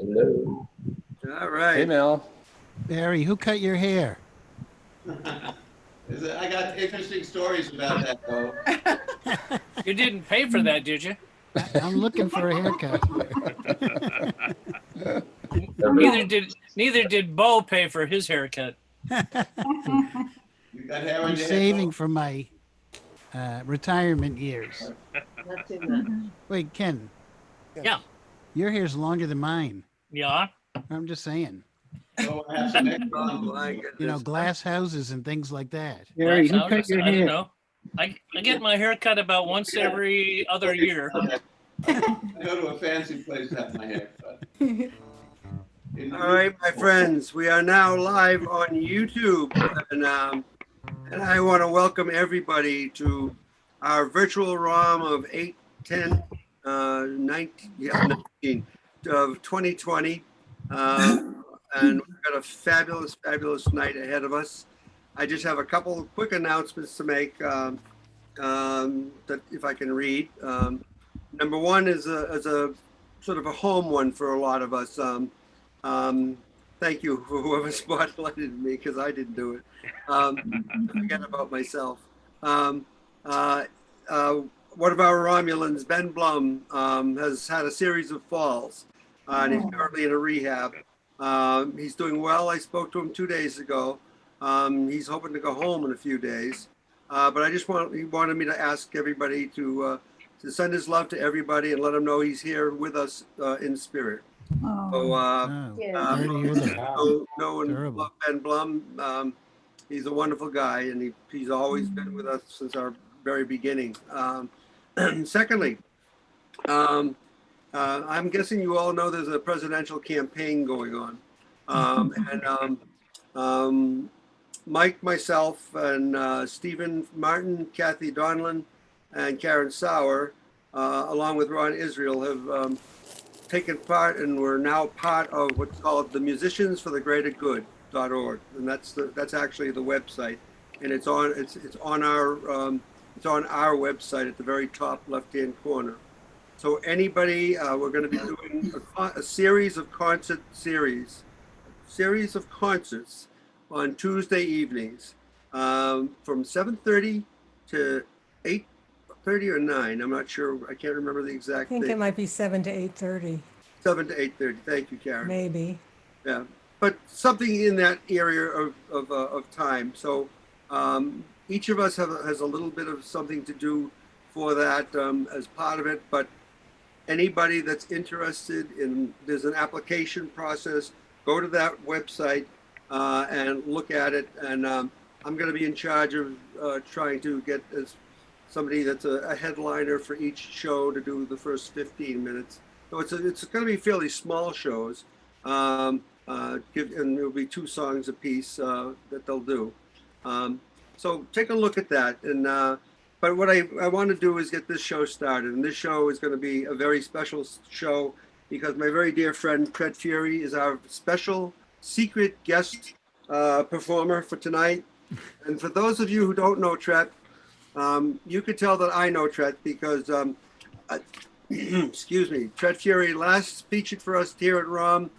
Hello. All right. Hey, Mel. Barry, who cut your hair? I got interesting stories about that, though. You didn't pay for that, did you? I'm looking for a haircut. Neither did Bo pay for his haircut. You got hair on I'm your saving head, for my retirement years. Not too much. Wait, Ken, Yeah. your hair's longer than mine. Yeah. I'm just saying. Bo? I have some extra Oh on. my You know, goodness. glass houses and things like that. Gary, Glass who cut houses? your I didn't hair? know. I get my hair cut about once every other year. I go to a fancy place to have my hair cut. All right, my friends, we are now live on YouTube, and I want to welcome everybody to our virtual ROM of 8/10, 19 of 2020, and we've got a fabulous, fabulous night ahead of us. I just have a couple of quick announcements to make that if I can read. Number one is a sort of a home one for a lot of us. Thank you for whoever spotlighted me because I didn't do it. I forget about myself. One of our Romulans, Ben Blum, has had a series of falls, and he's currently in a rehab. He's doing well. I spoke to him 2 days ago. He's hoping to go home in a few days. But he wanted me to ask everybody to send his love to everybody and let him know he's here with us in spirit. So, Oh, Yeah. sorry to hear that. no one Terrible. love Ben Blum. He's a wonderful guy, and he's always been with us since our very beginning. Secondly, I'm guessing you all know there's a presidential campaign going on. Mike, myself, and Stephen Martin, Kathy Donlan, and Karen Sauer, along with Ron Israel, have taken part, and we're now part of what's called the Musicians for the Greater Good.org, and that's actually the website, and it's on our website at the very top left-hand corner. So anybody, we're going to be doing a series of concerts on Tuesday evenings, from 7:30 to 8:30 or 9. I'm not sure. I can't remember the I exact think it thing. might be 7 to 8:30, 7 to 8:30. Thank you, Karen. maybe. Yeah, but something in that area of time. So each of us has a little bit of something to do for that as part of it. But anybody that's interested there's an application process. Go to that website and look at it. And I'm going to be in charge of trying to get somebody that's a headliner for each show to do the first 15 minutes. So it's going to be fairly small shows. And there'll be 2 songs a piece that they'll do. So take a look at that. And but what I want to do is get this show started. And this show is going to be a very special show because my very dear friend Tred Fury is our special secret guest performer for tonight. And for those of you who don't know Tred, you could tell that I know Tred because excuse me, Tred Fury last featured for us here at ROM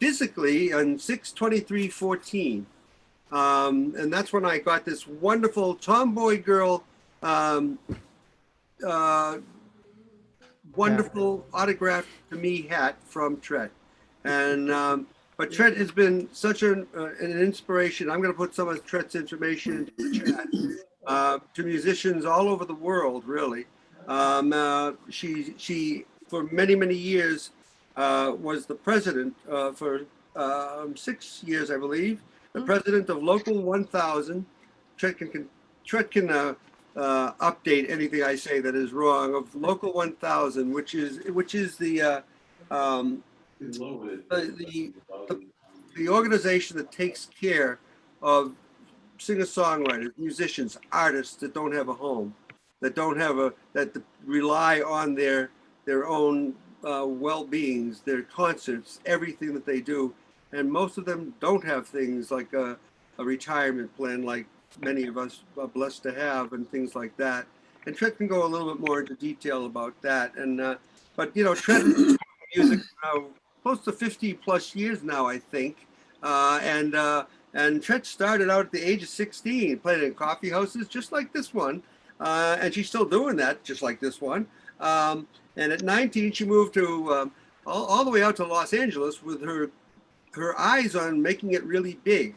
physically on 6/23/14, and that's when I got this wonderful tomboy girl, wonderful autographed to me hat from Tred, and but Tred has been such an inspiration. I'm going to put some of Tred's information in the chat to musicians all over the world, really. She for many years was the president for 6 years, I believe, the president of Local 1000. Tred can update anything I say that is wrong, of Local 1000, which is the organization that takes care of singer-songwriters, musicians, artists that don't have a home, that rely on their own well-beings, their concerts, everything that they do. And most of them don't have things like a retirement plan like many of us are blessed to have, and things like that. And Tred can go a little bit more into detail about that. And but Tred music now close to 50 plus years now, I think. And Tret started out at the age of 16, played in coffee houses just like this one. And she's still doing that, just like this one. And at 19, she moved to all the way out to Los Angeles with her eyes on making it really big.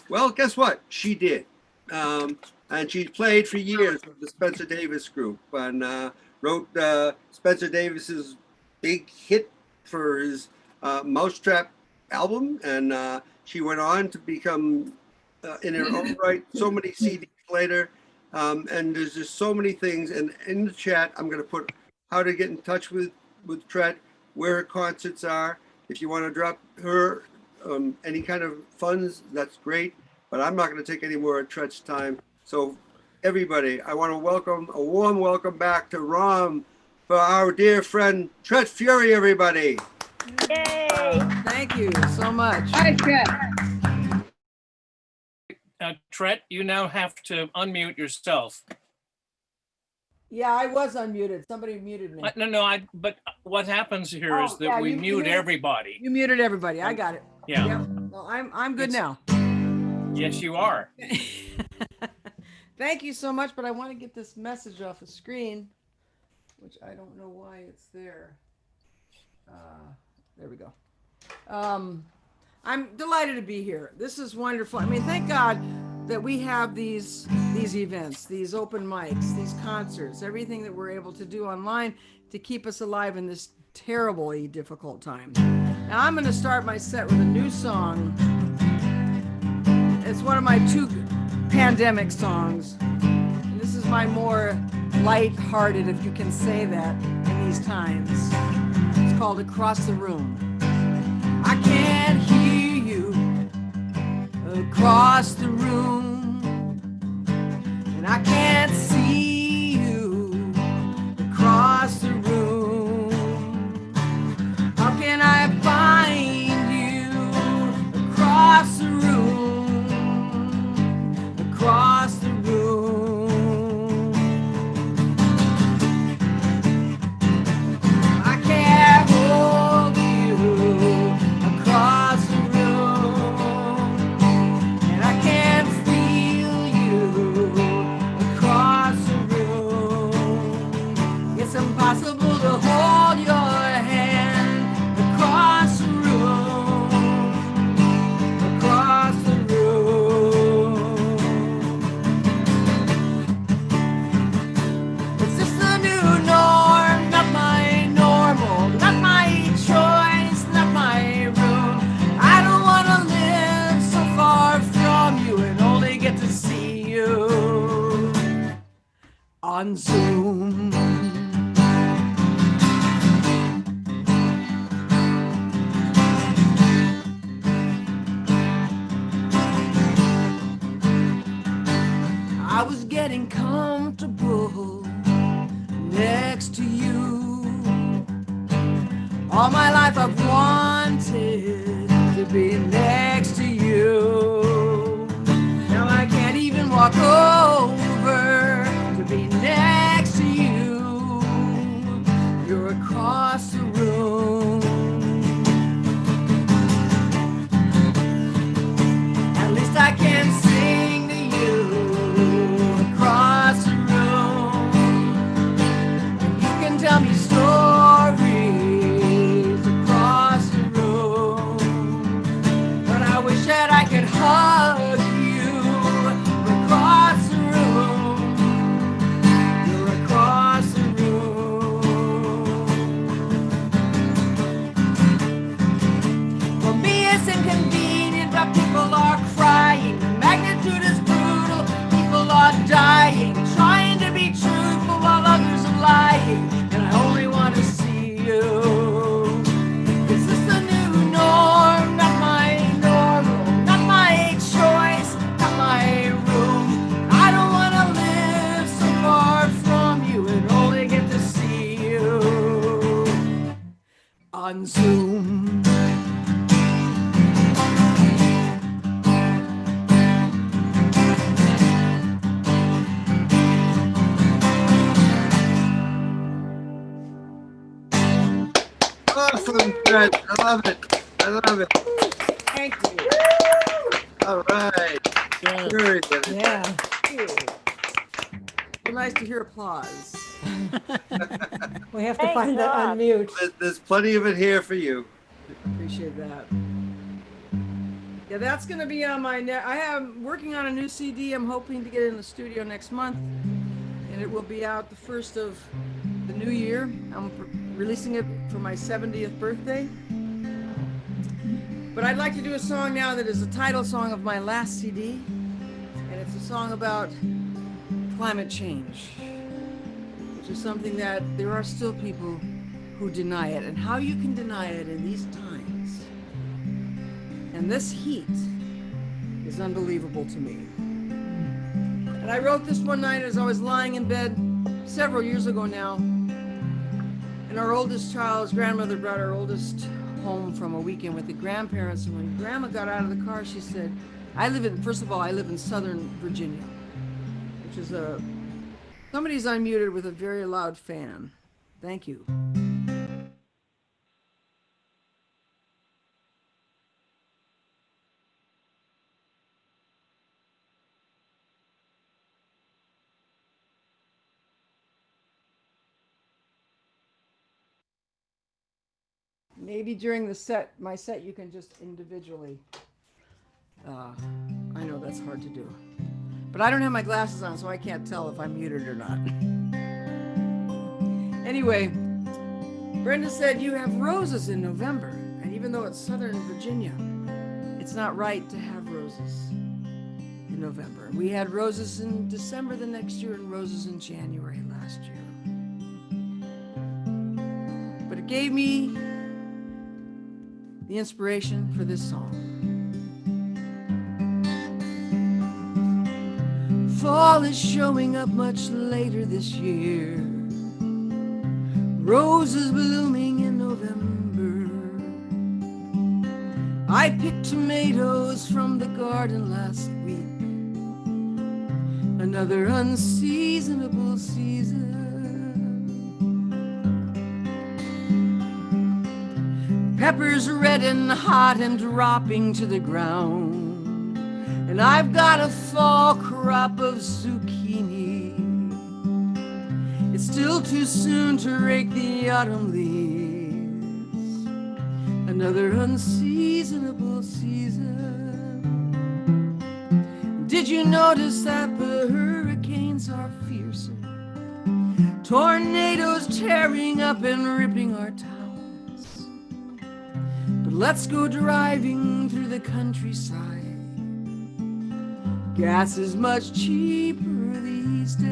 Well, guess what? She did. And she played for years with the Spencer Davis group and wrote Spencer Davis's big hit for his Mousetrap album. And she went on to become, in her own right, so many CDs later. And there's just so many things. And in the chat, I'm going to put how to get in touch with Tret, where her concerts are. If you want to drop her any kind of funds, that's great. But I'm not going to take any more of Tret's time. So everybody, I want to welcome, a warm welcome back to ROM for our dear friend Tret Fury, everybody. Yay! Thank you so much. Hi, Tret. Tret, you now have to unmute yourself. Yeah, I was unmuted. Somebody muted me. No, but what happens here is Oh, that yeah, we you mute muted- everybody. You muted everybody. I got it. Yeah. Yep. Well, I'm good now. Yes, you are. Thank you so much, but I want to get this message off the screen, which I don't know why it's there. There we go. I'm delighted to be here. This is wonderful. I mean, thank God that we have these events, these open mics, these concerts, everything that we're able to do online to keep us alive in this terribly difficult time. Now I'm going to start my set with a new song. It's one of my 2 pandemic songs. And this is my more light-hearted, if you can say that, in these times. It's called Across the Room. I can't hear you across the room, and I can't see you across the room. How can I find you across the room, across the room? I can't hold you across the room, and I can't feel you across the room. It's impossible to hold your hand across the room, across the room. Is this the new norm? Not my normal, not my choice, not my room. I don't want to live so far from you and only get to see you on Zoom. I was getting comfortable next to you. All my life I've wanted to be next to you. Now I can't even walk over to be next to love it. Thank you. All right. Very good. Yeah. Well, nice to hear applause. We have to Thank find the God. unmute. There's plenty of it here for you. Appreciate that. Yeah, that's going to be on my I am working on a new CD. I'm hoping to get it in the studio next month, and it will be out the first of the new year. I'm releasing it for my 70th birthday. But I'd like to do a song now that is the title song of my last CD, and it's a song about climate change, which is something that there are still people who deny it, and how you can deny it in these times. And this heat is unbelievable to me. And I wrote this one night as I was lying in bed several years ago now. And our oldest child's grandmother brought our oldest home from a weekend with the grandparents. And when Grandma got out of the car, she said, first of all, I live in Southern Virginia, which is somebody's unmuted with a very loud fan. Thank you. Maybe during my set, you can just individually. I know that's hard to do. But I don't have my glasses on, so I can't tell if I'm muted or not. Anyway, Brenda said you have roses in November. And even though it's Southern Virginia, it's not right to have roses in November. We had roses in December the next year and roses in January last year. But it gave me the inspiration for this song. Fall is showing up much later this year. Roses blooming in November. I picked tomatoes from the garden last week. Another unseasonable season. Peppers red and hot and dropping to the ground. And I've got a fall crop of zucchini. It's still too soon to rake the autumn leaves. Another unseasonable season. Did you notice that the hurricanes are fiercer? Tornadoes tearing up and ripping our towns. But let's go driving through the countryside. Gas is much cheaper these days.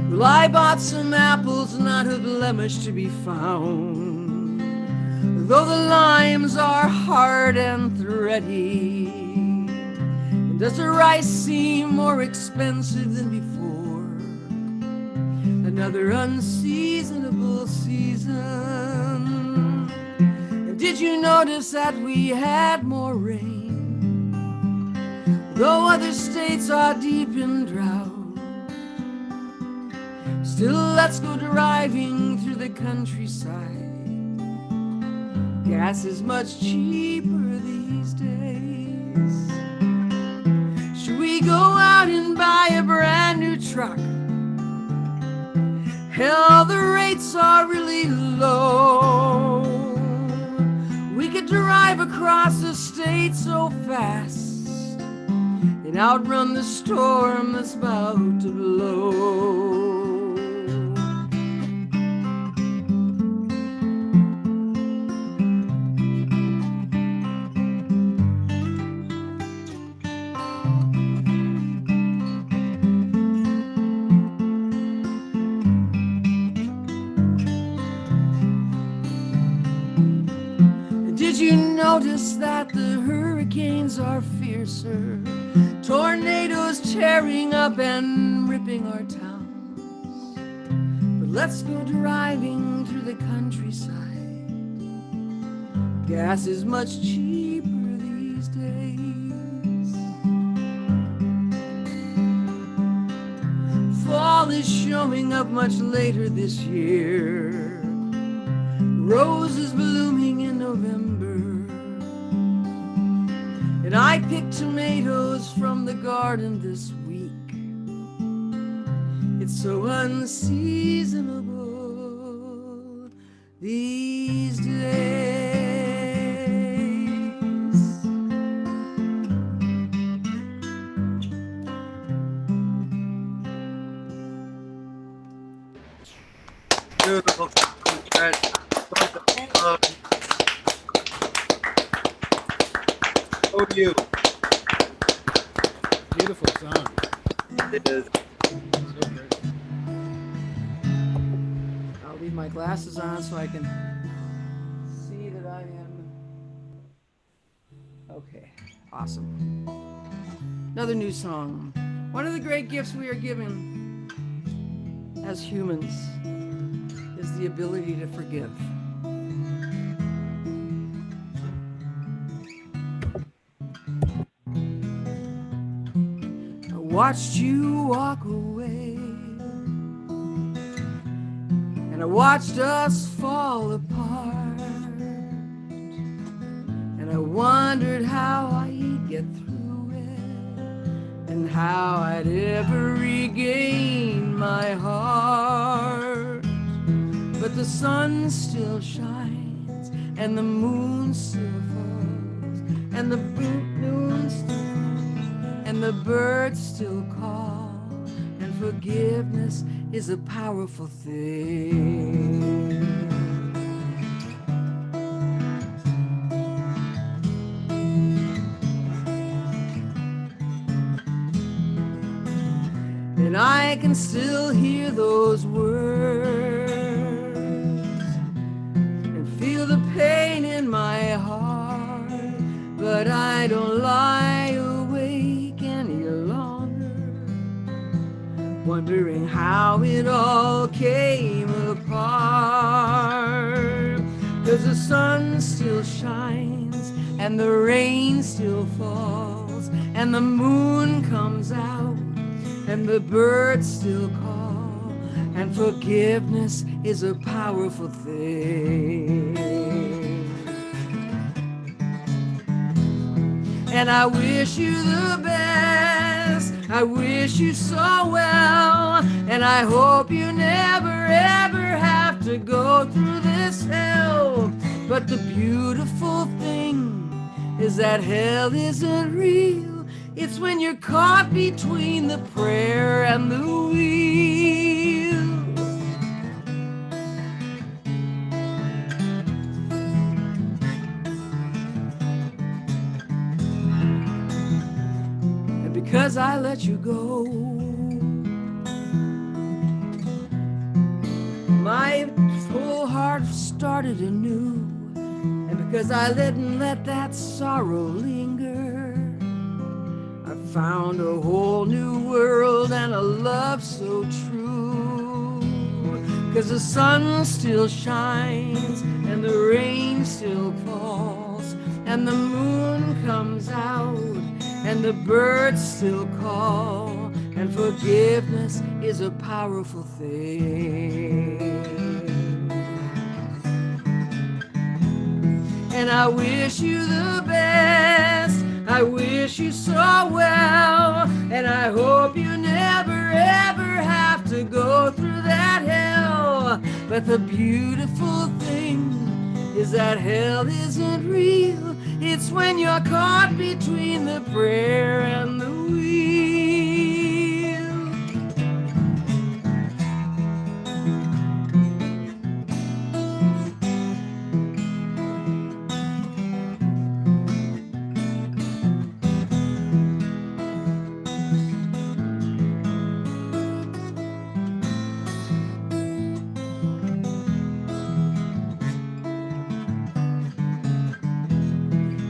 Well, I bought some apples, not a blemish to be found, though the limes are hard and thready. And does the rice seem more expensive than before? Another unseasonable season. And did you notice that we had more rain, though other states are deep in drought? Still, let's go driving through the countryside. Gas is much cheaper these days. Should we go out and buy a brand new truck? Hell, the rates are really low. We could drive across the state so fast and outrun the storm that's about to blow. Did you notice that the hurricanes are fiercer? Tornadoes tearing up and ripping our towns. But let's go driving through the countryside. Gas is much cheaper these days. is showing up much later this year. Roses blooming in November. And I picked tomatoes from the garden this week. It's so unseasonable these days. Beautiful. Fred. Over to you. Beautiful song. It is. So good. I'll leave my glasses on so I can see that I am. Okay, awesome. Another new song. One of the great gifts we are given as humans is the ability to forgive. I watched you walk away, and I watched us fall apart, and I wondered how I'd get through it, and how I'd ever regain my heart. But the sun still shines, and the moon still falls, and the moon still, and the birds still call, and forgiveness is a powerful thing. And I can still hear those words and feel the pain in my heart, but I don't lie awake any longer, wondering how it all came apart. 'Cause the sun still shines, and the rain still falls, and the moon comes out, and the birds still call, and forgiveness is a powerful thing. And I wish you the best, I wish you so well, and I hope you never ever have to go through this hell. But the beautiful thing is that hell isn't real. It's when you're caught between the prayer and the wheel. And because I let you go, my whole heart started anew. And because I didn't let that sorrow linger, I found a whole new world and a love so true. 'Cause the sun still shines, and the rain still falls, and the moon comes out, and the birds still call, and forgiveness is a powerful thing. And I wish you the best, I wish you so well, and I hope you never ever have to go through that hell. But the beautiful thing is that hell isn't real. It's when you're caught between the prayer and the wheel.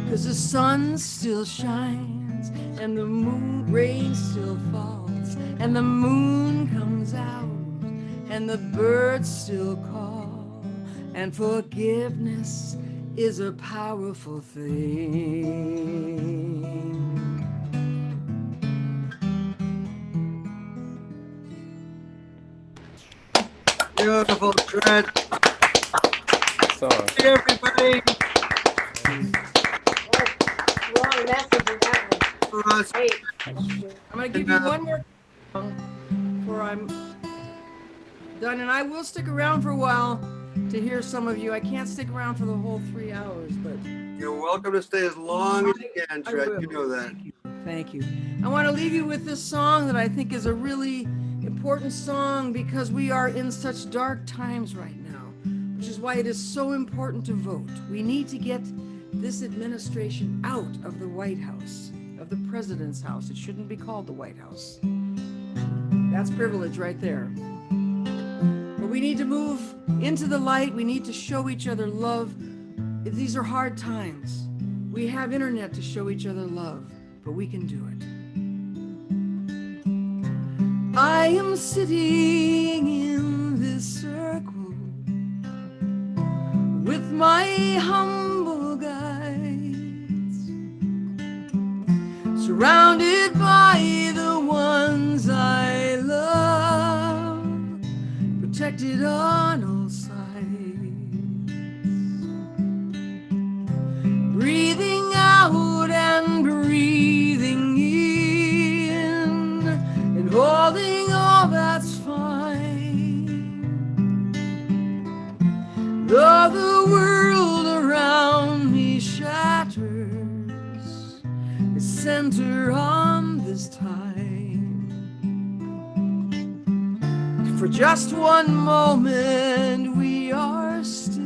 'Cause the sun still shines, and the rain still falls, and the moon comes out, and the birds still call, and forgiveness is a powerful thing. Beautiful, Trent. Song. Hey, everybody. Wrong message in that one. For us. Wait. I'm gonna give you one more song before I'm done, and I will stick around for a while to hear some of you. I can't stick around for the whole 3 hours, but You're welcome to stay as long as you can, I Trent. will. You know that. Thank you. Thank you. I want to leave you with this song that I think is a really important song because we are in such dark times right now, which is why it is so important to vote. We need to get this administration out of the White House, of the president's house. It shouldn't be called the White House. That's privilege right there. But we need to move into the light. We need to show each other love. These are hard times. We have internet to show each other love, but we can do it. I am sitting in this circle with my humble guides, surrounded by the ones I love, protected on all sides. Breathing out and breathing in, and holding all that's fine. Though the world around me shatters, I center on this time. For just one moment we are still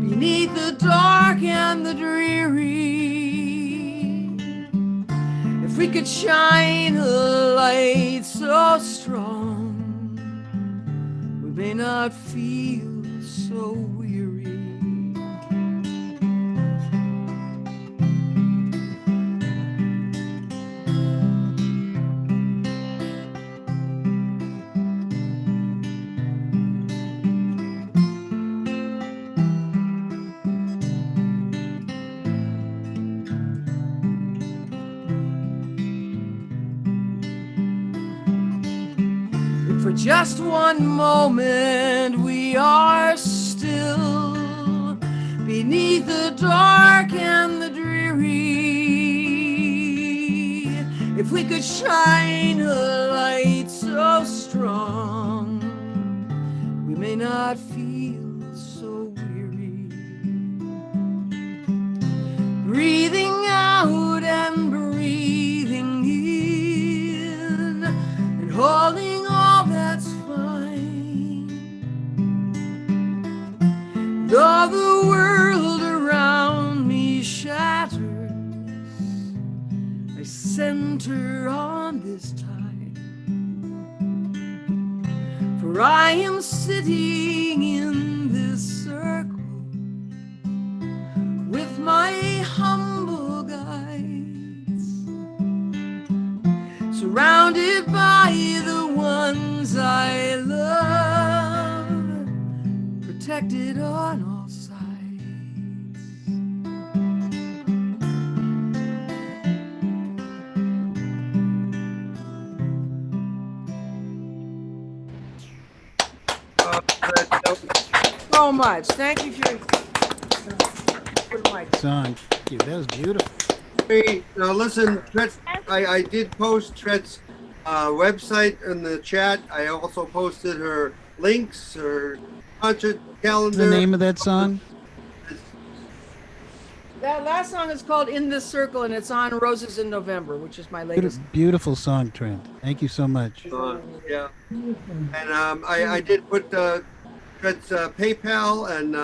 beneath the dark and the dreary. If we could shine a light so strong, we may not feel so weary. For just one moment we are still beneath the dark and the dreary. If we could shine a light so strong, we may not feel so weary. Breathing out and breathing in, and holding all that's fine. Though the world around me shatters, I center on this time. For I am sitting in this circle with my humble guides, surrounded by the ones I love, protected on all sides. So much. Thank you for the mic. Song. Thank you. That was beautiful. Hey, now listen, Trent, I did post Trent's website in the chat. I also posted her links, her concert calendar. The name of that song? That last song is called In This Circle, and it's on Roses in November, which is my latest. Beautiful song, Trent. Thank you so much. Yeah, and I did put Trent's PayPal and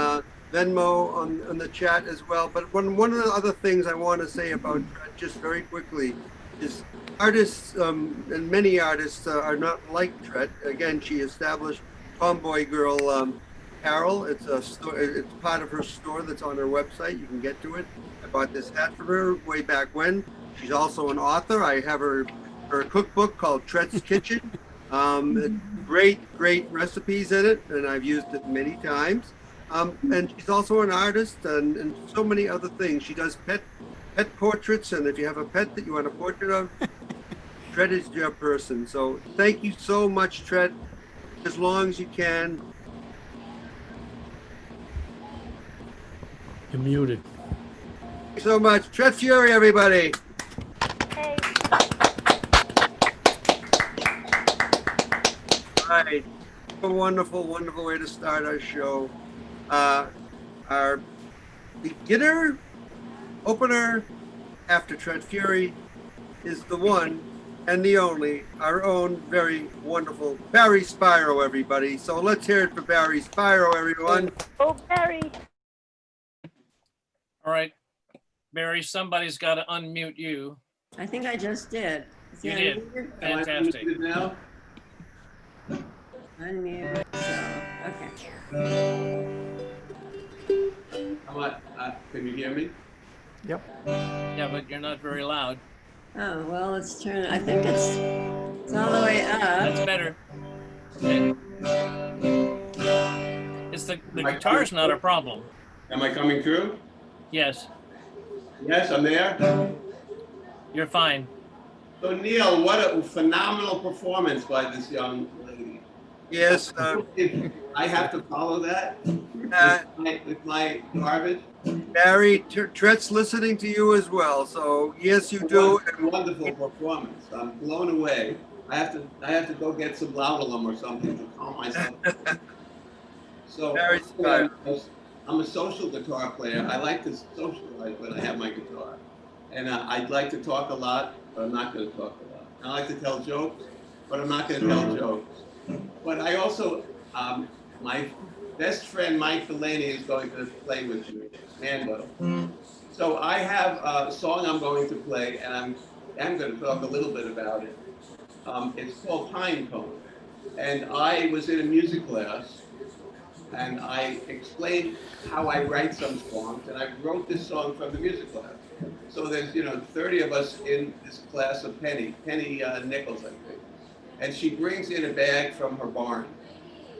Venmo on the chat as well. But one of the other things I want to say about Trent, just very quickly, is artists and many artists are not like Trent. Again, she established Tomboy Girl Carol. It's a store. It's part of her store that's on her website. You can get to it. I bought this hat from her way back when. She's also an author. I have her cookbook called Trent's Kitchen. Great recipes in it, and I've used it many times. And she's also an artist and so many other things. She does pet portraits, and if you have a pet that you want a portrait of, Trent is your person. So thank you so much, Trent. as long as you can. You're muted. Thanks so much. Tret Fury, everybody. Hey. All right. A wonderful, wonderful way to start our show. Our beginner opener after Tret Fury is the one and the only, our own very wonderful Barry Spyro, everybody. So let's hear it for Barry Spyro, everyone. Oh, Barry. All right, Barry, somebody's got to unmute you. I think I just did. Is You he did. unmuted? Am I Fantastic. muted now? Unmute. So, okay. Can you hear me? Yeah, but you're not very loud. Oh, well, let's turn it. I think it's all the way That's up. better. And it's the guitar's not a problem. Am I coming through? Yes, Yes, I'm there. you're fine. So Neil, what a phenomenal performance by this young lady. Yes, I have to follow that with my garbage. Barry, Tret's listening to you as well. So yes, you do. A wonderful performance. I'm blown away. I have to go get some laudanum or something to calm myself. So Barry Spyro. I'm a social guitar player. I like to socialize when I have my guitar, and I'd like to talk a lot, but I'm not going to talk a lot. I like to tell jokes, but I'm not going to tell jokes. But I also, my best friend Mike Delaney is going to play with me, Mando. So I have a song I'm going to play, and I'm going to talk a little bit about it. It's called Pine Cone. And I was in a music class, and I explained how I write some songs, and I wrote this song from the music class. So there's, 30 of us in this class of Penny Nichols, I think. And she brings in a bag from her barn.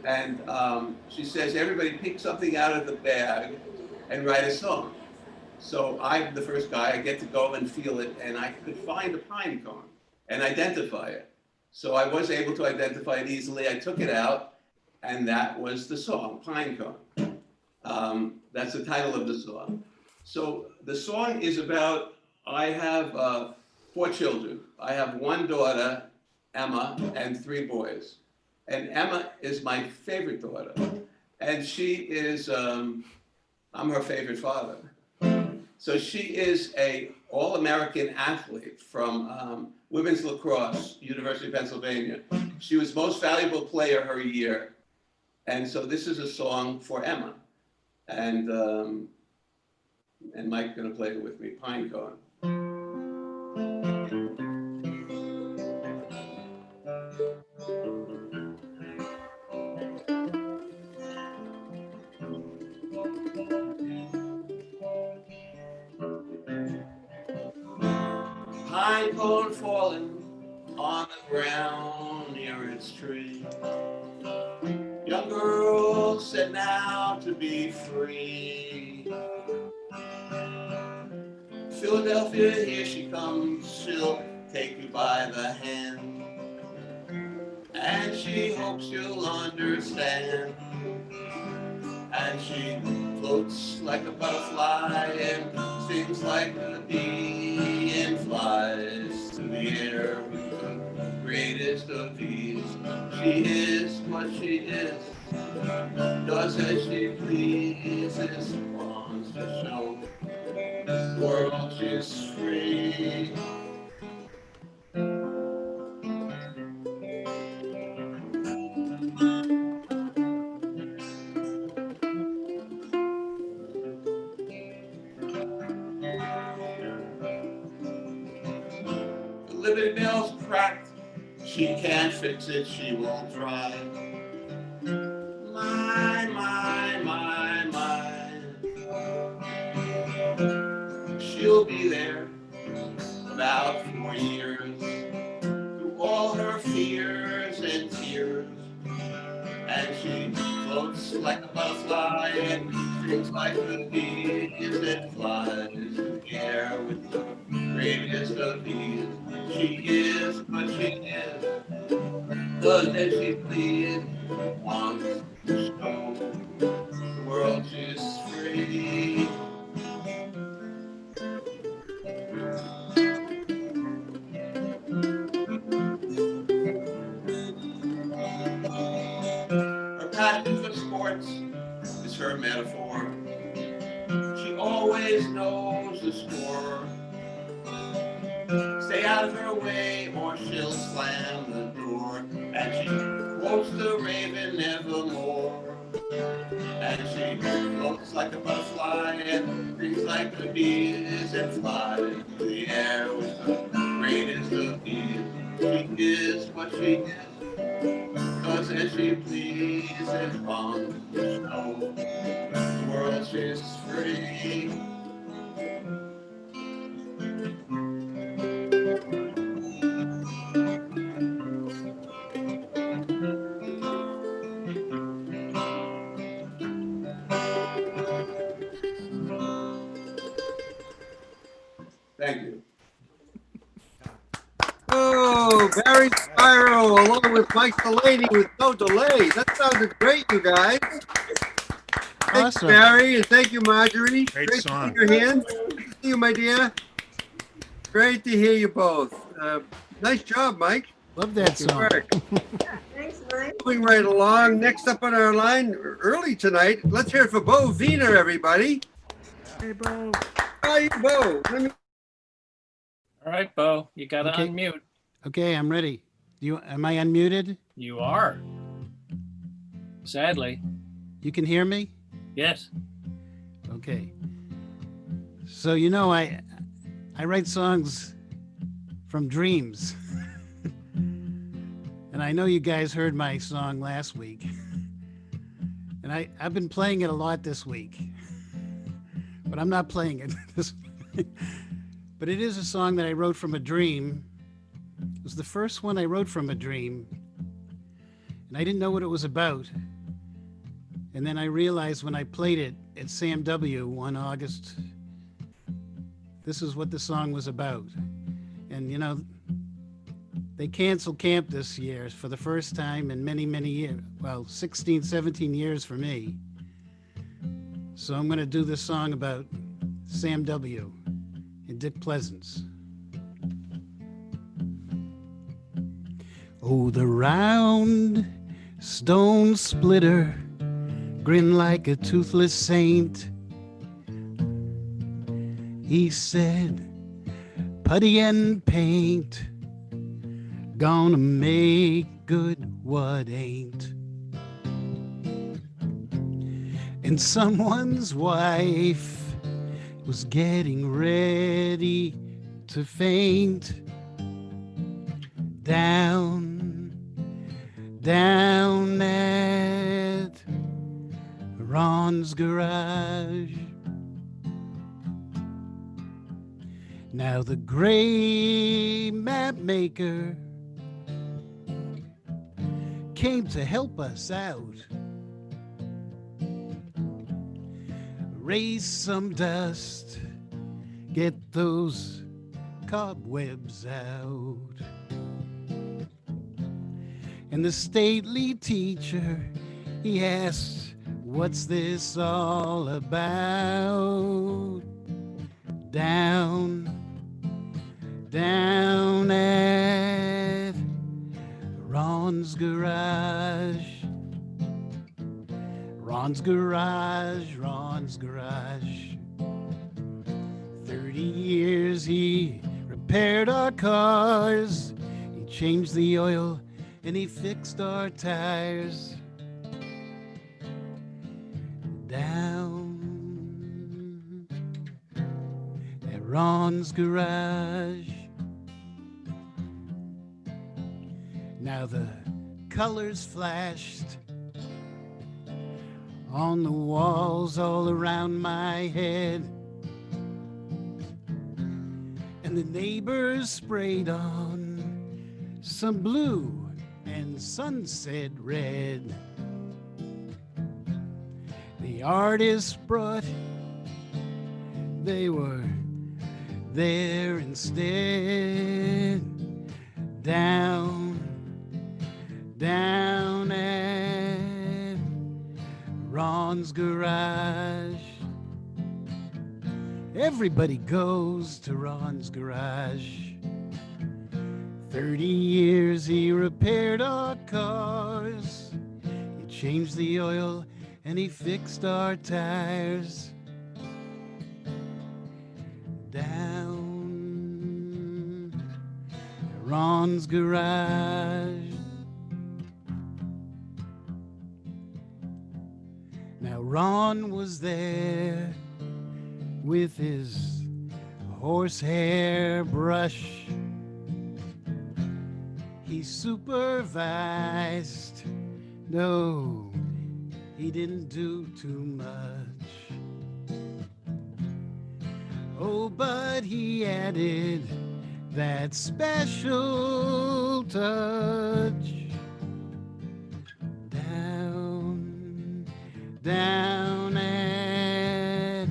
And she says, everybody pick something out of the bag and write a song. So I'm the first guy, I get to go and feel it, and I could find a pine cone and identify it. So I was able to identify it easily. I took it out, and that was the song, Pine Cone. That's the title of the song. So the song is about, I have 4 children. I have 1 daughter, Emma, and 3 boys. And Emma is my favorite daughter. And she is, I'm her favorite father. So she is a all-American athlete from women's lacrosse, University of Pennsylvania. She was most valuable player her year. And so this is a song for Emma. And Mike's gonna play it with me, Pine Cone. Pine cone falling on the ground near its tree. Young girl set now to be free. Philadelphia, here she comes, she'll take you by the hand. And she hopes you'll understand. And she floats like a butterfly and sings like a bee and flies through the air with the greatest of ease. She is what she is, does as she pleases, wants to show the world she's free. The Liberty Bell's cracked, she can't fix it, she won't try. My. She'll be there about 4 years, through all her fears and tears. And she floats like a butterfly and sings like a bee that flies in the air with the greatest of ease. She is what she is, does as she pleases, on the snow. The world is free. Her passion for sports is her metaphor. She always knows the score. Stay out of her way or she'll slam the door. And she quotes the raven nevermore. And she floats like a butterfly and sings like the bees and flies through the air with the greatest of ease. She is what she is, 'cause as she pleases on the snow, the world is free. Thank you. Oh, Barry Spyro along with Mike Delaney with no delay. That sounded great, you guys. Thank Awesome. you, Barry, and thank you, Marjorie. Great song. To see your hands. Good to see you, my dear. Great to hear you both. Nice job, Mike. Love that Good song. work. Thanks, Mike. Moving right along. Next up on our line, early tonight, let's hear it for Bo Wiener, everybody. Hey, Bo. Hi, Bo. Let me All right, Bo, you got to Okay. unmute. Okay, I'm ready. Am I unmuted? You are. Sadly. You can hear me? Yes. Okay. So you know I write songs from dreams. And I know you guys heard my song last week. And I've been playing it a lot this week. But I'm not playing it this week. But it is a song that I wrote from a dream. It was the first one I wrote from a dream. And I didn't know what it was about. And then I realized when I played it at Sam W. on August, this is what the song was about. And you know, they canceled camp this year for the first time in many, many years. Well, 16, 17 years for me. So I'm going to do this song about Sam W. and Dick Pleasance. Oh, the round stone splitter grinned like a toothless saint. He said, putty and paint, gonna make good what ain't. And someone's wife was getting ready to faint. Down at Ron's garage. Now the gray map maker came to help us out. Raise some dust, get those cobwebs out. And the stately teacher, he asked, what's this all about? Down at Ron's garage. Ron's garage. 30 years he repaired our cars. He changed the oil and he fixed our tires. Down at Ron's garage. Now the colors flashed on the walls all around my head, and the neighbors sprayed on some blue and sunset red. The artists brought, they were there instead. Down at Ron's garage. Everybody goes to Ron's garage. 30 years he repaired our cars. He changed the oil and he fixed our tires. Down at Ron's garage. Now Ron was there with his horsehair brush. He supervised. No, he didn't do too much. Oh, but he added that special touch. Down at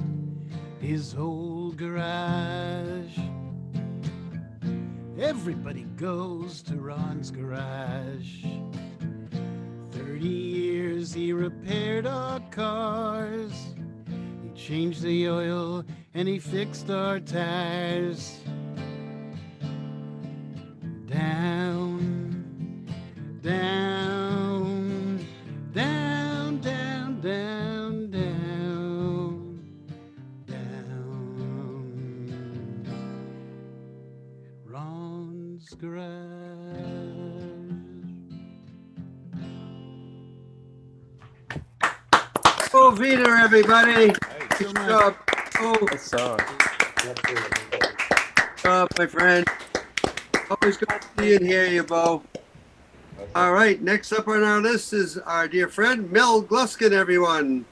his old garage. Everybody goes to Ron's garage. 30 years he repaired our cars. He changed the oil and he fixed our tires. Down, down, down, down, down, down, down. Ron's garage. Oh, Vina, everybody. Good job. Oh, Good song. good job, my friend. Always good to see and hear you, Bo. All right, next up on our list is our dear friend, Mel Gluskin, everyone.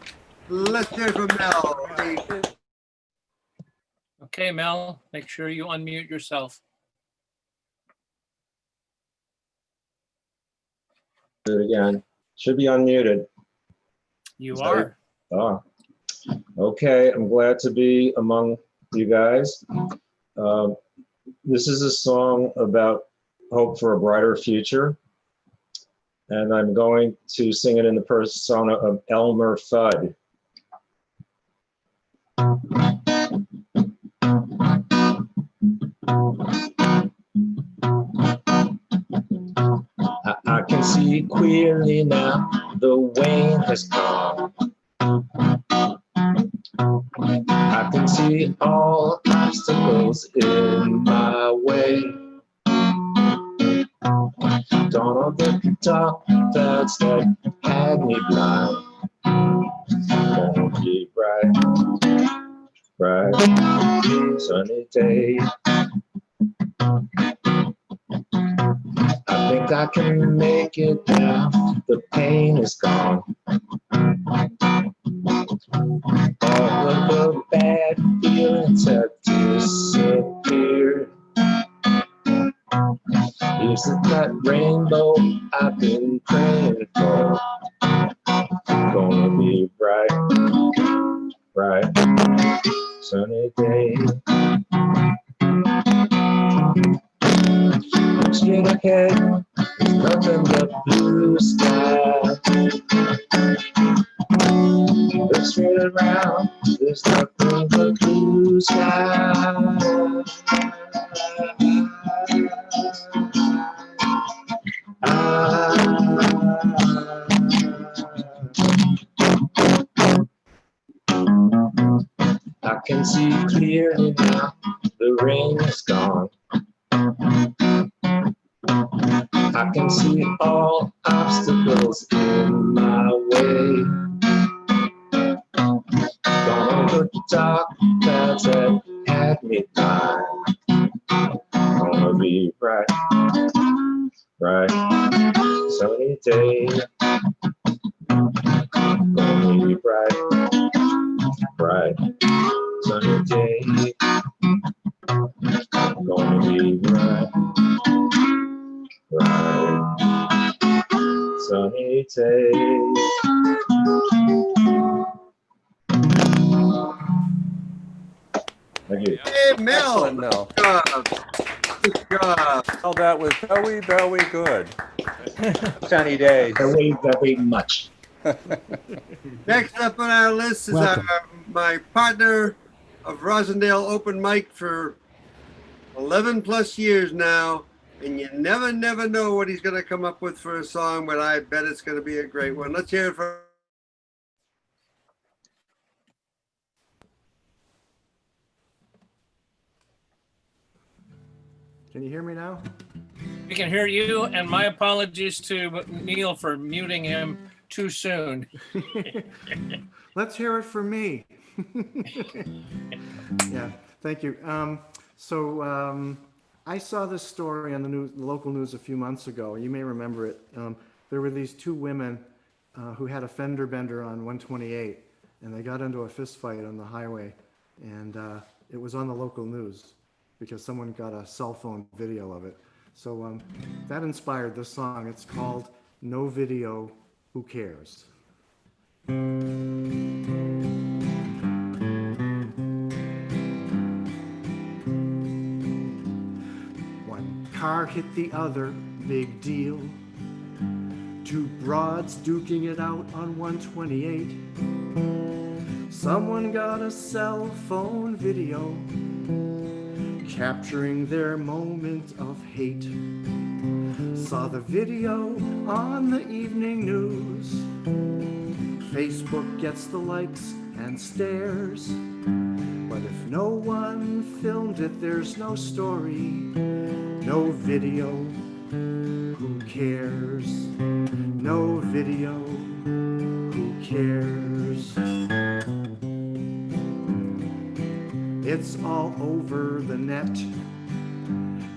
Let's hear from Mel. Hey, Okay, Mel, make sure you unmute yourself. Do it again. Should be unmuted. You Is that are. Oh, okay. I'm glad to be among you guys. This is a song about hope for a brighter future. And I'm going to sing it in the persona of Elmer Fudd. I can see clearly now, the wane has come. I can see all obstacles in my way. Dawn of the dark clouds that had me blind. Gonna be bright, bright, sunny day. I think I can make it now, the pain is gone. All of the bad feelings have disappeared. Here's that rainbow I've been praying for. Gonna be bright, bright, sunny day. Straight ahead, there's nothing but blue sky. Look straight around, there's nothing but blue sky. I can see clearly now, the rain is gone. I can see all obstacles in my way. Gone over the dark clouds that had me blind. Gonna be bright, bright, sunny day. Gonna be bright, bright, sunny day. Gonna be bright, bright, sunny day. Thank you. Hey, Mel. Excellent, Mel. Good job. Good job. Oh, that was very, very good. Sunny day. Very, very much. Next up on our list is Welcome. my partner of Rosendale Open Mic for 11 plus years now. And you never know what he's going to come up with for a song, but I bet it's going to be a great one. Let's hear it for. Can you hear me now? We can hear you, and my apologies to Neil for muting him too soon. Let's hear it for me. Yeah, thank you. I saw this story on the news, the local news a few months ago. You may remember it. There were these two women who had a fender bender on 128, and they got into a fist fight on the highway, and it was on the local news because someone got a cell phone video of it. So that inspired this song. It's called No Video, Who Cares? One car hit the other, big deal. Two broads duking it out on 128. Someone got a cell phone video capturing their moment of hate. Saw the video on the evening news. Facebook gets the likes and stares. But if no one filmed it, there's no story, no video. Who cares? No video. Who cares? It's all over the net.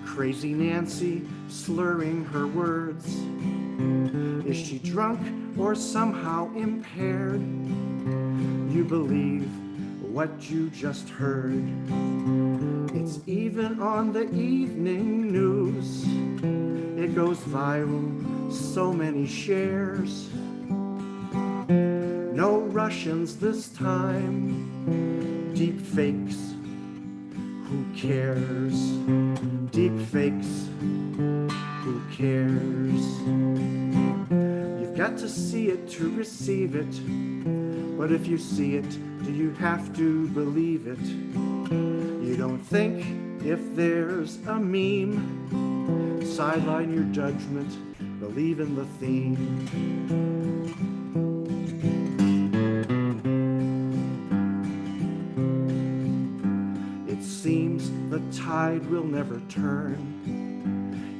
Crazy Nancy slurring her words. Is she drunk or somehow impaired? You believe what you just heard. It's even on the evening news. It goes viral, so many shares. No Russians this time. Deep fakes. Who cares? Deep fakes. Who cares? You've got to see it to receive it. But if you see it, do you have to believe it? You don't think if there's a meme. Sideline your judgment, believe in the theme. It seems the tide will never turn,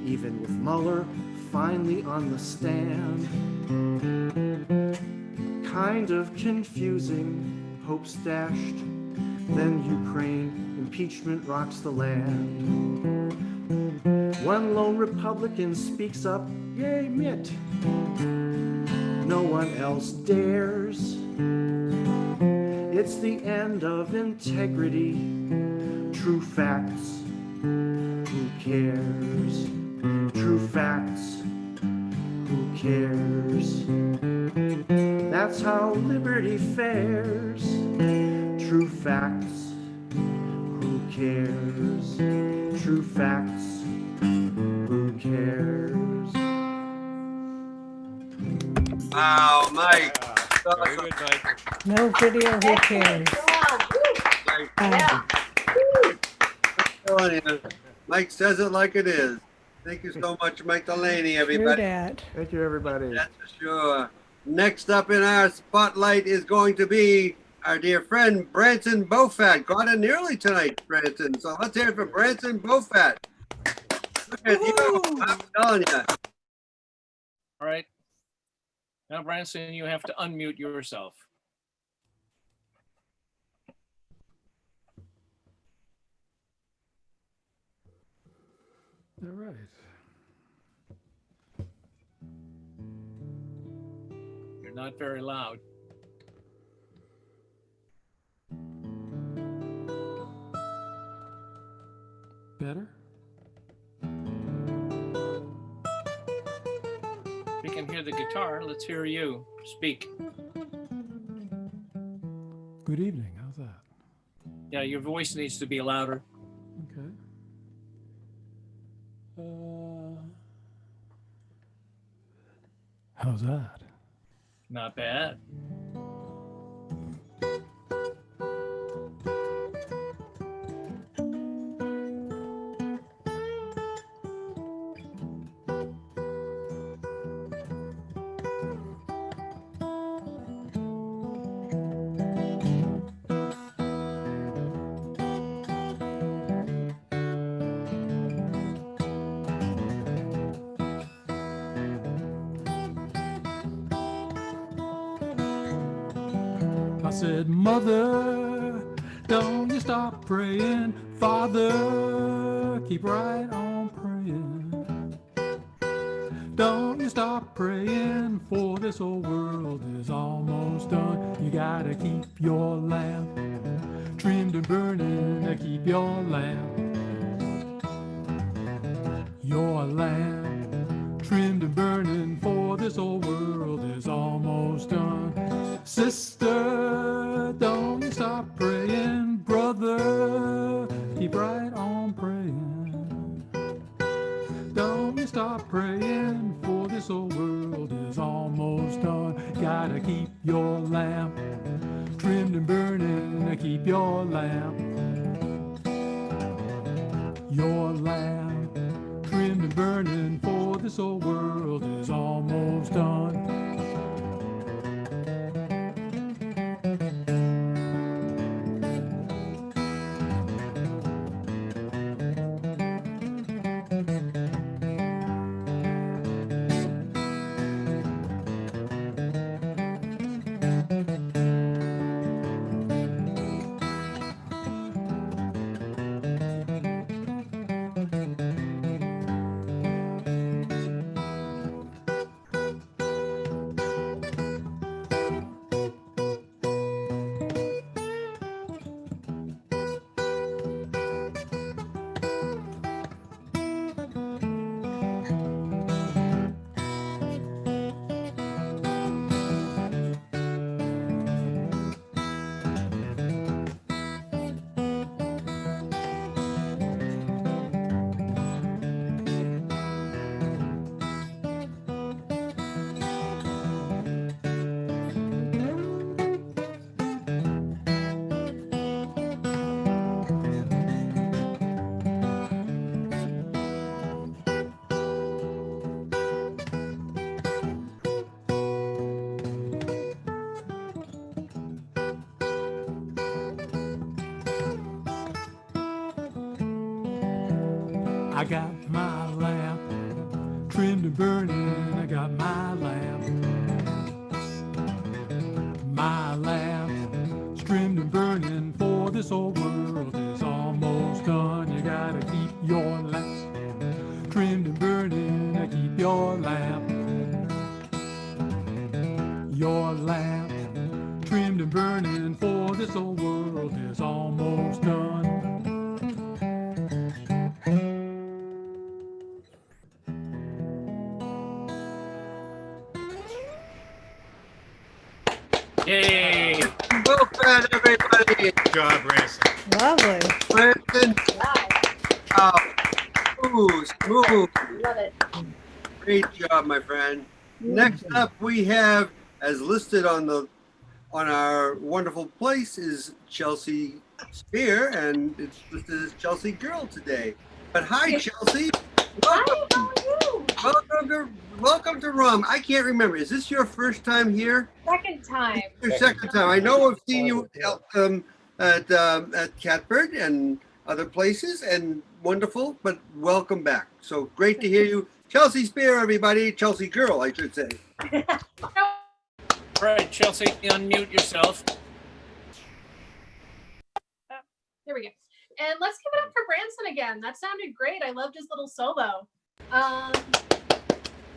even with Mueller finally on the stand. Kind of confusing, hopes dashed, then Ukraine, impeachment rocks the land. One lone Republican speaks up, yay, Mitt. No one else dares. It's the end of integrity, true facts. Who cares? True facts. Who cares? That's how liberty fares. True facts. Who cares? True facts. Who cares? Wow, Mike. Very good, Mike. No video, who cares? Yeah. Telling you, Mike says it like it is. Thank you so much, Mike Delaney, True everybody. dat. Thank you, everybody. That's for sure. Next up in our spotlight is going to be our dear friend Branson Bofat. Got in early tonight, Branson. So let's hear it for Branson Bofat. Look at you. I'm telling you. All right. Now, Branson, you have to unmute yourself. All right. You're not very loud. Better? We can hear the guitar. Let's hear you speak. Good evening. How's that? Yeah, your voice needs to be louder. Okay. How's that? Not bad. I said, Mother, don't you stop praying. Father, keep right on praying. Don't you stop praying, for this old world is almost done. You gotta keep your lamp trimmed and burning to keep your lamp trimmed and burning, for this old world is almost done. Sister, don't you stop praying. Brother, keep right on praying. Don't you stop praying, for this old world is almost done. Gotta keep your lamp trimmed and burning to keep your lamp trimmed and burning, for this old world is almost done. I got my lamp trimmed and burning. I got my lamp trimmed and burning, for this old world is almost done. You gotta keep your lamp trimmed and burning. Keep your lamp trimmed and burning, for this old world is almost done. Yay! Well done, everybody. Good job, Ransom. Lovely. Branson, smooth. Love it. Great job, my friend. Next up, we have, as listed on our wonderful place, is Chelsea Spear, and it's listed as Chelsea Girl today. But hi, Chelsea. Welcome. Welcome to ROM. I can't remember. Is this your first time here? Second time. Your second time. I know I've seen you at Catbird and other places, and wonderful. But welcome back. So great to hear you, Chelsea Spear. Everybody, Chelsea Girl, I should say. All right, Chelsea, unmute yourself. There we go. And let's give it up for Branson again. That sounded great. I loved his little solo.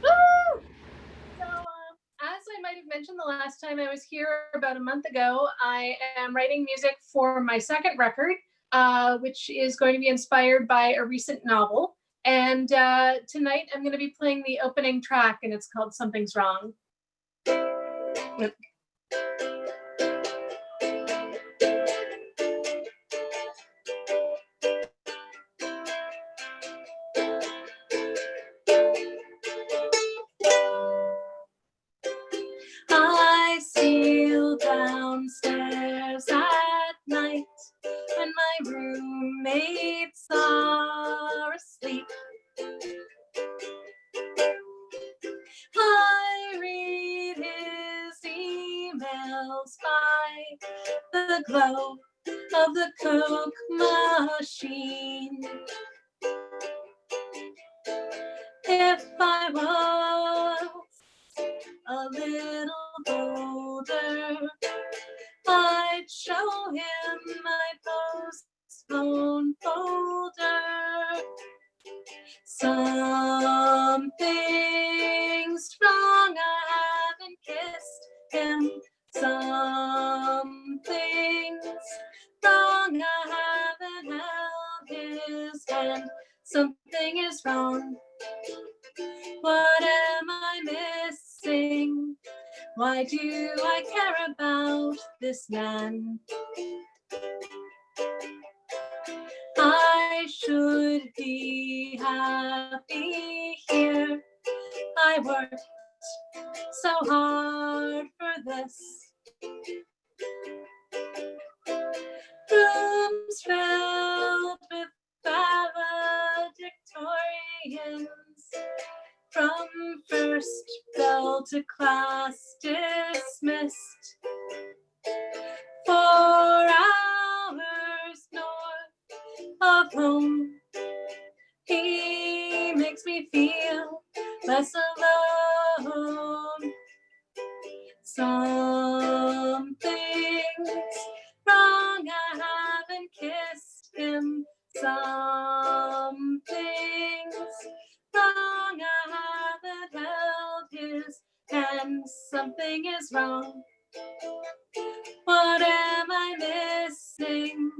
Woo! So, as I might have mentioned the last time I was here about a month ago, I am writing music for my second record, which is going to be inspired by a recent novel. And tonight I'm going to be playing the opening track, and it's called Something's Wrong. miles by the glow of the Coke machine. If I was a little bolder, I'd show him my postphone folder. Something's wrong, I haven't kissed him. Something's wrong, I haven't held his hand. Something is wrong. What am I missing? Why do I care about this man? I should be happy here. I worked so hard for this. Rooms filled with valedictorians, from first bell to class dismissed. 4 hours north of home, he makes me feel less alone. Something's wrong, I haven't kissed him. Something's wrong, I haven't held his hand. Something is wrong. What am I missing?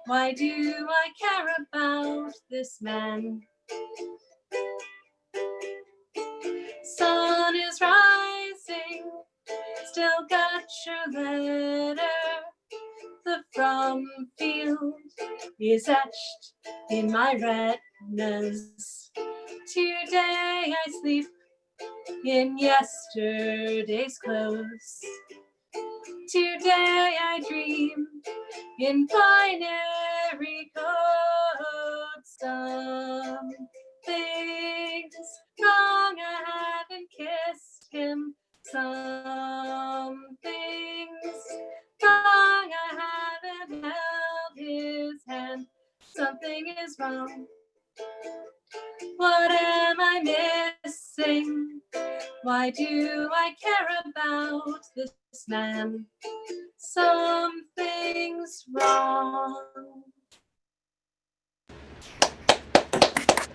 Why do I care about this man? Sun is rising, still got your letter. The vROM field is etched in my retinas. Today I sleep in yesterday's clothes. Today I dream in binary code. Something's wrong, I haven't kissed him. Something's wrong, I haven't held his hand. Something is wrong. What am I missing? Why do I care about this man? Something's wrong.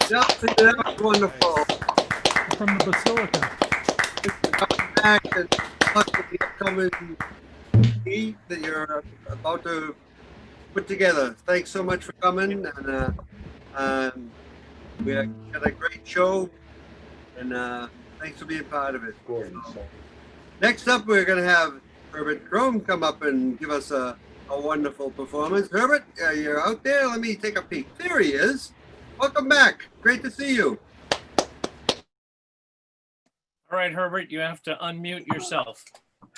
Yeah, that was wonderful. From the Basilica. Back and plus with the upcoming EP that you're about to put together. Thanks so much for coming, and we had a great show, and thanks for being part of it. So, next up, we're going to have Herbert Chrome come up and give us a wonderful performance. Herbert, you're out there? Let me take a peek. There he is. Welcome back. Great to see you. All right, Herbert, you have to unmute yourself.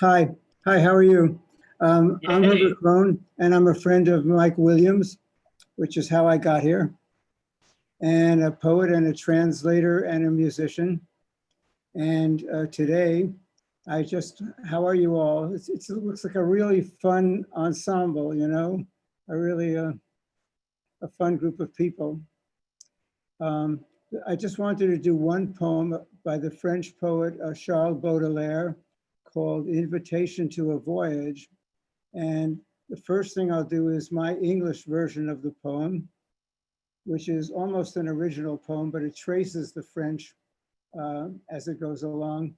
Hi, how are you? I'm Yay. Herbert Crone, and I'm a friend of Mike Williams, which is how I got here, and a poet and a translator and a musician. And today, how are you all? It looks like a really fun ensemble, you know, a really a fun group of people. I just wanted to do one poem by the French poet Charles Baudelaire called Invitation to a Voyage. And the first thing I'll do is my English version of the poem, which is almost an original poem, but it traces the French as it goes along.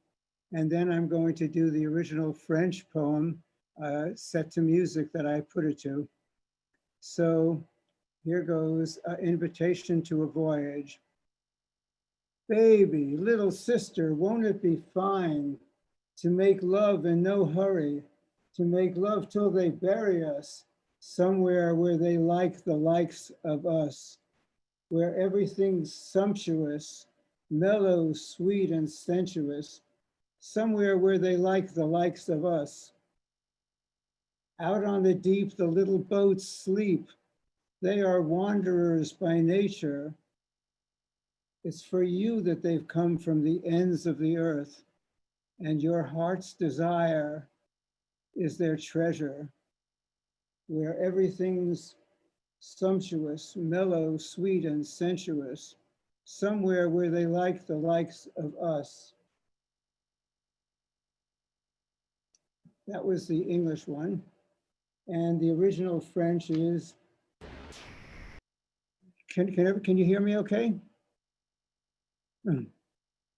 And then I'm going to do the original French poem set to music that I put it to. So here goes Invitation to a Voyage. Baby, little sister, won't it be fine to make love in no hurry, to make love till they bury us, somewhere where they like the likes of us, where everything's sumptuous, mellow, sweet, and sensuous, somewhere where they like the likes of us. Out on the deep, the little boats sleep. They are wanderers by nature. It's for you that they've come from the ends of the earth, and your heart's desire is their treasure, where everything's sumptuous, mellow, sweet, and sensuous, somewhere where they like the likes of us. That was the English one. And the original French is, can you hear me okay?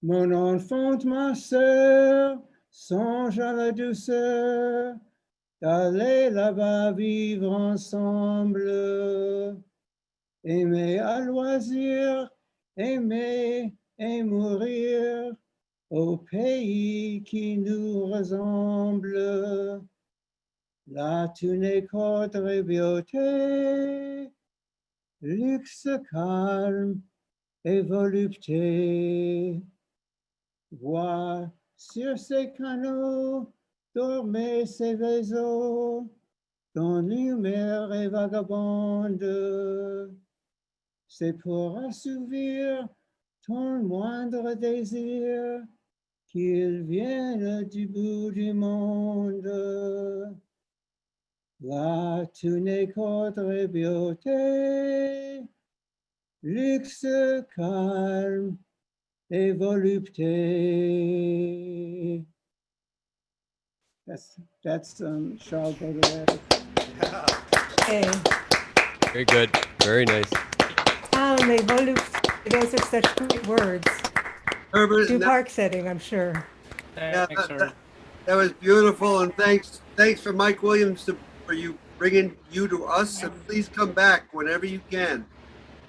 Mon enfant, ma sœur, songe à la douceur d'aller là-bas vivre ensemble, aimer à loisir, aimer et mourir au pays qui nous ressemble. Là, tu n'es qu'autre beauté, luxe calme et volupté. Vois sur ces canaux dormir ces vaisseaux, dont l'humeur est vagabonde. C'est pour assouvir ton moindre désir qu'ils viennent du bout du monde. Là, tu n'es qu'autre beauté, luxe calme et volupté. That's Charles Baudelaire. Hey, Very good. Very nice. calme et volupté. Those are such great words. Herbert, Do park setting, I'm sure. yeah, Thanks, sir. that was beautiful, and thanks for Mike Williams for you bringing you to us, and please come back whenever you can.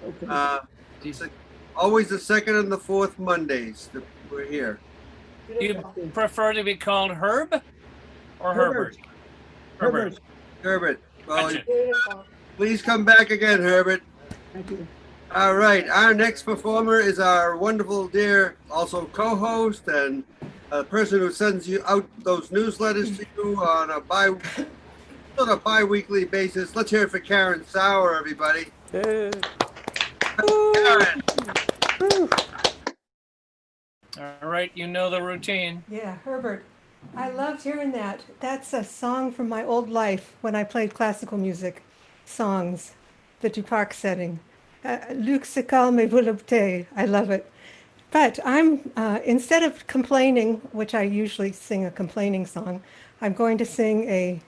Okay. It's always the second and the fourth Mondays that we're here. Do you prefer to be called Herb or Herbert? Herbert. Herbert. Well, Gotcha. please come back again, Herbert. Thank you. All right, our next performer is our wonderful, dear, also co-host and a person who sends you out those newsletters to you on a bi-weekly basis. Let's hear it for Karen Sauer, everybody. Karen. All right, you know the routine. Yeah, Herbert, I loved hearing that. That's a song from my old life when I played classical music songs, the Duparc setting. Luxe calme et volupté. I love it. But I'm, instead of complaining, which I usually sing a complaining song, I'm going to sing a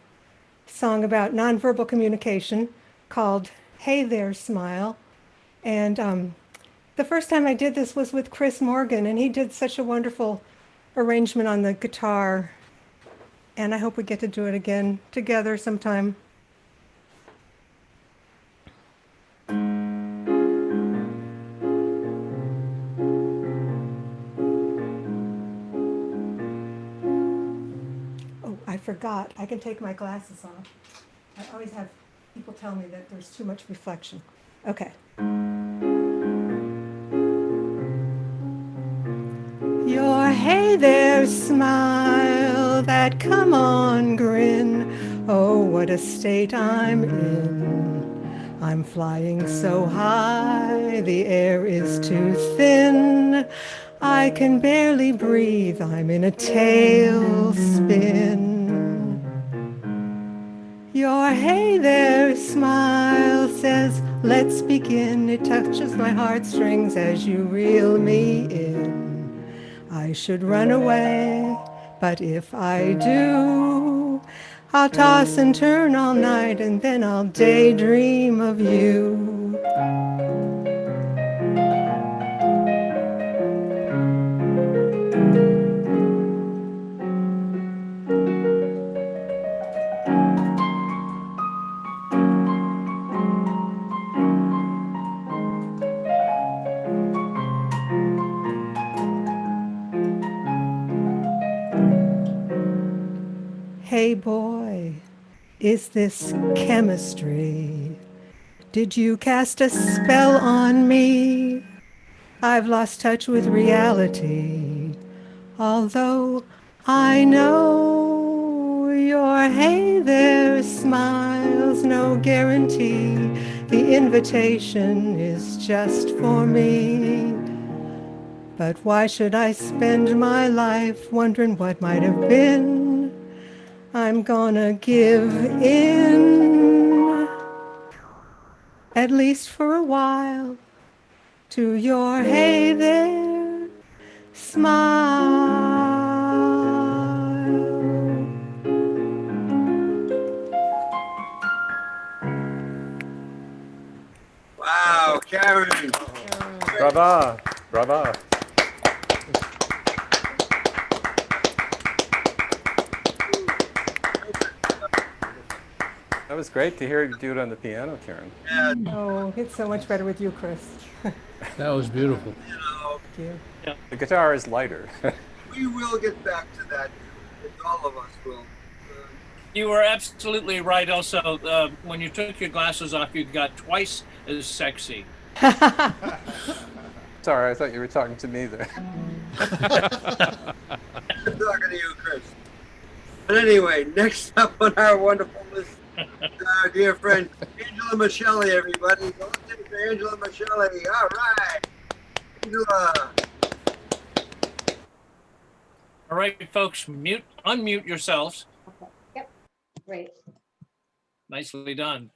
song about nonverbal communication called Hey There, Smile. And the first time I did this was with Chris Morgan, and he did such a wonderful arrangement on the guitar. And I hope we get to do it again together sometime. Oh, I forgot. I can take my glasses off. I always have people tell me that there's too much reflection. Okay. Your hey there smile, that come on grin. Oh, what a state I'm in. I'm flying so high, the air is too thin. I can barely breathe, I'm in a tailspin. Your hey there smile says, let's begin. It touches my heartstrings as you reel me in. I should run away, but if I do, I'll toss and turn all night and then I'll daydream of you. Hey boy, is this chemistry? Did you cast a spell on me? I've lost touch with reality, although I know your hey there smile's no guarantee. The invitation is just for me. But why should I spend my life wondering what might have been? I'm gonna give in, at least for a while, to your hey there smile. Wow, Karen. Brava, brava. That was great to hear you do it on the piano, Karen. Oh, it's so much better with you, Chris. That was beautiful. Thank you. The guitar is lighter. We will get back to that. All of us will. You were absolutely right. Also, when you took your glasses off, you got twice as sexy. Sorry, I thought you were talking to me there. I'm talking to you, Chris. But anyway, next up on our wonderful list, our dear friend Angela Michelli, everybody. Go listen to Angela Michelli. All right. Angela. All right, folks, unmute yourselves. Okay. Yep. Great. Nicely done.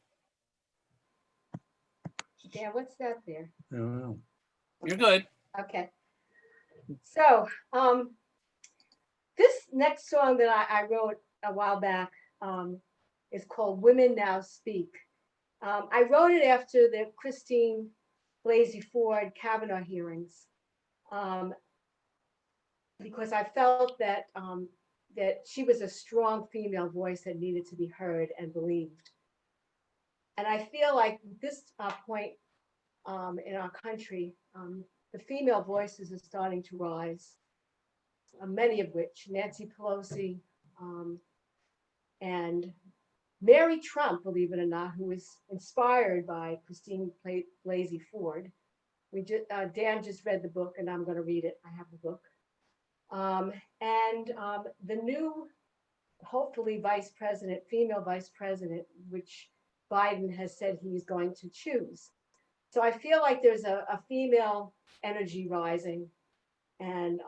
Dan, what's that there? I don't know. You're good. Okay. So, this next song that I wrote a while back is called Women Now Speak. I wrote it after the Christine Blasey Ford Kavanaugh hearings because I felt that that she was a strong female voice that needed to be heard and believed. And I feel like this point in our country, the female voices are starting to rise, many of which, Nancy Pelosi and Mary Trump, believe it or not, who was inspired by Christine Blasey Ford. Dan just read the book, and I'm going to read it. I have the book. The new, hopefully, female vice president, which Biden has said he's going to choose. So I feel like there's a female energy rising. And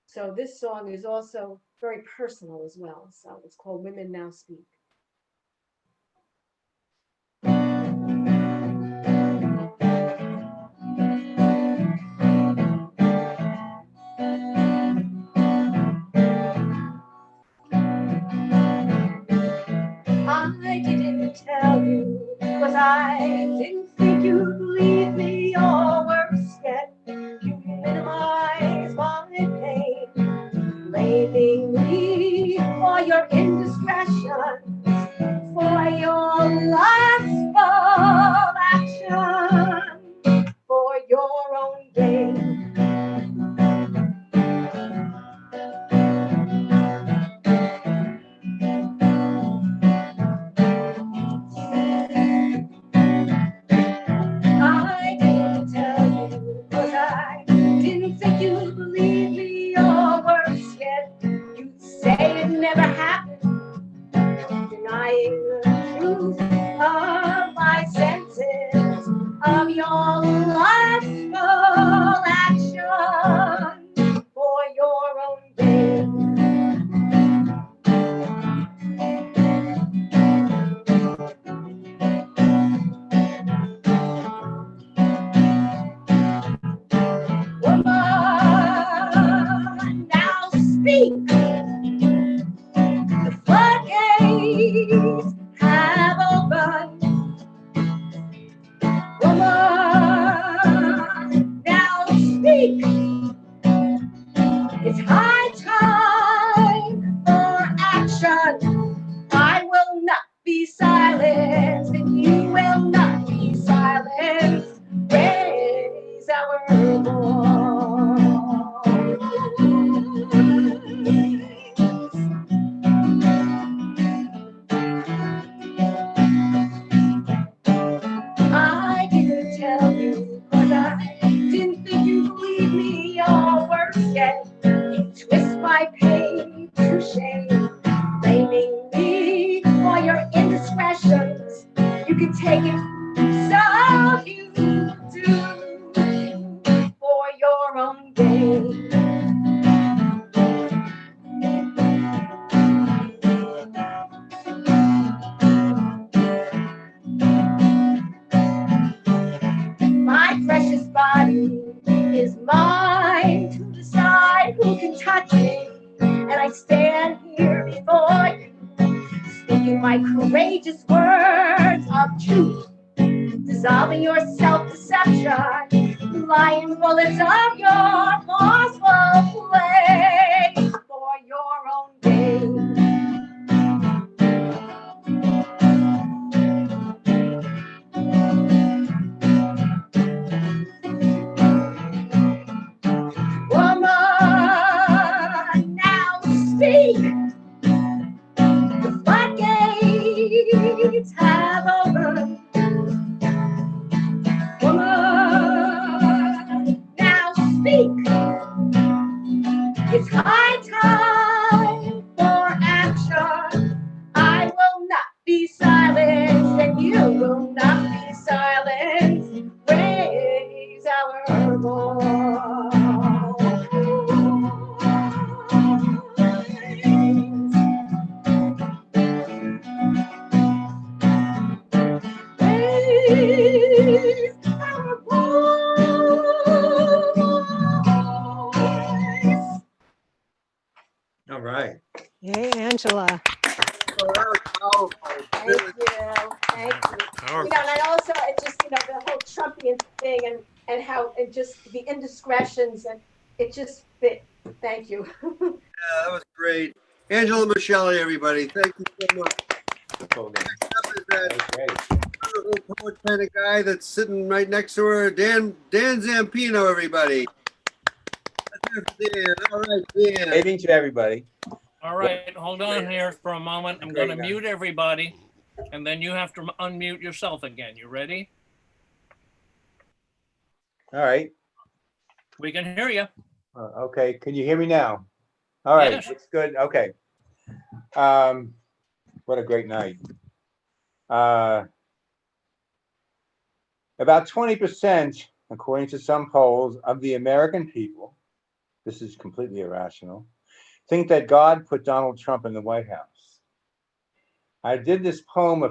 so this song is also very personal as well. So it's called Women Now Speak. I didn't tell you because I didn't think you'd believe me, or worse yet, you minimize my pain, blaming me for your indiscretions, for your lustful action, for your own gain. I didn't tell you because I didn't think you'd believe me, or worse yet, you'd say it never happened, denying the truth of my senses, of your lustful action for your own gain. Woman, now speak. The floodgates have opened. Woman, now speak. It's high time for action. I will not be silenced, and you will not be silenced. Raise our voice. I didn't tell you because I didn't think you'd believe me, or worse yet, you twist my pain to shame, blaming me for your indiscretions. You can take it, so you do, for your own gain. day. And I stand here before you, speaking my courageous words of truth, dissolving your self-deception, lying bullets of your forceful play for your own gain. Woman, now speak. The floodgates have opened. Woman, now speak. It's high time for action. I will not be silenced, and you will not be silenced. Raise our voice. Raise our voice. All right. Yay, Angela. Oh, that was powerful. Thank you. Thank you. You know, and also it just, you know, the whole Trumpian thing and how it just the indiscretions and it just fit. Thank you. Yeah, that was great. Angela Michelle, everybody. Thank you so much. Next up is that wonderful poet kind of guy that's sitting right next to her, Dan Zampino, everybody. Let's hear it for Dan. All right, Dan. Waving to everybody. All right, hold on here for a moment. I'm going to Great. mute everybody, and then you have to unmute yourself again. You ready? All right. We can hear you. Okay. Can you hear me now? All right. Yes. It's good. Okay. What a great night. About 20%, according to some polls, of the American people, this is completely irrational, think that God put Donald Trump in the White House. I did this poem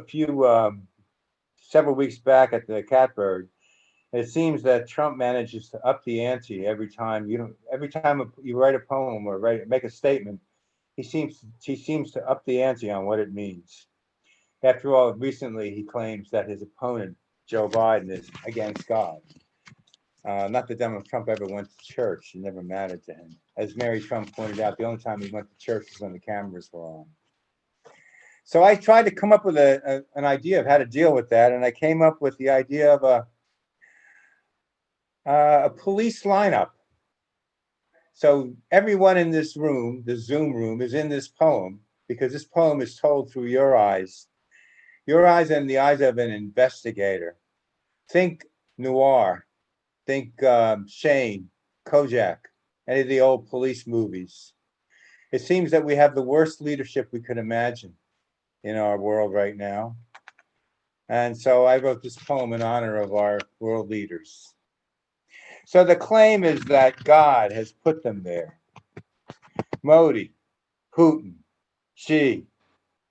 several weeks back at the Catbird. It seems that Trump manages to up the ante every time you write a poem or make a statement. He seems to up the ante on what it means. After all, recently he claims that his opponent, Joe Biden, is against God. Not that Donald Trump ever went to church. It never mattered to him. As Mary Trump pointed out, the only time he went to church was when the cameras were on. So I tried to come up with an idea of how to deal with that, and I came up with the idea of a police lineup. So everyone in this room, the Zoom room, is in this poem because this poem is told through your eyes and the eyes of an investigator. Think noir, think Shane, Kojak, any of the old police movies. It seems that we have the worst leadership we could imagine in our world right now. And so I wrote this poem in honor of our world leaders. So the claim is that God has put them there. Modi, Putin, Xi,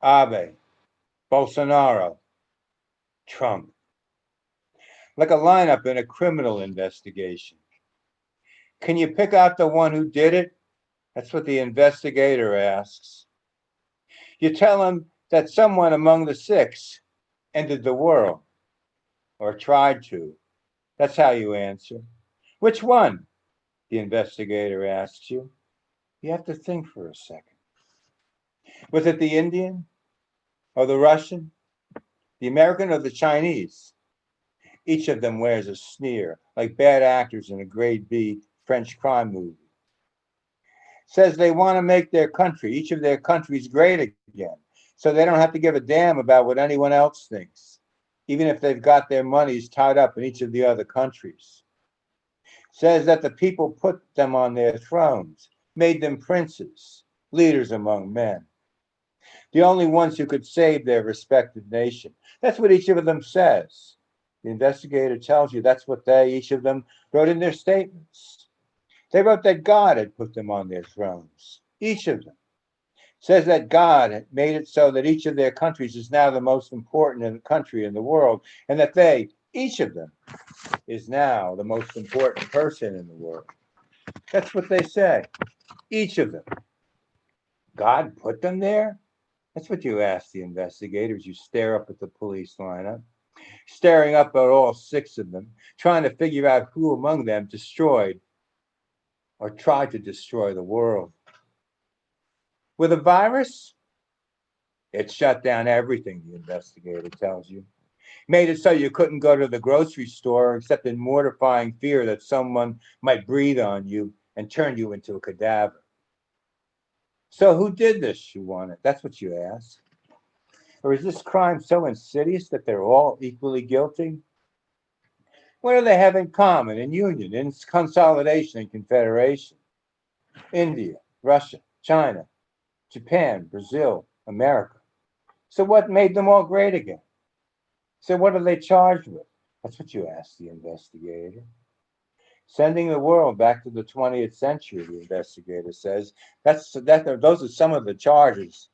Abe, Bolsonaro, Trump. Like a lineup in a criminal investigation. Can you pick out the one who did it? That's what the investigator asks. You tell him that someone among the six ended the world, or tried to. That's how you answer. Which one? The investigator asks you. You have to think for a second. Was it the Indian, or the Russian, the American, or the Chinese? Each of them wears a sneer, like bad actors in a grade B French crime movie. Says they want to make their country, each of their countries, great again, so they don't have to give a damn about what anyone else thinks, even if they've got their monies tied up in each of the other countries. Says that the people put them on their thrones, made them princes, leaders among men, the only ones who could save their respective nation. That's what each of them says. The investigator tells you that's what each of them wrote in their statements. They wrote that God had put them on their thrones. Each of them says that God had made it so that each of their countries is now the most important country in the world, and that each of them, is now the most important person in the world. That's what they say. Each of them. God put them there? That's what you ask the investigators. You stare up at the police lineup, staring up at all 6 of them, trying to figure out who among them destroyed or tried to destroy the world. With a virus, it shut down everything, the investigator tells you. Made it so you couldn't go to the grocery store except in mortifying fear that someone might breathe on you and turn you into a cadaver. So who did this, you want it? That's what you ask. Or is this crime so insidious that they're all equally guilty? What do they have in common, in union, in consolidation and confederation? India, Russia, China, Japan, Brazil, America. So what made them all great again? So what are they charged with? That's what you ask the investigator. Sending the world back to the 20th century, the investigator says. Those are some of the charges.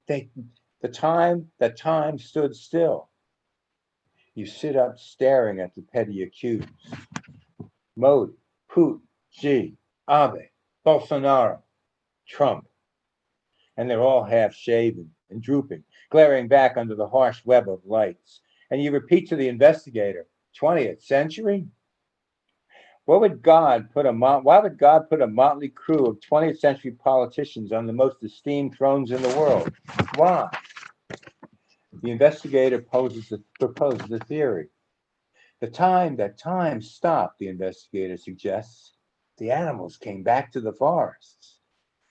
The time stood still. You sit up staring at the petty accused. Modi, Putin, Xi, Abe, Bolsonaro, Trump. And they're all half shaven and drooping, glaring back under the harsh web of lights. And you repeat to the investigator, 20th century? Why would God put a motley crew of 20th century politicians on the most esteemed thrones in the world? Why? The investigator proposes a theory. That time stopped, the investigator suggests. The animals came back to the forests.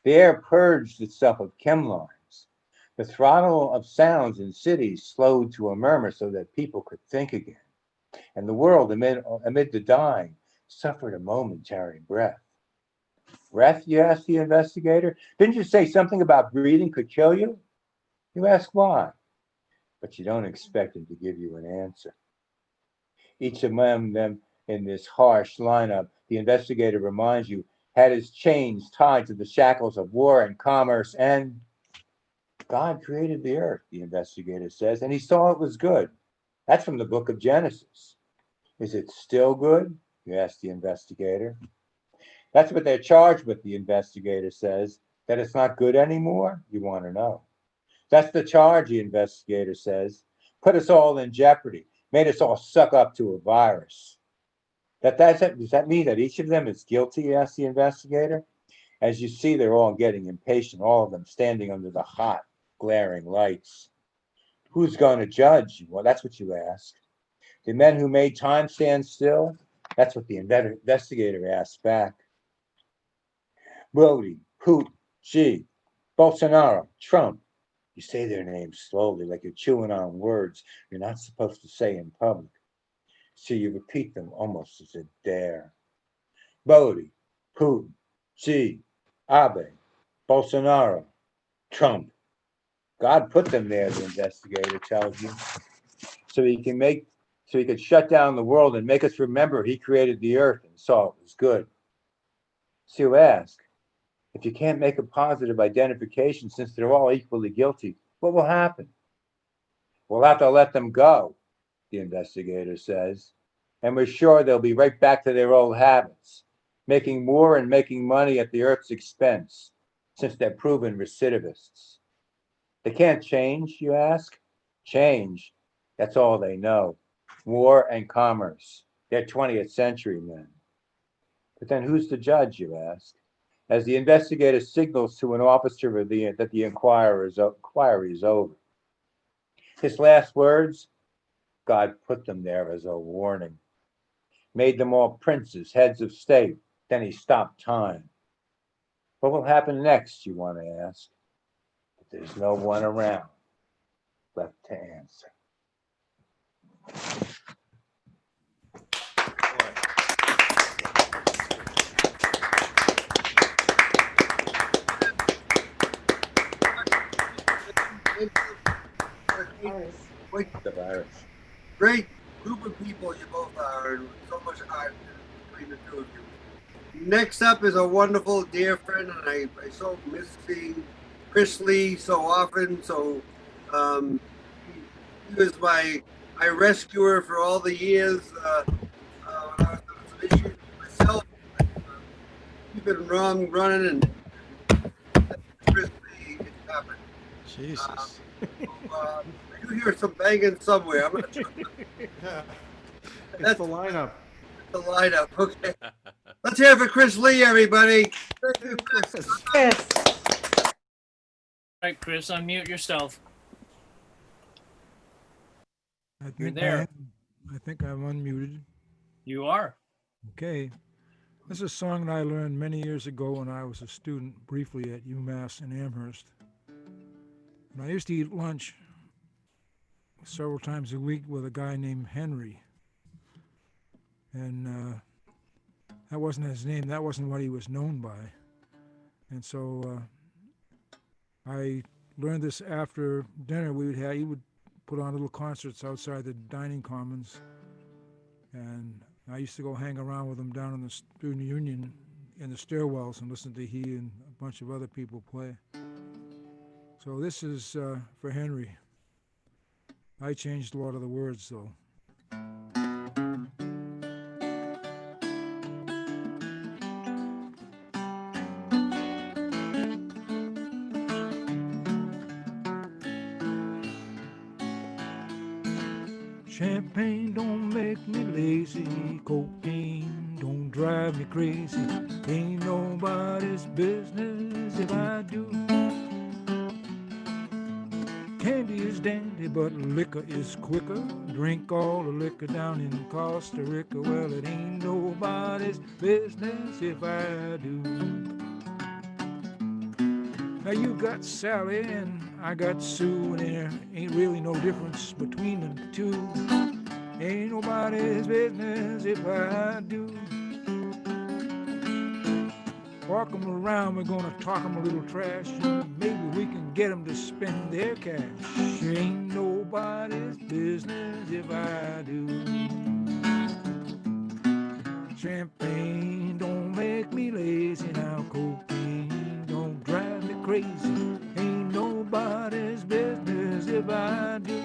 The air purged itself of chemlines. The throttle of sounds in cities slowed to a murmur so that people could think again. And the world, amid the dying, suffered a momentary breath. Breath, you ask the investigator? Didn't you say something about breathing could kill you? You ask why, but you don't expect him to give you an answer. Each among them in this harsh lineup, the investigator reminds you, had his chains tied to the shackles of war and commerce, and God created the earth, the investigator says, and he saw it was good. That's from the book of Genesis. Is it still good? You ask the investigator. That's what they're charged with, the investigator says. That it's not good anymore? You want to know. That's the charge, the investigator says. Put us all in jeopardy. Made us all suck up to a virus. Does that mean that each of them is guilty? Asked the investigator. As you see, they're all getting impatient, all of them standing under the hot, glaring lights. Who's going to judge? Well, that's what you ask. The men who made time stand still? That's what the investigator asked back. Modi, Putin, Xi, Bolsonaro, Trump. You say their names slowly, like you're chewing on words you're not supposed to say in public. So you repeat them almost as a dare. Modi, Putin, Xi, Abe, Bolsonaro, Trump. God put them there, the investigator tells you, so he could shut down the world and make us remember he created the earth and saw it was good. So you ask, if you can't make a positive identification since they're all equally guilty, what will happen? We'll have to let them go, the investigator says, and we're sure they'll be right back to their old habits, making more and making money at the earth's expense, since they're proven recidivists. They can't change, you ask? Change, that's all they know. War and commerce. They're 20th century men. But then who's the judge, you ask? As the investigator signals to an officer that the inquiry is over. His last words, God put them there as a warning. Made them all princes, heads of state. Then he stopped time. What will happen next, you want to ask? But there's no one around left to answer. The virus. Great group of people you both are, and so much art between the two of you. Next up is a wonderful dear friend, and I so miss seeing Chris Lee so often. So he was my rescuer for all the years when I was having some issues myself. keeping ROM running and Chris Lee, it's happened. Jesus. I do hear some banging somewhere. I'm not sure. Yeah. It's That's the lineup. the lineup. Okay. Let's hear it for Chris Lee, everybody. Thank you, Chris. Chris. All right, Chris, unmute yourself. I You're think there. I think I'm unmuted. You are. Okay. This is a song that I learned many years ago when I was a student briefly at UMass in Amherst. And I used to eat lunch several times a week with a guy named Henry. And that wasn't his name. That wasn't what he was known by. And so I learned this after dinner. He would put on little concerts outside the dining commons. And I used to go hang around with him down in the student union in the stairwells and listen to he and a bunch of other people play. So this is for Henry. I changed a lot of the words though. Champagne don't make me lazy, cocaine don't drive me crazy. Ain't nobody's business if I do. Candy is dandy, but liquor is quicker. Drink all the liquor down in Costa Rica. Well, it ain't nobody's business if I do. Now you got Sally and I got Sue, and there ain't really no difference between the two. Ain't nobody's business if I do. Walk 'em around, we're gonna talk 'em a little trash, and maybe we can get 'em to spend their cash. Ain't nobody's business if I do. Champagne don't make me lazy, now cocaine don't drive me crazy. Ain't nobody's business if I do.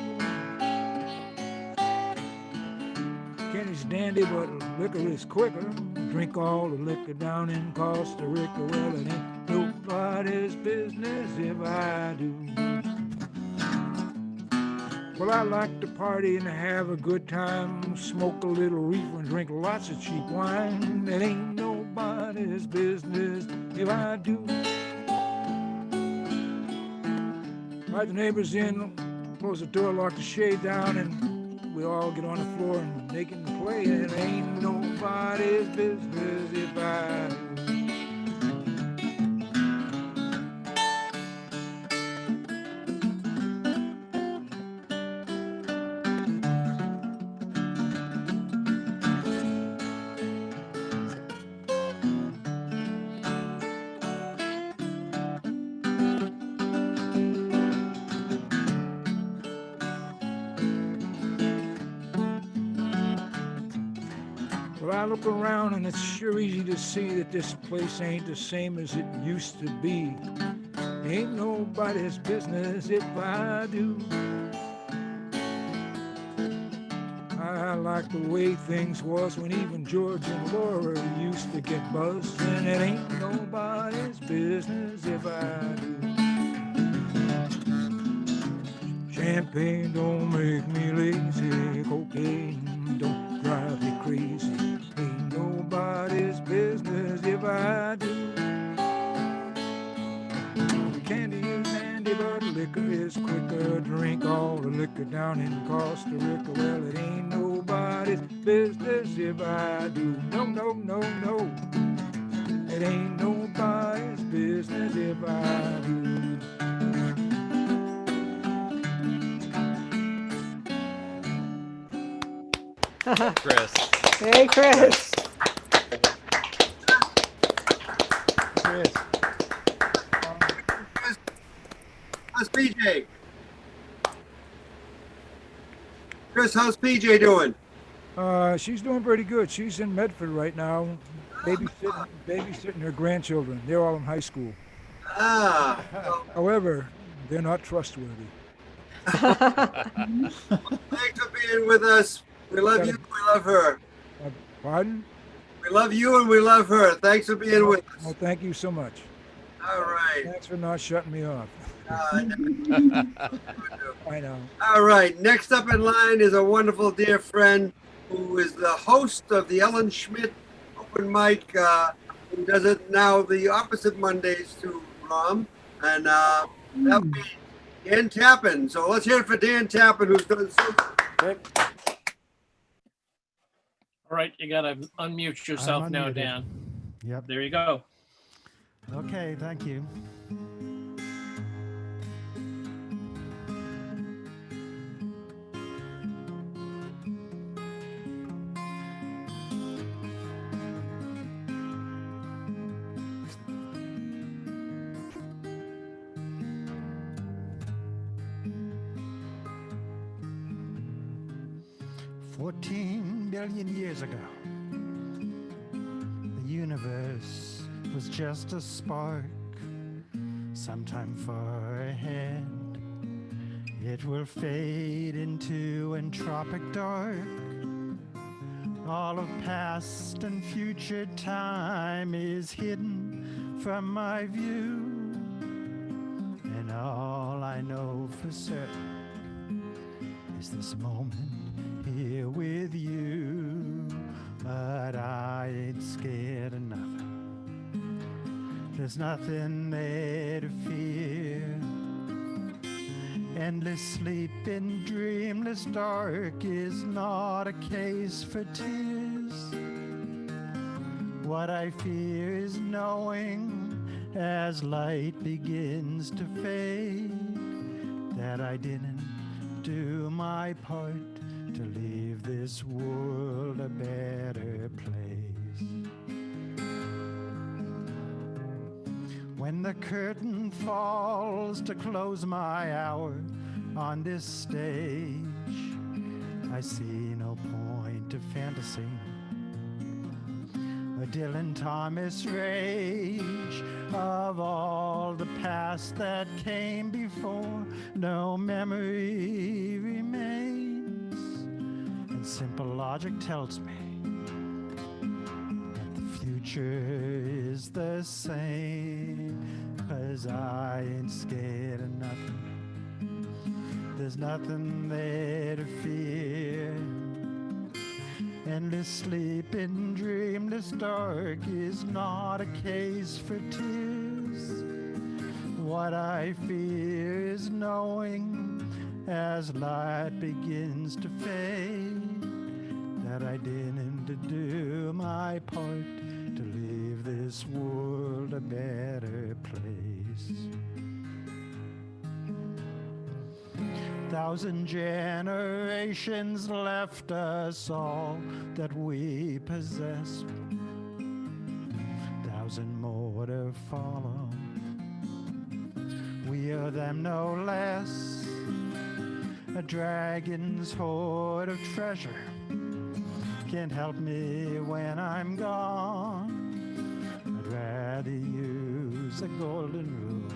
Candy's dandy, but liquor is quicker. Drink all the liquor down in Costa Rica. Well, it ain't nobody's business if I do. Well, I like to party and have a good time, smoke a little reefer and drink lots of cheap wine. It ain't nobody's business if I do. Invite the neighbors in, close the door, lock the shade down, and we all get on the floor and make it and play. It ain't nobody's business if I do. Well, I look around and it's sure easy to see that this place ain't the same as it used to be. Ain't nobody's business if I do. I like the way things was when even George and Laura used to get buzzed, and it ain't nobody's business if I do. Champagne don't make me lazy, cocaine don't drive me crazy. Ain't nobody's business if I do. Candy is handy, but liquor is quicker. Drink all the liquor down in Costa Rica. Well, it ain't nobody's business if I do. No, no, no, no. It ain't nobody's business if I do. Chris. Hey, Chris. Chris. How's PJ? Chris, how's PJ doing? She's doing pretty good. She's in Medford right now, babysitting her grandchildren. They're all in high school. Ah. However, they're not trustworthy. Thanks for being with us. We love you. We love her. Pardon? We love you and we love her. Thanks for being with us. Well, thank you so much. All right. Thanks for not shutting me off. I know. All right. Next up in line is a wonderful dear friend who is the host of the Ellen Schmidt open mic, who does it now the opposite Mondays to ROM. And that would be Dan Tappan. So let's hear it for Dan Tappan, who's done so. All right, you gotta unmute yourself now, unmuted. Dan. Yep. There you go. Okay, thank you. $14 billion years ago, the universe was just a spark. Sometime far ahead, it will fade into entropic dark. All of past and future time is hidden from my view, and all I know for certain is this moment here with you. But I ain't scared of nothing. There's nothing there to fear. Endless sleep in dreamless dark is not a case for tears. What I fear is knowing as light begins to fade that I didn't do my part to leave this world a better place. When the curtain falls to close my hour on this stage, I see no point of fantasy, a Dylan Thomas rage of all the past that came before. No memory remains, and simple logic tells me that the future is the same. 'Cause I ain't scared of nothing. There's nothing there to fear. Endless sleep in dreamless dark is not a case for tears. What I fear is knowing as light begins to fade that I didn't do my part to leave this world a better place. 1,000 generations left us all that we possess. 1,000 more to follow. We owe them no less. A dragon's hoard of treasure can't help me when I'm gone. I'd rather use a golden rule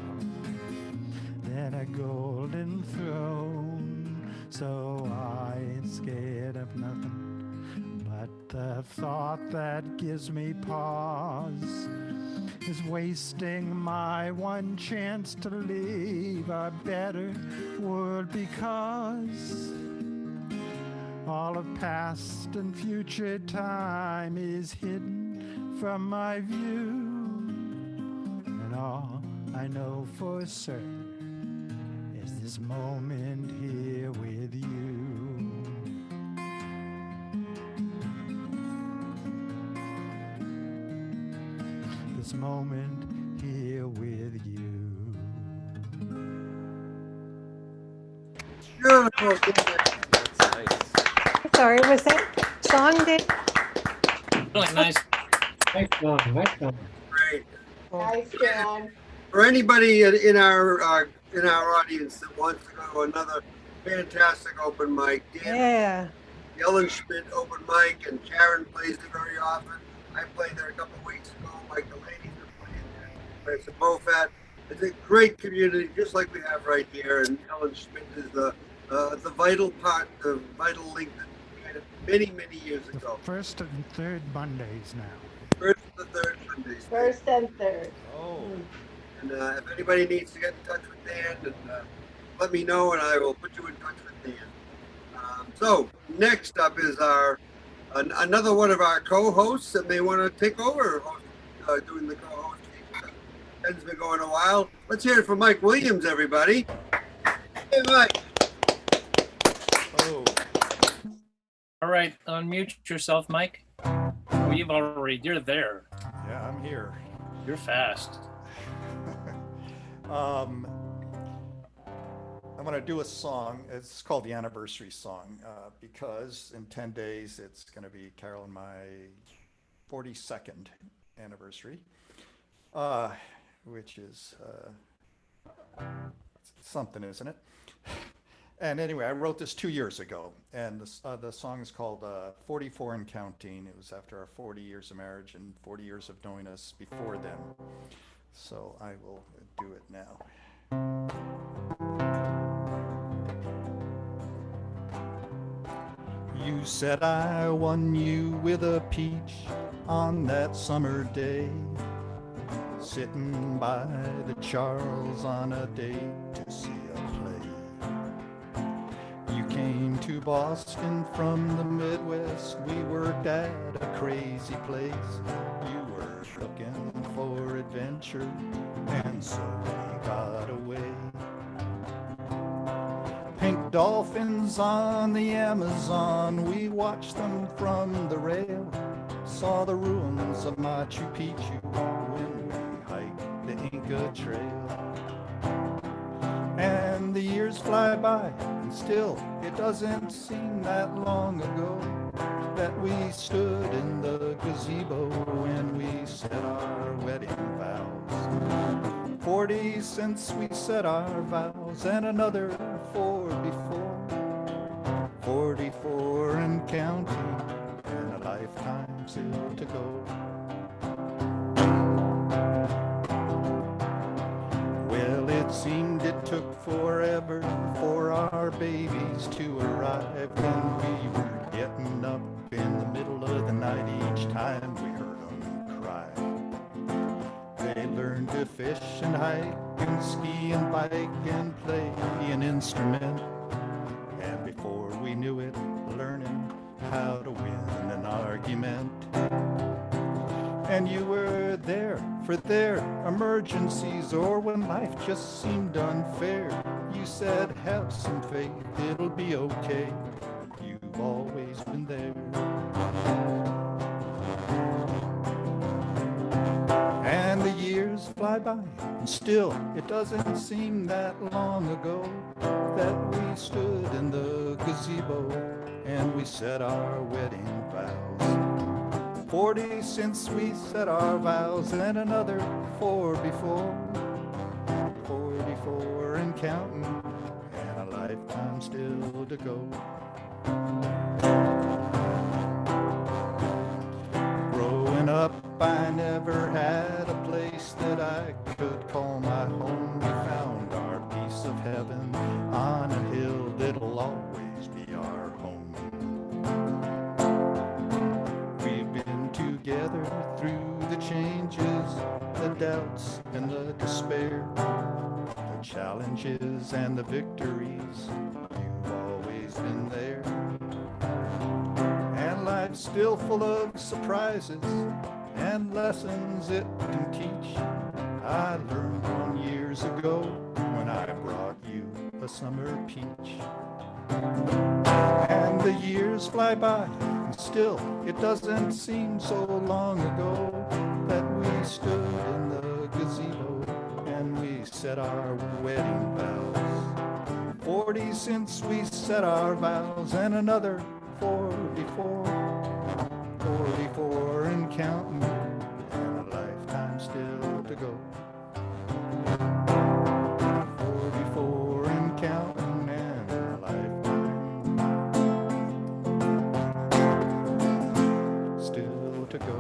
than a golden throne. So I ain't scared of nothing, but the thought that gives me pause is wasting my one chance to leave a better world, because all of past and future time is hidden from my view, and all I know for certain is this moment here with you. This moment here with you. Beautiful. Sorry, was that song, Dave? Really nice. Nice song, nice song. Great. Nice, Dan. For anybody in our audience that wants to go to another fantastic open mic, Dan, Yeah. the Ellen Schmidt open mic, and Karen plays it very often. I played there a couple of weeks ago. Like the ladies are playing there. But it's a BOFAT. It's a great community, just like we have right here. And Ellen Schmidt is the vital part, the vital link that many, many years ago. First and third Mondays now. First and the third Mondays. First and third. Oh. And if anybody needs to get in touch with Dan, and let me know, and I will put you in touch with Dan. So next up is our another one of our co-hosts that may want to take over doing the co-hosting. Ben's been going a while. Let's hear it from Mike Williams, everybody. Hey, Mike. Oh. All right, unmute yourself, Mike. Oh, you're there. Yeah, I'm here. You're fast. I'm going to do a song. It's called the anniversary song because in 10 days it's going to be Carol and my 42nd anniversary, which is something, isn't it? And anyway, I wrote this 2 years ago, and the song is called 44 and Counting. It was after our 40 years of marriage and 40 years of knowing us before then. So I will do it now. You said I won you with a peach on that summer day, sitting by the Charles on a date to see a play. You came to Boston from the Midwest. We worked at a crazy place. You were looking for adventure, and so we got away. Pink dolphins on the Amazon, we watched them from the rail. Saw the ruins of Machu Picchu when we hiked the Inca Trail. And the years fly by, and still it doesn't seem that long ago that we stood in the gazebo and we said our wedding vows. 40 since we said our vows, and another 4 before. 44 and counting, and a lifetime still to go. Well, it seemed it took forever for our babies to arrive, when we were getting up in the middle of the night each time we heard them cry. They learned to fish and hike and ski and bike and play an instrument, and before we knew it, learning how to win an argument. And you were there for their emergencies, or when life just seemed unfair. You said, have some faith, it'll be okay. You've always been there. And the years fly by, and still it doesn't seem that long ago that we stood in the gazebo and we said our wedding vows. 40 since we said our vows, and another 4 before. 44 and counting, and a lifetime still to go. Growing up, I never had a place that I could call my home. We found our piece of heaven on a hill that'll always be our home. We've been together through the changes, the doubts and the despair, the challenges and the victories. You've always been there. And life's still full of surprises and lessons it can teach. I learned one years ago when I brought you a summer peach. And the years fly by, and still it doesn't seem so long ago that we stood in the gazebo and we said our wedding vows. 40 since we said our vows, and another 44. 44 and counting, and a lifetime still to go. 44 and counting, and a lifetime still to go.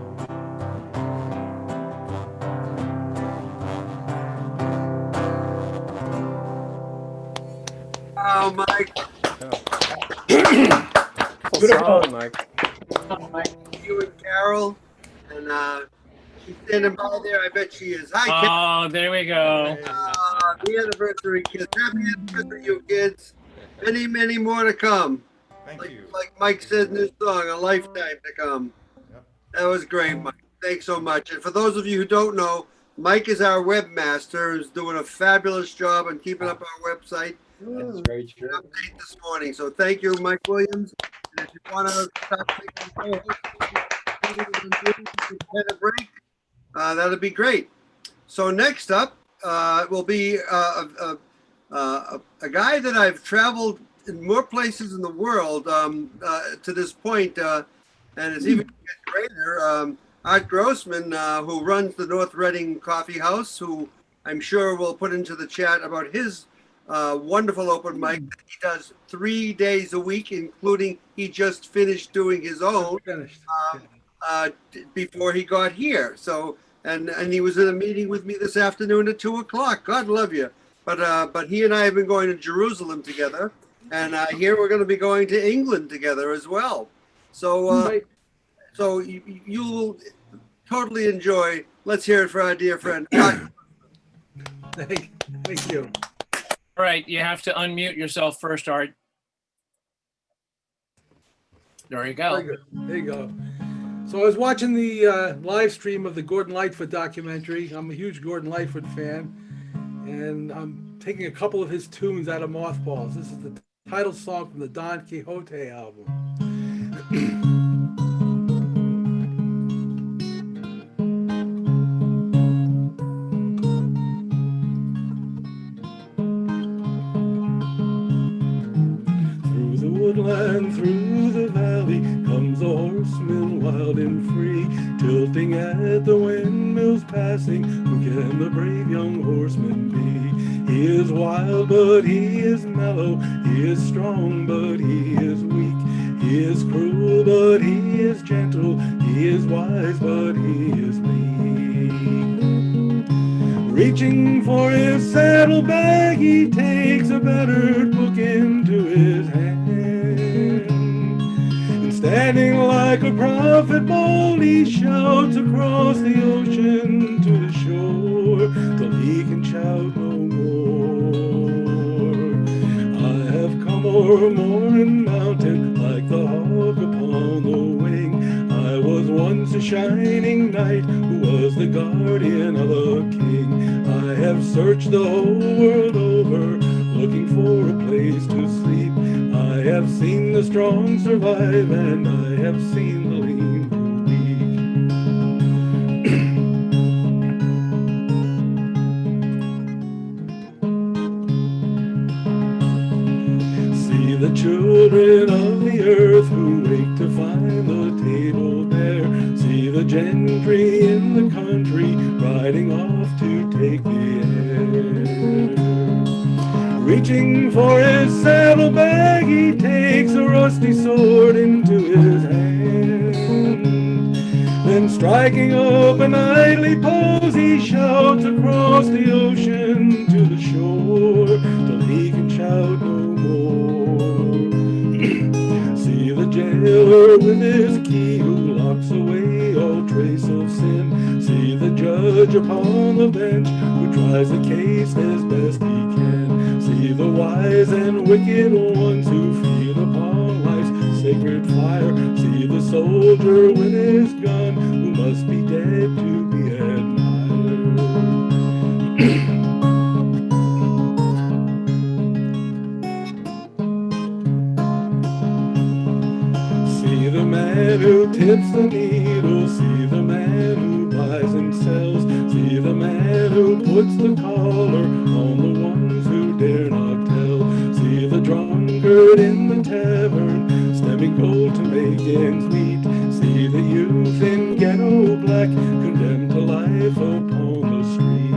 Wow, Mike. Good song, Mike. You and Carol, and she's standing by there. I bet she is. Hi, Carol. Oh, there we go. The anniversary kids. Happy anniversary, you kids. Many, many more to come. Thank you. Like Mike said in his song, a lifetime to come. Yep. That was great, Mike. Thanks so much. And for those of you who don't know, Mike is our webmaster who's doing a fabulous job on keeping up our website. That's very true. Update this morning. So thank you, Mike Williams. And if you want to stop taking a break, that'd be great. So next up will be a guy that I've traveled in more places in the world to this point, and it's even greater. Art Grossman, who runs the North Reading Coffee House, who I'm sure will put into the chat about his wonderful open mic that he does 3 days a week, including he just finished doing his own before he got here. So, and he was in a meeting with me this afternoon at 2:00. God love you. But he and I have been going to Jerusalem together, and here we're going to be going to England together as well. So, so you will totally enjoy. Let's hear it for our dear friend. Thank you. All right, you have to unmute yourself first, Art. There you go. Very good. There you go. So I was watching the live stream of the Gordon Lightfoot documentary. I'm a huge Gordon Lightfoot fan, and I'm taking a couple of his tunes out of Mothballs. This is the title song from the Don Quixote album. Woodland through the valley comes a horseman wild and free, tilting at the windmills passing. Who can the brave young horseman be? He is wild, but he is mellow. He is strong, but he is weak. He is cruel, but he is gentle. He is wise, but he is meek. Reaching for his saddlebag, he takes a battered book into his hand. Standing like a prophet bold, he shouts across the ocean to the shore, till he can shout no more. I have come o'er Morin mountain, like the hawk upon the wing. I was once a shining knight, who was the guardian of a king. I have searched the whole world over, looking for a place to sleep. I have seen the strong survive, and I have seen the lean grow weak. See the children of the earth who wake to find the table bare. See the gentry in the country riding off to take the air. Reaching for his saddlebag, he takes a rusty sword into his hand. Then striking up a knightly pose, he shouts across the ocean to the shore, till he can shout no more. See the jailer with his key, who locks away all trace of sin. See the judge upon the bench, who tries the case as best he can. See the wise and wicked ones who feed upon life's sacred fire. See the soldier with his gun, who must be dead to be admired. See the man who tips the needle. See the man who buys and sells. See the man who puts the collar on the ones who dare not tell. See the drunkard in the tavern, stemming gold to make ends meet. See the youth in ghetto black, condemned to life upon the street.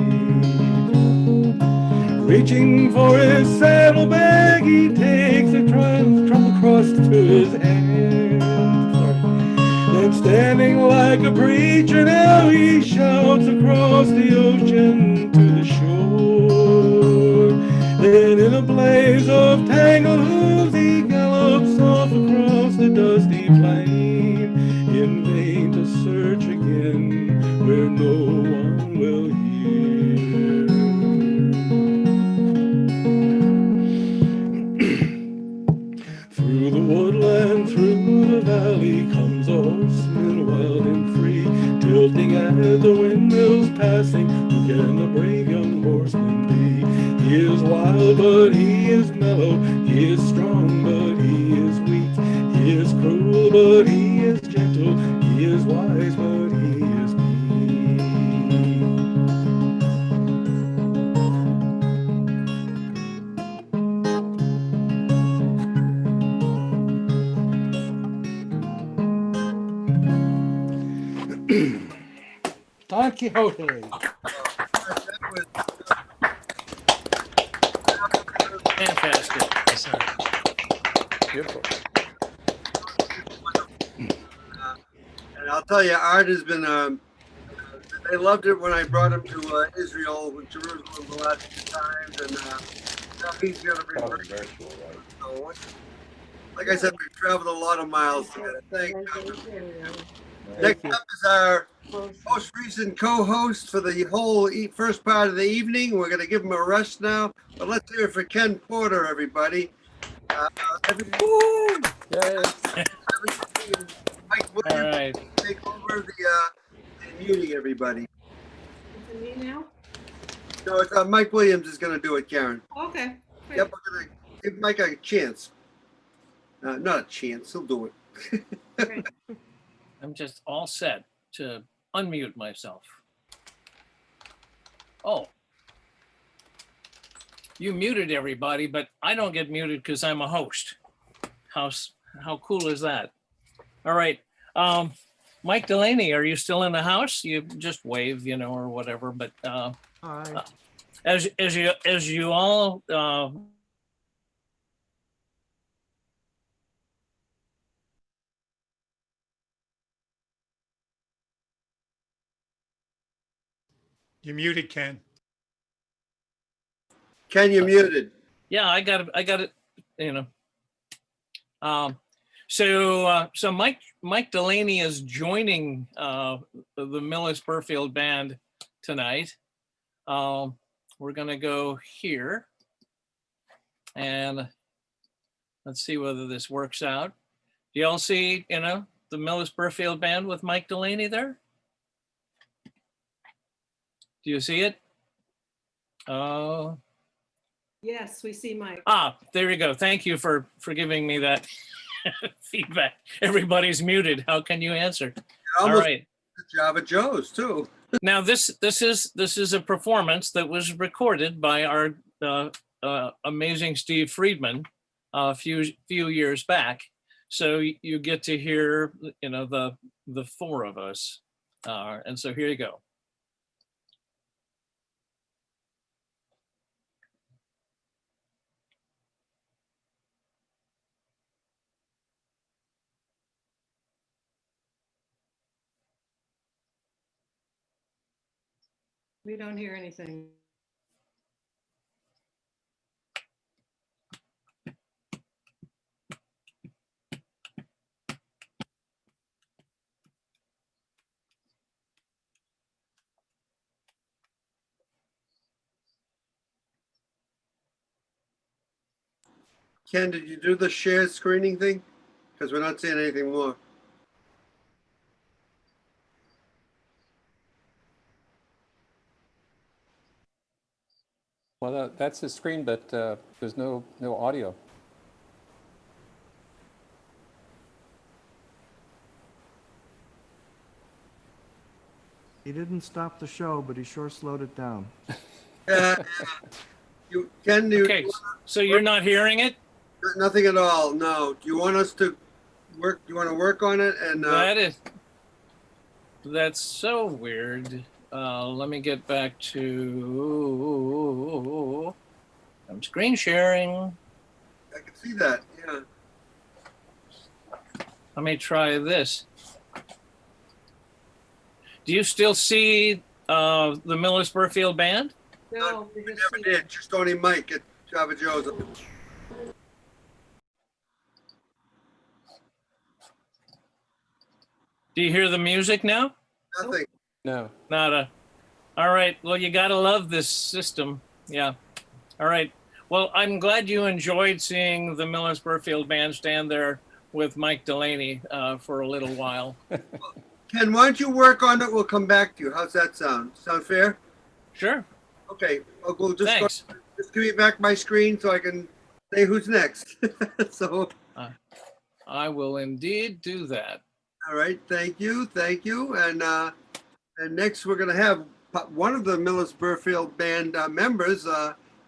Reaching for his saddlebag, he takes a trouble cross to his hand. Then standing like a preacher now, he shouts across the ocean to the shore. Then in a blaze of tangled hooves, he gallops off across the dust is wild, but he is mellow. He is strong, but he is weak. He is cruel, but he is gentle. He is wise, but he is meek. Don Quixote. Fantastic. Beautiful. And I'll tell you, Art has been, they loved it when I brought him to Israel, Jerusalem the last few times, and now he's going to be virtual, right? So, like I said, we've traveled a lot of miles together. Thank you. Next up is our most recent co-host for the whole first part of the evening. We're going to give him a rest now, but let's hear it for Ken Porter, everybody. Mike Williams, take over the muting, everybody. Is it me now? No, it's Mike Williams is going to do it, Karen. Okay. Great. Yep, we're going to give Mike a chance. Not a chance, he'll do it. I'm just all set to unmute myself. Oh. You muted everybody, but I don't get muted because I'm a host. How cool is that? All right. Mike Delaney, are you still in the house? You just wave, you know, or whatever. But as you all You're muted, Ken. Ken, you're muted. Yeah, I got it, you know. So Mike Delaney is joining the Millis-Burfield band tonight. We're gonna go here and let's see whether this works out. Do y'all see, you know, the Millis-Burfield band with Mike Delaney there? Do you see it? Oh. Yes, we see Mike. There you go. Thank you for giving me that feedback. Everybody's muted. How can you answer? All right. Java Joe's too. Now this is a performance that was recorded by our amazing Steve Friedman a few years back. So you get to hear, you know, the four of us. And so here you go. We don't hear anything. Ken, did you do the share screening thing? Because we're not seeing anything more. Well, that's his screen, but there's no audio. He didn't stop the show, but he sure slowed it down. Okay, so you're not hearing it? Nothing at all. No. Do you want us to work? Do you want to work on it? And that's so weird. Let me get back to. I'm screen sharing. I can see that. Yeah. Let me try this. Do you still see the Millis-Burfield band? No, we never did. Just only Mike at Java Joe's. Do you hear the music now? Nothing. No. Nada. All right. Well, you got to love this system. Yeah. All right. Well, I'm glad you enjoyed seeing the Millis-Burfield band stand there with Mike Delaney for a little while. Ken, why don't you work on it? We'll come back to you. How's that sound? Sound fair? Sure. Okay. We'll just Thanks. Just give me back my screen so I can say who's next. So, I will indeed do that. all right, thank you. And next we're gonna have one of the Millis Burfield Band members.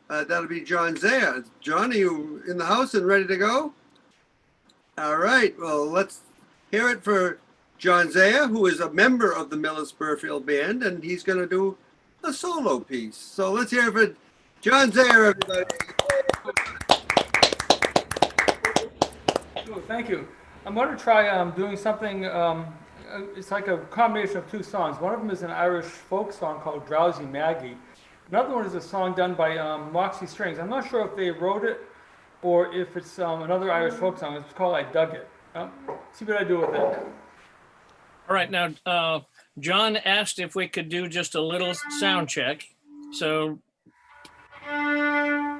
That'll be John Zaya. John, are you in the house and ready to go? All right, well, let's hear it for John Zaya, who is a member of the Millis Burfield Band, and he's gonna do a solo piece. So let's hear it for John Zaya, everybody. Oh, thank you. I'm going to try doing something, it's like a combination of two songs. One of them is an Irish folk song called Drowsy Maggie. Another one is a song done by Moxie Strings. I'm not sure if they wrote it or if it's another Irish folk song. It's called I Dug It. See what I do with it. All right, now, John asked if we could do just a little sound check. So.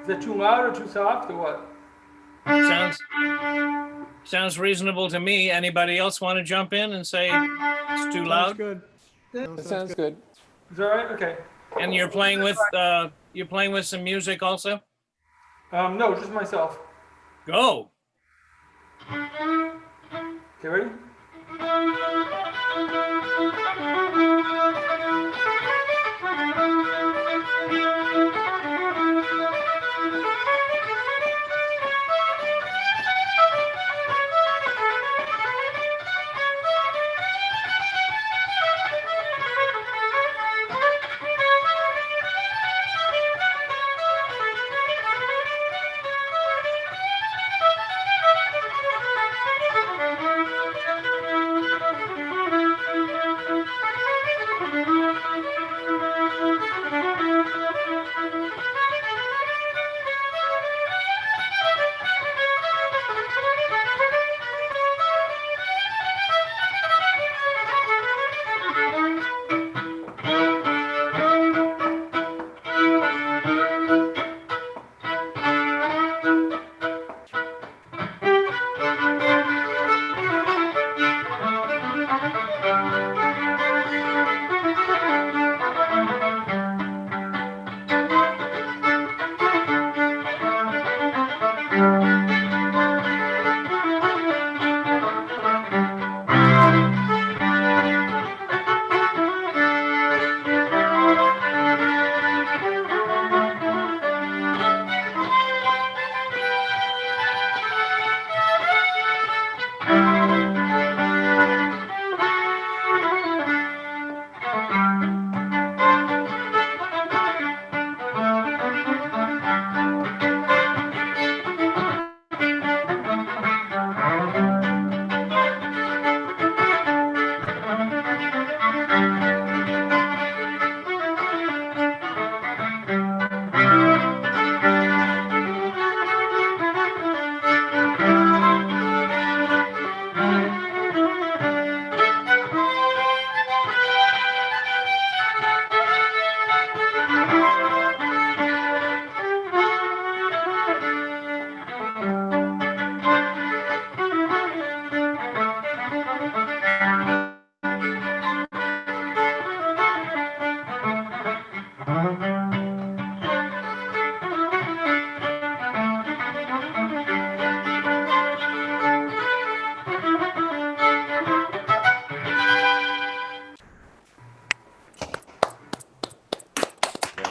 Is it too loud or too soft or what? Sounds reasonable to me. Anybody else want to jump in and say it's too loud? Good. That sounds good. Is that right? Okay. And you're playing with some music also? No, just myself. Go. Okay, ready?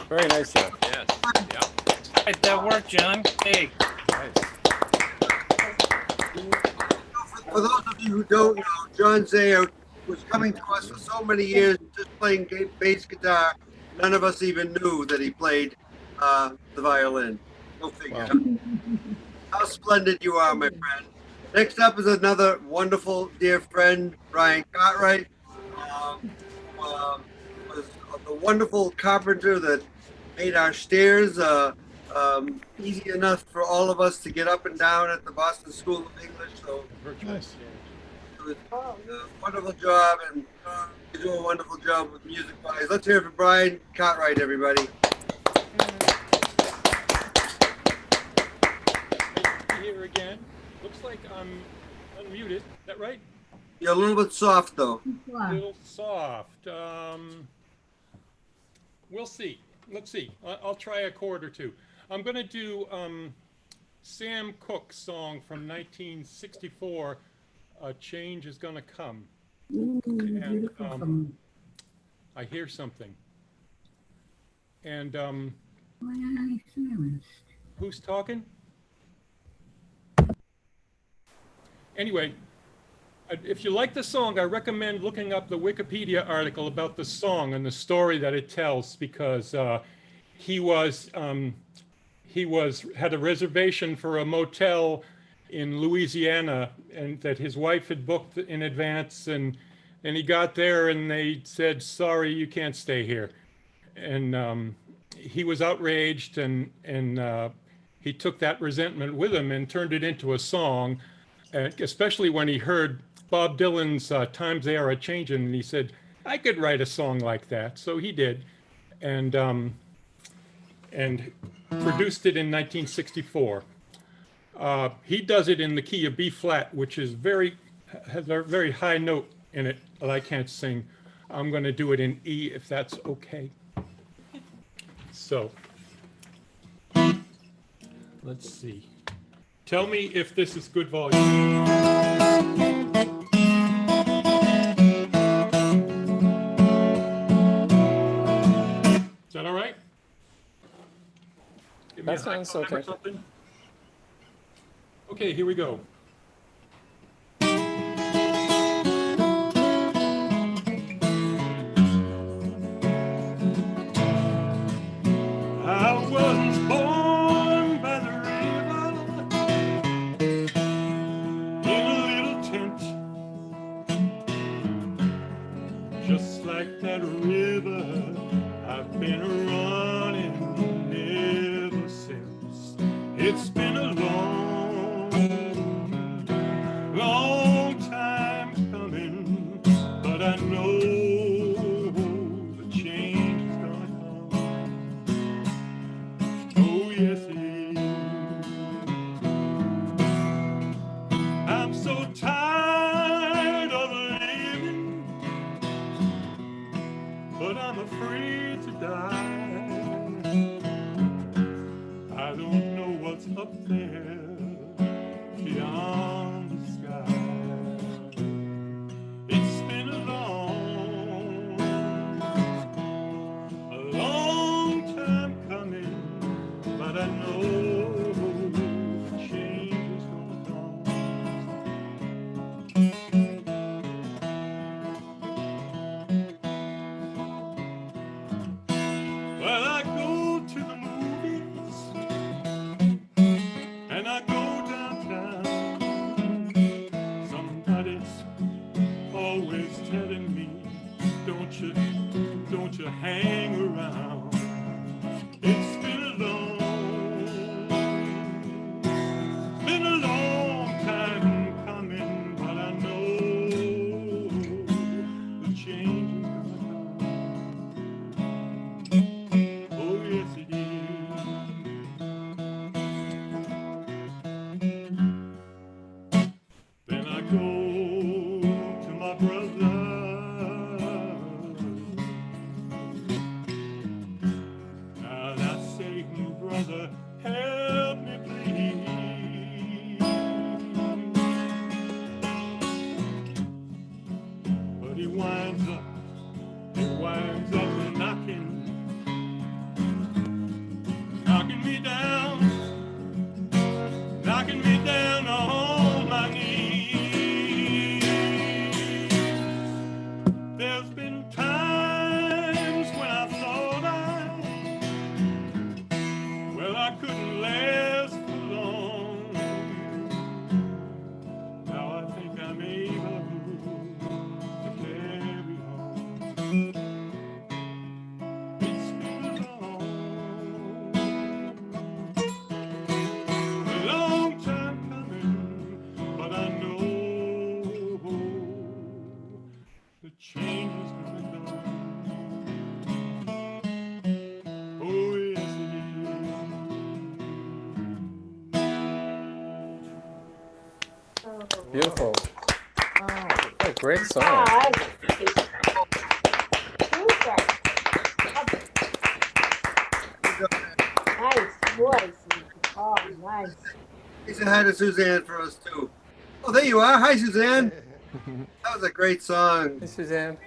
Very nice, Joe. Yes. Yeah. Right, that worked, John. Hey. For those of you who don't know, John Zaya was coming to us for so many years, just playing bass guitar. None of us even knew that he played the violin. Go figure. Wow. How splendid you are, my friend. Next up is another wonderful dear friend, Brian Cartwright. Was the wonderful carpenter that made our stairs easy enough for all of us to get up and down at the Boston School of English. So Nice. it was a wonderful job, and you do a wonderful job with music-wise. Let's hear it for Brian Cartwright, everybody. Here again. Looks like I'm unmuted. Is that right? You're a little bit soft, though. A little soft. We'll see. Let's see. I'll try a chord or two. I'm going to do Sam Cooke's song from 1964, A Change Is Gonna Come. And I hear something. And who's talking? Anyway, if you like the song, I recommend looking up the Wikipedia article about the song and the story that it tells, because he had a reservation for a motel in Louisiana, and that his wife had booked in advance, and he got there and they said, sorry, you can't stay here. And he was outraged, and he took that resentment with him and turned it into a song, especially when he heard Bob Dylan's Times They Are A-Changin', and he said, I could write a song like that. So he did, and produced it in 1964. He does it in the key of B flat, which is has a very high note in it that I can't sing. I'm going to do it in E, if that's okay. So, let's see. Tell me if this is good volume. Is that all right? Give me That a high sounds five or okay. something. Okay, here we go. I was born by the river in a little tent, just like that river I've been running ever since. It's been a long time coming, but I know the change is gonna come. Oh yes it is. I'm so tired of living, but I'm afraid to die. I don't know what's up there beyond the sky. It's been a long time coming, but I know change is gonna come. Well, I go to the movies and I go downtown. Somebody's always telling me, don't you hang around. It's been a long time coming, but I know the change is gonna come. Oh yes it is. Then I go to my brother and I say, brother, help me please. But he winds up knocking me down on my knees. There's been times when I thought I couldn't last for long. Now I think I'm able to carry on. It's been a long time coming, but I know the change is gonna come. Oh yes it is. Beautiful. What a great song. Nice, boy. Oh, nice. He said hi to Suzanne for us too. Oh, there you are. Hi, Suzanne. That was a great song. Hey, Suzanne.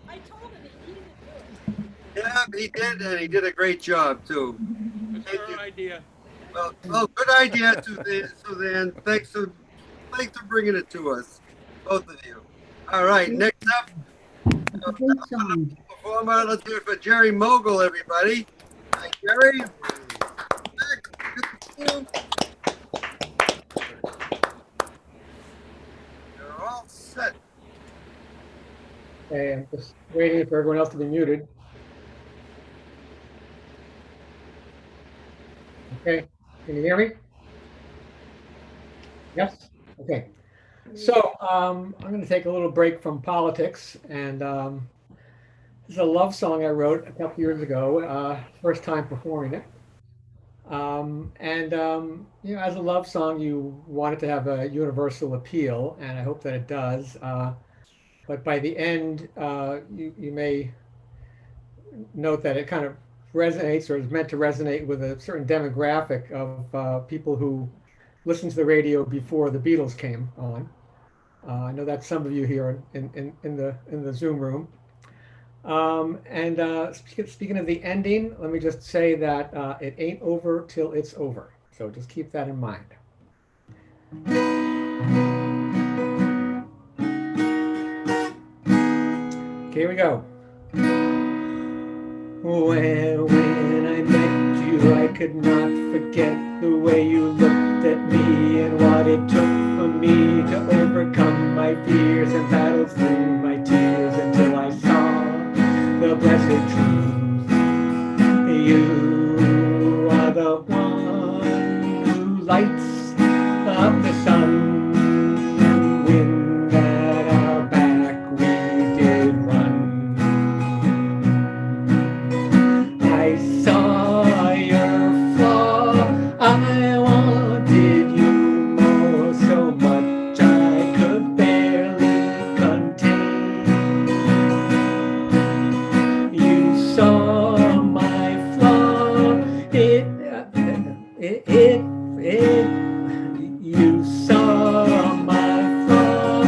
I told him he needed to do it. Yeah, he did, and he did a great job too. It's her idea. Well, good idea, Suzanne. Thanks for bringing it to us, both of you. All right, next up, performer. Let's hear it for Jerry Mogul, everybody. Hi, Jerry. Good to see you. You're all set. Okay, I'm just waiting for everyone else to be muted. Okay, can you hear me? Yes? Okay. So I'm going to take a little break from politics, and this is a love song I wrote a couple years ago, first time performing it. You know, as a love song, you want it to have a universal appeal, and I hope that it does. But by the end, you may note that it kind of resonates or is meant to resonate with a certain demographic of people who listened to the radio before the Beatles came on. I know that's some of you here in the Zoom room. Speaking of the ending, let me just say that it ain't over till it's over. So just keep that in mind. Okay, here we go. When I met you, I could not forget the way you looked at me and what it took for me to overcome my fears and battle through my tears until I saw the blessed truth. You are the one who lights up the sun. Wind at our back, we did run. I saw your flaw, I wanted you more, so much I could barely contain. You saw my flaw, you saw my flaw,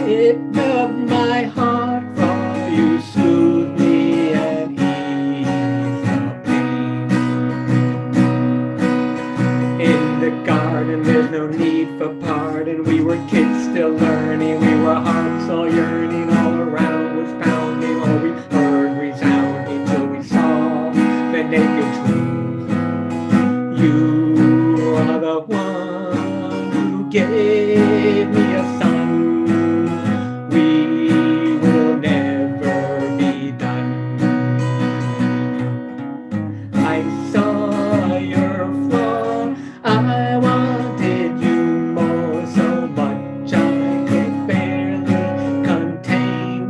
it melted my heart, for you soothed me and eased the pain. In the garden, there's no need for pardon. We were kids still learning. We were hearts all yearning. All around was pounding. All we heard resounding till we saw the naked truth. You are the one who gave me a son. We will never be done. I saw your flaw, I wanted you more, so much I could barely contain.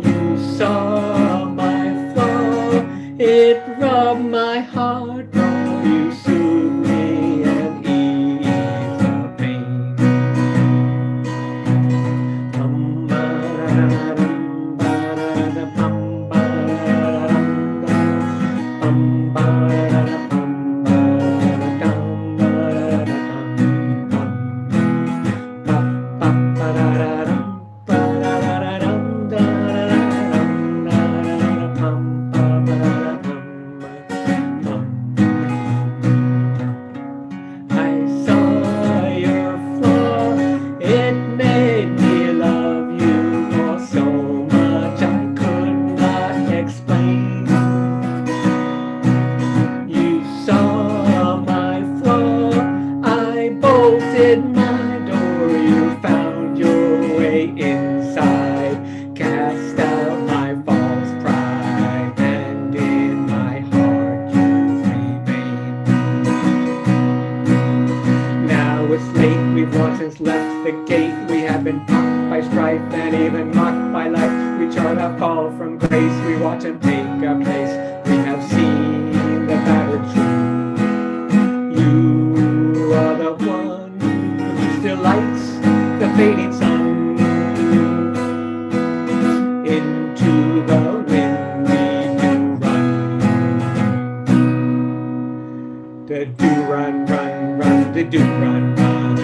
You saw my flaw, it robbed my heart, oh, you soothed me and eased the pain. I saw your flaw, it made me love you more, so much I could not explain. You saw my flaw, I bolted my door, you found your way inside, cast out my false pride, and in my heart you remain. Now it's late, we've long since left the gate. We have been popped by strife and even mocked by life. We chart our fall from grace, we watch and take our place. We have seen the battle true. You are the one who still lights the fading sun. Into the wind we do run. The do run, run, run, the do run, run.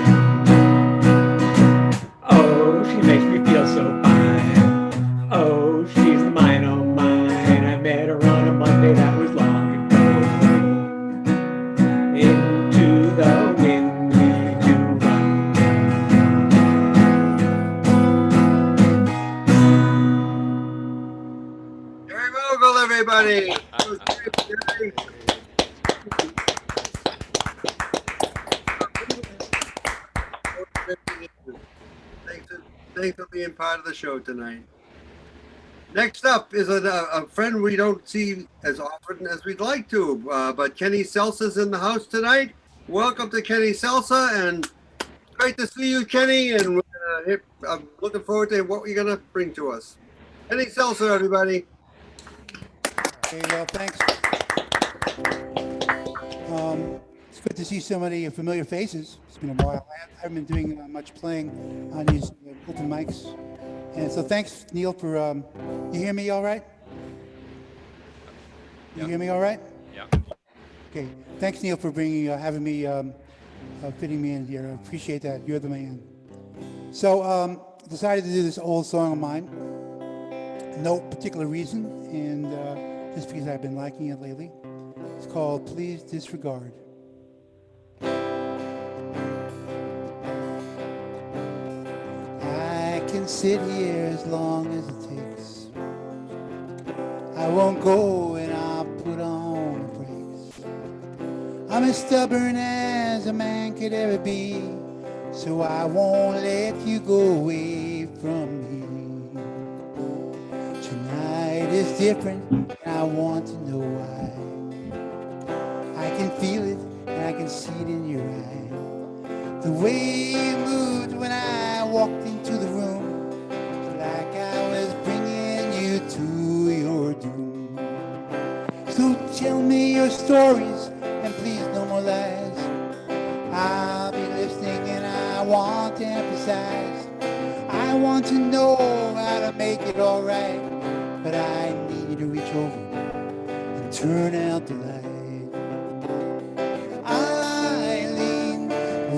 Oh, she makes me feel so fine. Oh, she's mine, oh mine. I met her on a Monday that was long ago. Into the wind we do run. Jerry Vogel, everybody. That was great, Jerry. Thanks for being part of the show tonight. Next up is a friend we don't see as often as we'd like to, but Kenny Selsa's in the house tonight. Welcome to Kenny Selsa, and great to see you, Kenny, and I'm looking forward to what you're going to bring to us. Kenny Selsa, everybody. Hey, well, thanks. It's good to see so many familiar faces. It's been a while. I haven't been doing much playing on these open mics. And so thanks, Neil, for, you hear me all right? You hear me all right? Yeah. Okay. Thanks, Neil, for having me, fitting me in here. I appreciate that. You're the man. So decided to do this old song of mine. No particular reason, and just because I've been liking it lately. It's called Please Disregard. I can sit here as long as it takes. I won't go and I'll put on the brakes. I'm as stubborn as a man could ever be, so I won't let you go away from me. Tonight is different and I want to know why. I can feel it and I can see it in your eye. The way you moved when I walked into the room, like I was bringing you to your doom. So tell me your stories and please no more lies. I'll be listening and I want to emphasize. I want to know how to make it all right, but I need you to reach over and turn out the light. Eileen,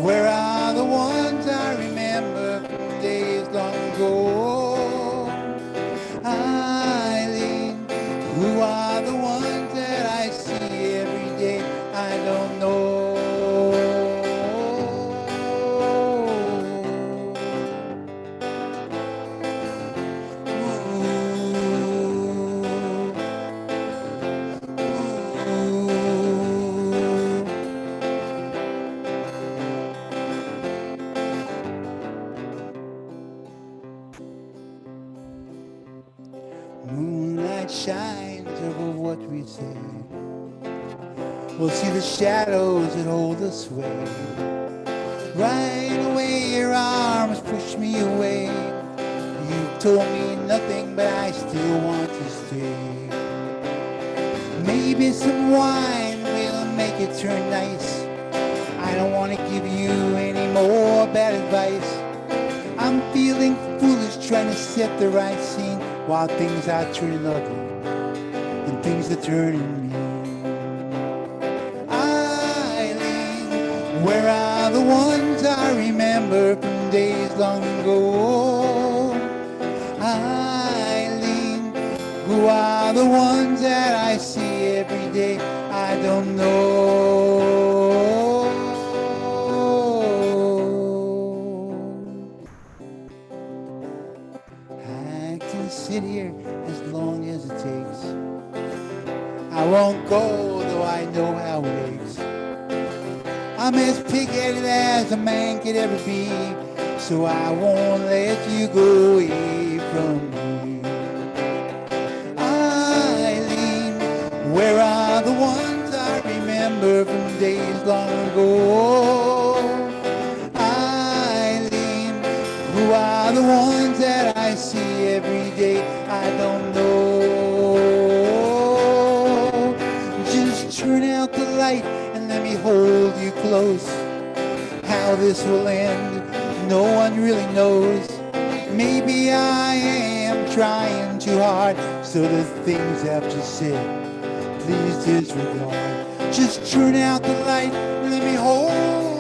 where are the ones I remember from days long ago? Eileen, who are the ones that I see every day? I don't know. Moonlight shines over what we say. We'll see the shadows that hold us way. Right away your arms push me away. You told me nothing, but I still want to stay. Maybe some wine will make it turn nice. I don't want to give you any more bad advice. I'm feeling foolish trying to set the right scene while things are turning ugly and things are turning mean. Eileen, where are the ones I remember from days long ago? Eileen, who are the ones that I see every day? I don't know. I can sit here as long as it takes. I won't go, though I know how it aches. I'm as pig-headed as a man could ever be, so I won't let you go away from me. Eileen, where are the ones I remember from days long ago? Eileen, who are the ones that I see every day? I don't know. Just turn out the light and let me hold you close. How this will end, no one really knows. Maybe I am trying too hard, so the things I've just said, please disregard. Just Turn out the light, let me hold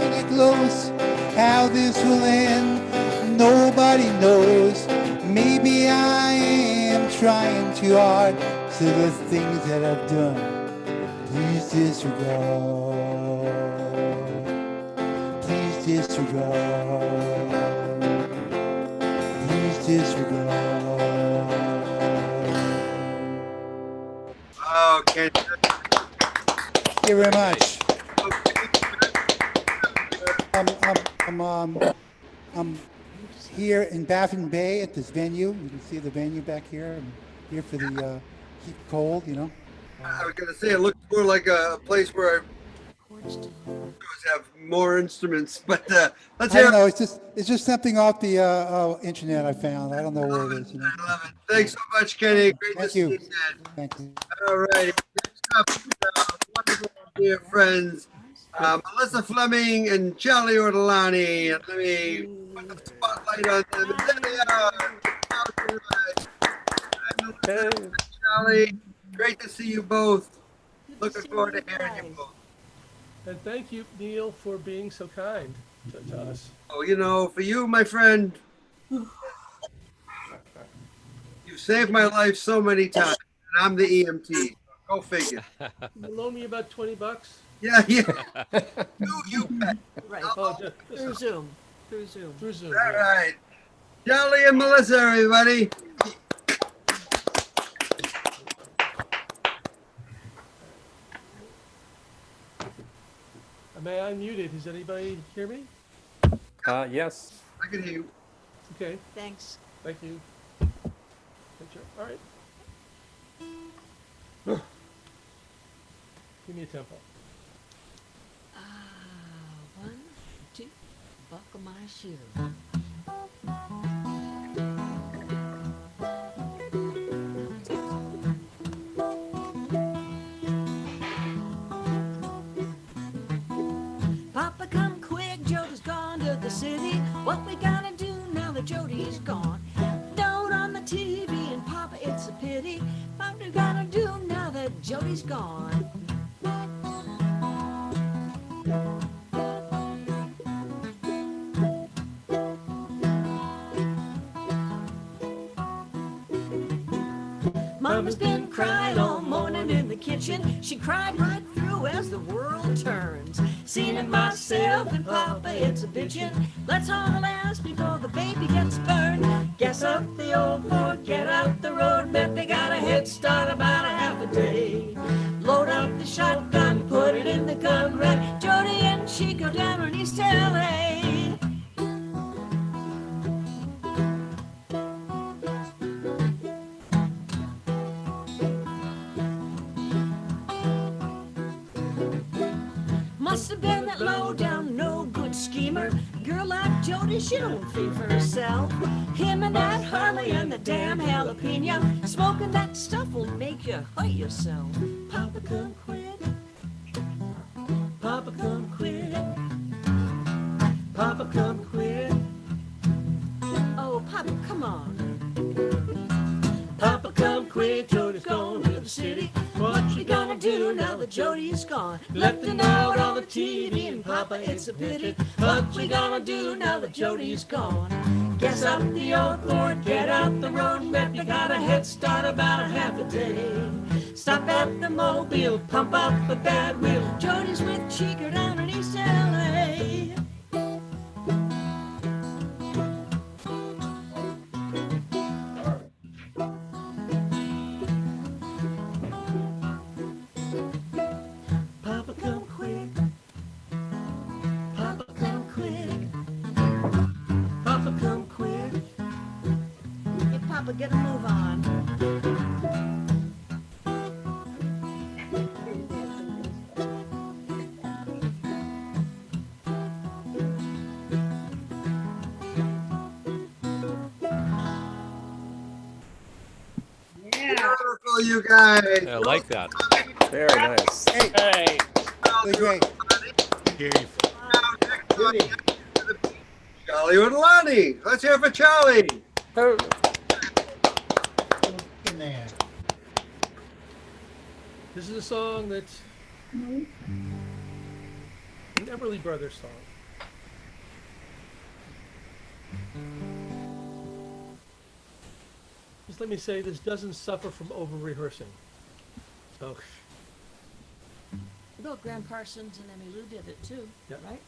it close. How this will end, nobody knows. Maybe I am trying too hard, so the things that I've done, please disregard. Please disregard. Please disregard. Oh, Ken. Thank you very much. I'm here in Baffin Bay at this venue. You can see the venue back here. I'm here for the keep cold, you know. I was gonna say it looks more like a place where I have more instruments, but let's I hear. don't know. It's just something off the internet I found. I don't know where it is. You know. I love it. Thanks so much, Kenny. Great Thank to see you. you again. Thank you. All right. Next up, wonderful dear friends, Melissa Fleming and Charlie Ortolani. And let me put the spotlight on them. And there they are. Charlie, great to see you both. Looking forward to hearing you both. And thank you, Neil, for being so kind to us. Oh, you know, for you, my friend, you've saved my life so many times, and I'm the EMT. Go figure. You loan me about $20? Yeah. you bet. Right. Through Zoom. Through Zoom. Through Zoom. All right. Charlie and Melissa, everybody. Am I unmuted? Does anybody hear me? Yes. I can hear you. Okay. Thanks. Thank you. All right. Give me a tempo. 1, 2, buckle my shoe. Papa, come quick, Jody's gone to the city. What we gotta do now that Jody's gone? Down on the TV and Papa, it's a pity. What we gotta do now that Jody's gone? Mama's been crying all morning in the kitchen. She cried right through as the world turns. Seen it myself and Papa, it's a bitchin'. Let's all last before the baby gets burned. Guess up the old Ford, get out the road. Bet they got a head start about a half a day. Load up the shotgun, put it in the gun rack. Jody and she go down on East LA. Must have been that low down, no good schemer. Girl like Jody, she don't feed for herself. Him and that Harley and the damn jalapeno. Smoking that stuff will make you hurt yourself. Papa, come quick. Papa, come quick. Papa, come quick. Oh, Papa, come on. Papa, come quick, Jody's gone to the city. What you gonna do now that Jody's gone? Left a note on the TV and Papa, it's a pity. What we gonna do now that Jody's gone? Guess up the old Ford, get out the road. Bet you got a head start about a half a day. Stop at the Mobile, pump up a bad wheel. Jody's with Cheeker down in East LA. Papa, come quick. Papa, come quick. Papa, come quick. Hey, Papa, get a move on. Beautiful, you guys. I like that. Very nice. Hey. Great. Charlie Ortolani. Let's hear it for Charlie. This is a song that An Everly Brothers song. Just let me say, this doesn't suffer from over-rehearsing. So, Bill Graham Parsons and Emmy Lou did it too, Yeah. right?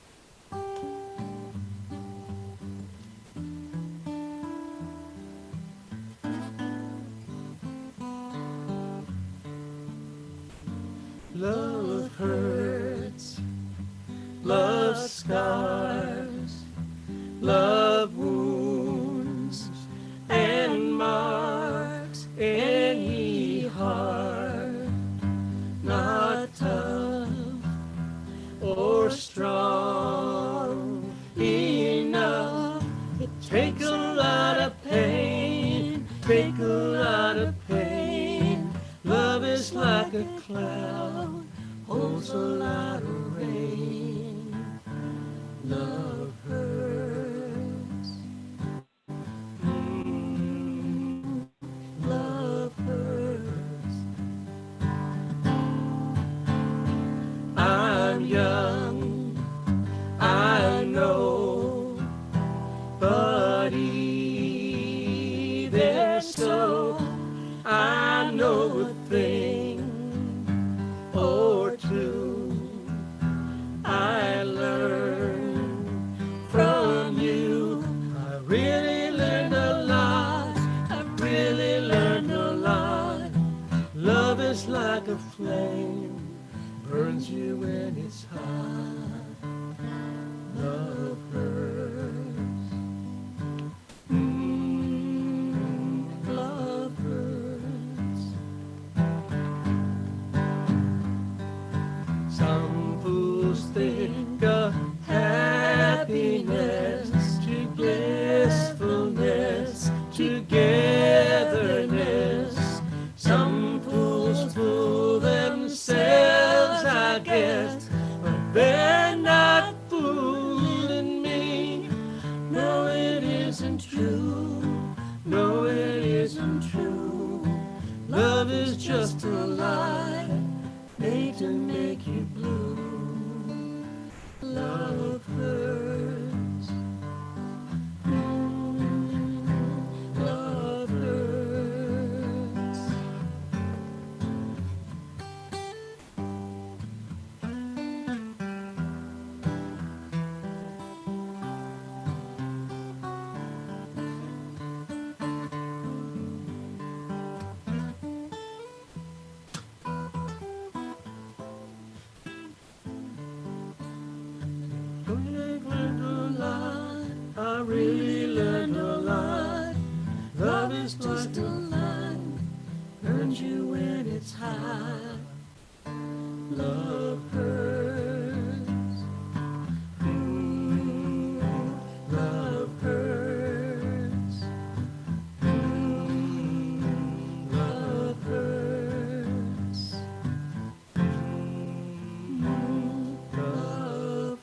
Love hurts, love scars, love wounds and marks any heart not tough or strong enough. It takes a lot of pain, take a lot of pain. Love is like a cloud, holds a lot of rain. Love hurts. Love hurts. I'm young, I know, but even so, I know a thing or two. I learned from you. I really learned a lot. I really learned a lot. Love is like a flame, burns you when it's hot. Love hurts. Love hurts. Some fools think of happiness to blissfulness, togetherness. Some fools fool themselves, I guess, but they're not fooling me. No, it isn't true. No, it isn't true. Love is just a lie made to make you blue. Love hurts. Love hurts. I've learned a lot. I really learned a lot. Love is just a line, burns you when it's hot. Love hurts. Love hurts. Love hurts. Love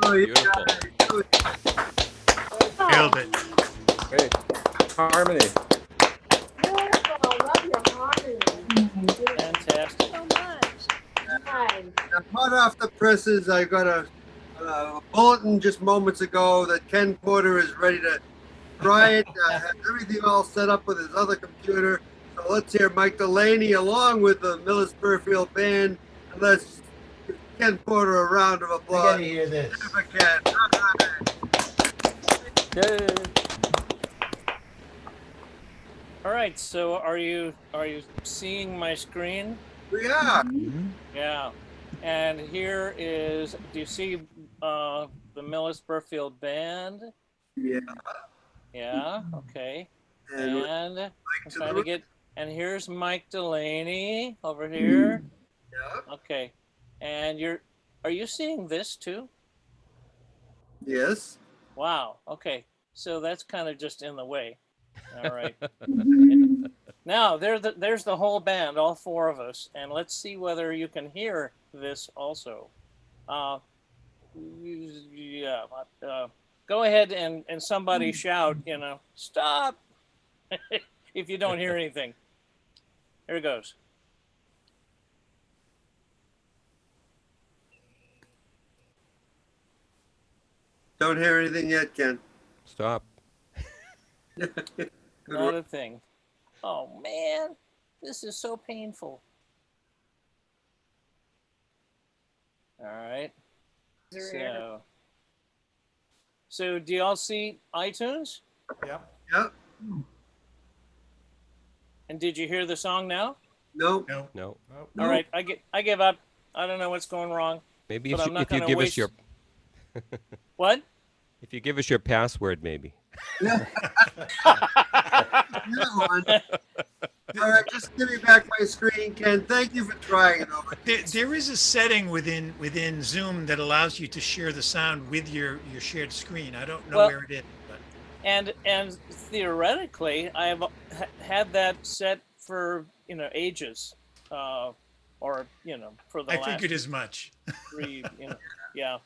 Oh, yeah. Beautiful. Nailed it. Great. Harmony. Beautiful. Love your harmony. Fantastic. So much. Nice. Now, hot off the presses, I got a bulletin just moments ago that Ken Porter is ready to try it. Has everything all set up with his other computer. So let's hear Mike Delaney along with the Millis Burfield Band. And let's give Ken Porter a round of applause. I gotta hear this. For Ken. All right. Yay. All right. So are you seeing my screen? We are. Yeah. And here is. Do you see the Millis Burfield Band? Yeah. Yeah. Okay. And And I'm to trying the to get. And here's Mike Delaney over here. Yeah. Okay. And are you seeing this too? Yes. Wow. Okay. So that's kind of just in the way. All right. Now there's the whole band, all four of us, and let's see whether you can hear this also. Yeah. Go ahead and somebody shout. Stop if you don't hear anything. Here it goes. Don't hear anything yet, Ken. Stop. Not a thing. Oh man, this is so painful. All right. So do y'all see iTunes? Yep. Yep. And did you hear the song now? Nope. No. All right, I give up. I don't know what's going wrong. Maybe but if I'm you, not if you gonna give waste... us your What? If you give us your password, maybe. All right, just give me back my screen, Ken. Thank you for trying it over. There is a setting within Zoom that allows you to share the sound with your shared screen. I don't know Well, where it is, but and theoretically, I've had that set for ages, or for the I last. figured as much. 3, yeah.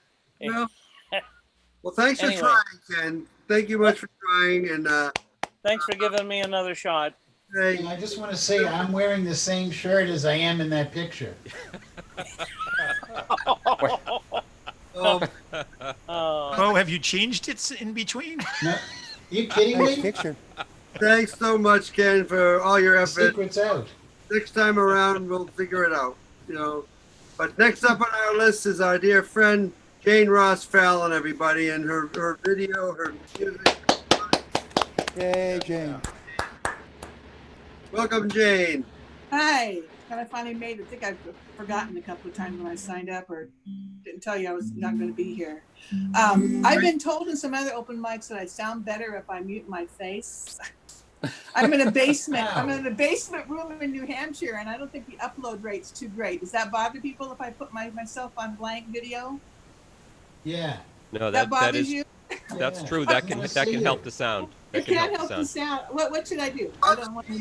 Well, thanks for Anyway. trying, Ken. Thank you much for trying, and Thanks for giving me another shot. hey. And I just want to say I'm wearing the same shirt as I am in that picture. Oh, have you changed it in between? No, you kidding Nice me? picture. Thanks so much, Ken, for all your effort. Secret's out. Next time around, we'll figure it out. But next up on our list is our dear friend Jane Ross Fallon, everybody, and her video, her music. Yay, Jane. Welcome, Jane. Hi. Kind of finally made it. I think I've forgotten a couple of times when I signed up or didn't tell you I was not going to be here. I've been told in some other open mics that I sound better if I mute my face. I'm in a basement. I'm in a basement room in New Hampshire, and I don't think the upload rate's too great. Does that bother people if I put myself on blank video? Yeah. No, That bothers is you? that's Yeah. true. I That can wanna that see can it. help the sound. That It can can't help help the sound. What should I do? I don't want to.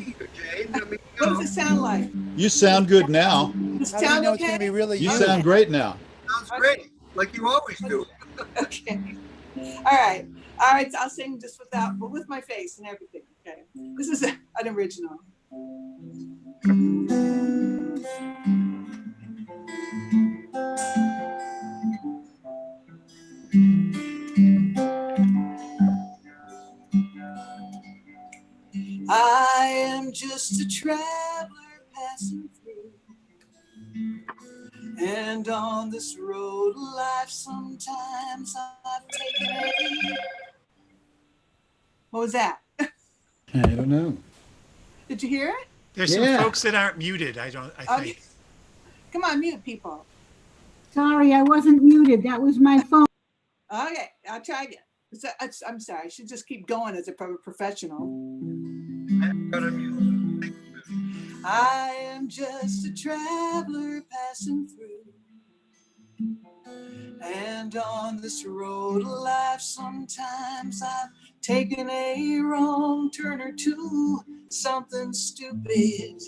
What does it sound like? You sound good now. Does it sound okay? You sound great now. Sounds great, like you always do. Okay. All right. All right. I'll sing just without, but with my face and everything. Okay. This is an original. I am just a traveler passing through, and on this road of life sometimes I've taken a... What was that? I don't know. Did you hear it? There's some folks that aren't muted, I think. Come on, mute people. Sorry, I wasn't muted. That was my phone. Okay, I'll try again. I'm sorry. I should just keep going as a professional. I am just a traveler passing through, and on this road of life sometimes I've taken a wrong turn or two, something stupid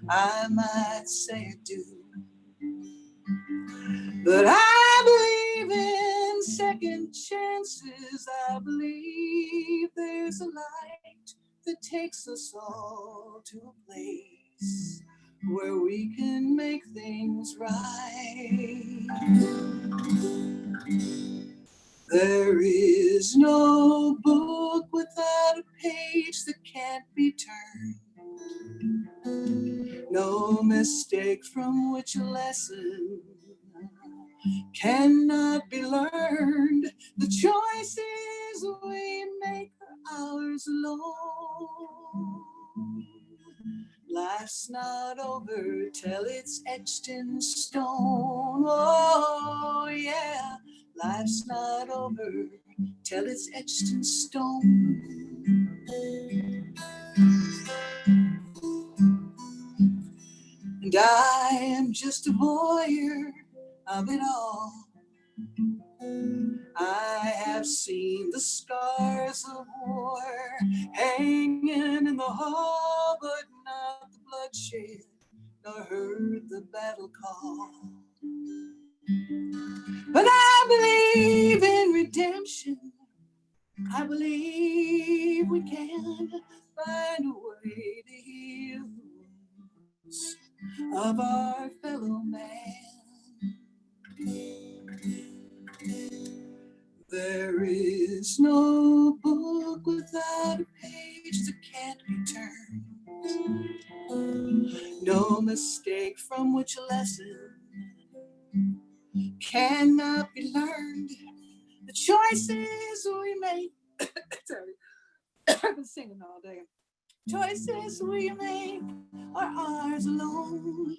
I might say or do. But I believe in second chances. I believe there's a light that takes us all to a place where we can make things right. There is no book without a page that can't be turned. No mistake from which a lesson cannot be learned. The choices we make are ours alone. Life's not over till it's etched in stone. Oh yeah, life's not over till it's etched in stone. And I am just a voyeur of it all. I have seen the scars of war hanging in the hall, but not the bloodshed, nor heard the battle call. But I believe in redemption. I believe we can find a way to heal. souls of our fellow man. There is no book without a page that can't be turned. No mistake from which a lesson cannot be learned. The choices we make, sorry, I've been singing all day. Choices we make are ours alone.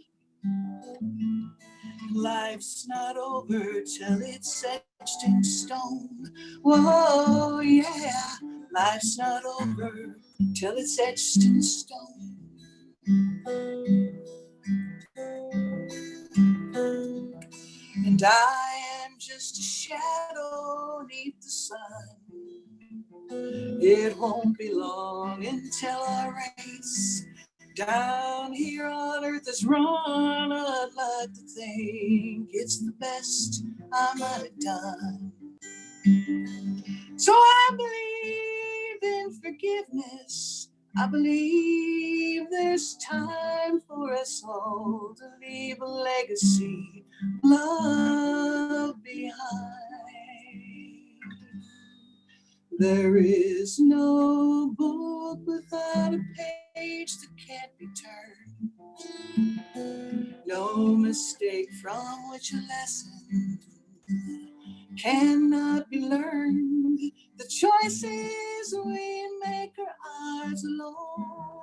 Life's not over till it's etched in stone. Whoa, yeah. Life's not over till it's etched in stone. And I am just a shadow neath the sun. It won't be long until our race down here on earth is run. I'd like to think it's the best I might have done. So I believe in forgiveness. I believe there's time for us all to leave a legacy, love behind. There is no book without a page that can't be turned. No mistake from which a lesson cannot be learned. The choices we make are ours alone.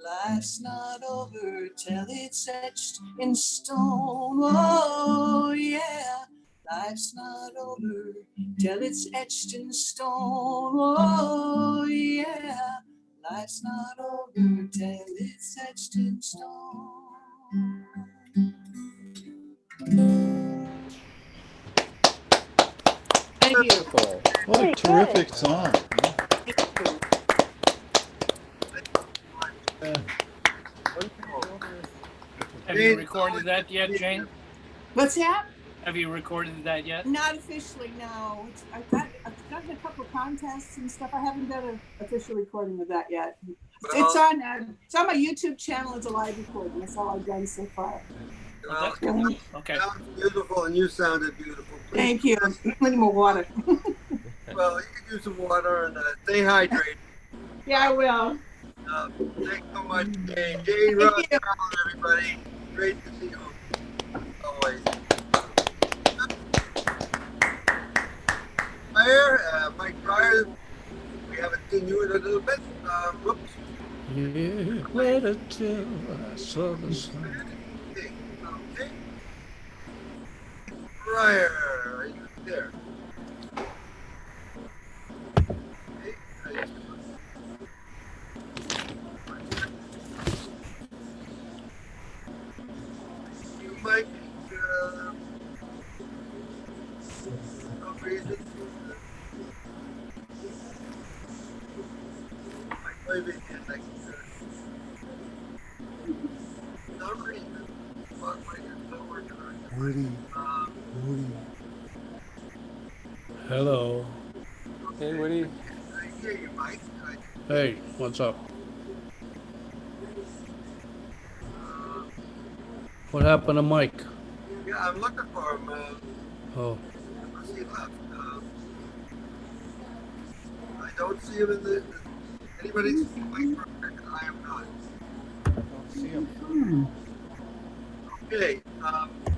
Life's not over till it's etched in stone. Oh, yeah. Life's not over till it's etched in stone. Oh, yeah. Life's not over till it's etched in stone. Thank you. Beautiful. What a Very terrific good. song. Have you recorded that yet, Jane? What's that? Have you recorded that yet? Not officially, no. I've gotten a couple of contests and stuff. I haven't done an official recording of that yet. It's on my YouTube channel. It's a live recording. That's all I've done so far. Well, okay. Sounds beautiful, and you sounded beautiful. Please. Thank you. I need more water. Well, you can use some water and stay hydrated. Yeah, I will. Thanks so much, Jane. Jane Ross, everybody. Great to see you. Always. Mike Pryor, we haven't seen you in a little bit. Whoops. Yeah, wait until I saw the sun. Okay. Pryor, are you there? You, Mike. No reason. Maybe like no reason. But my not working on it. Woody. Hello. Hey, Woody. I hear you, Mike. Hey, what's up? What happened to Mike? Yeah, I'm looking for him. Oh, Unless he left. I don't see him in the. Anybody's Mike Pryor? I am not. Don't see him. Okay,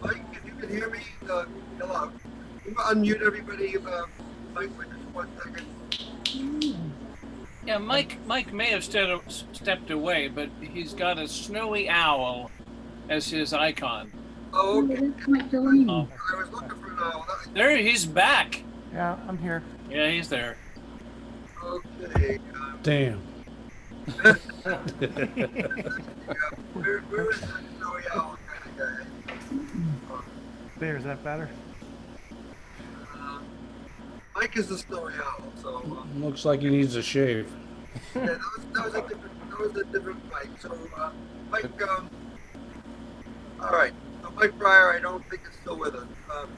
Mike, if you can hear me, hello. You unmute everybody, Mike, for just 1 second. Yeah, Mike may have stepped away, but he's got a snowy owl as his icon. Oh, okay. Oh. I was looking for an owl. There, he's back. Yeah, I'm here. Yeah, he's there. Okay. damn. Where is that snowy owl kind of guy? There, is that better? Mike is the snowy owl, so. Looks like he needs a shave. Yeah, that was a different Mike. So, Mike, all right. So Mike Pryor, I don't think is still with us.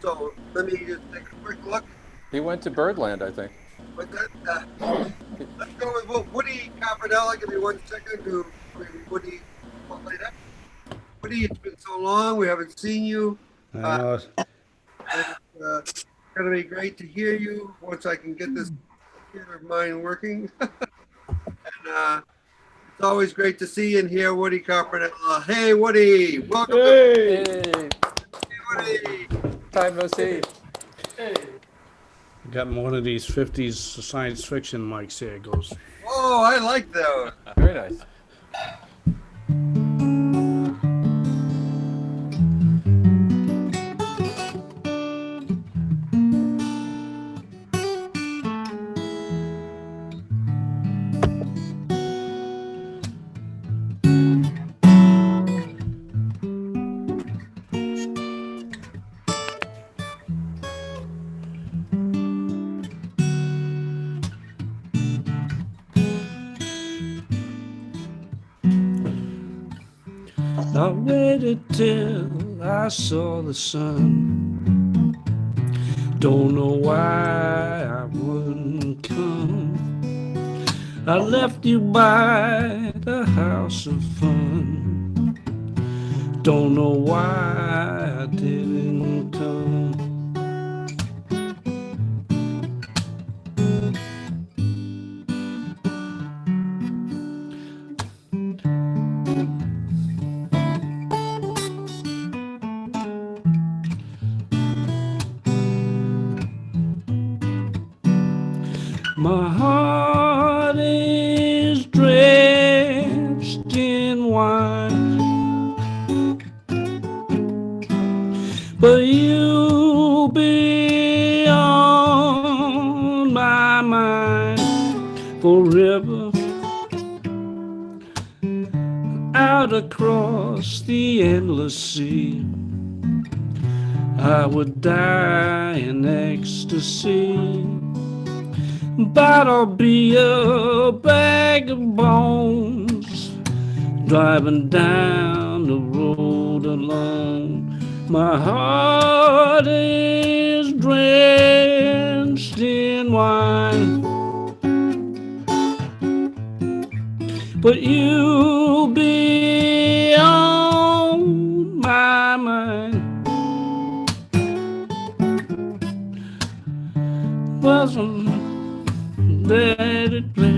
So let me just take a quick look. He went to Birdland, I think. But that, let's go with Woody Copperdelli. Give me 1 second to bring Woody right up. Woody, it's been so long. We haven't seen you. I know. It's going to be great to hear you once I can get this computer of mine working. And it's always great to see and hear Woody Carpenter. Hey, Woody, welcome Hey. to Woody. Time no see. Hey. Got one of these 50s science fiction mics here. It goes. Oh, I like those. Very nice. I waited till I saw the sun. Don't know why I wouldn't come. I left you by the house of fun. Don't know why I didn't come. My heart is drenched in wine, but you'll be on my mind forever. Out across the endless sea, I would die in ecstasy. But I'll be a bag of bones driving down the road alone. My heart is drenched in wine, but you'll be on my mind. Wasn't let it play.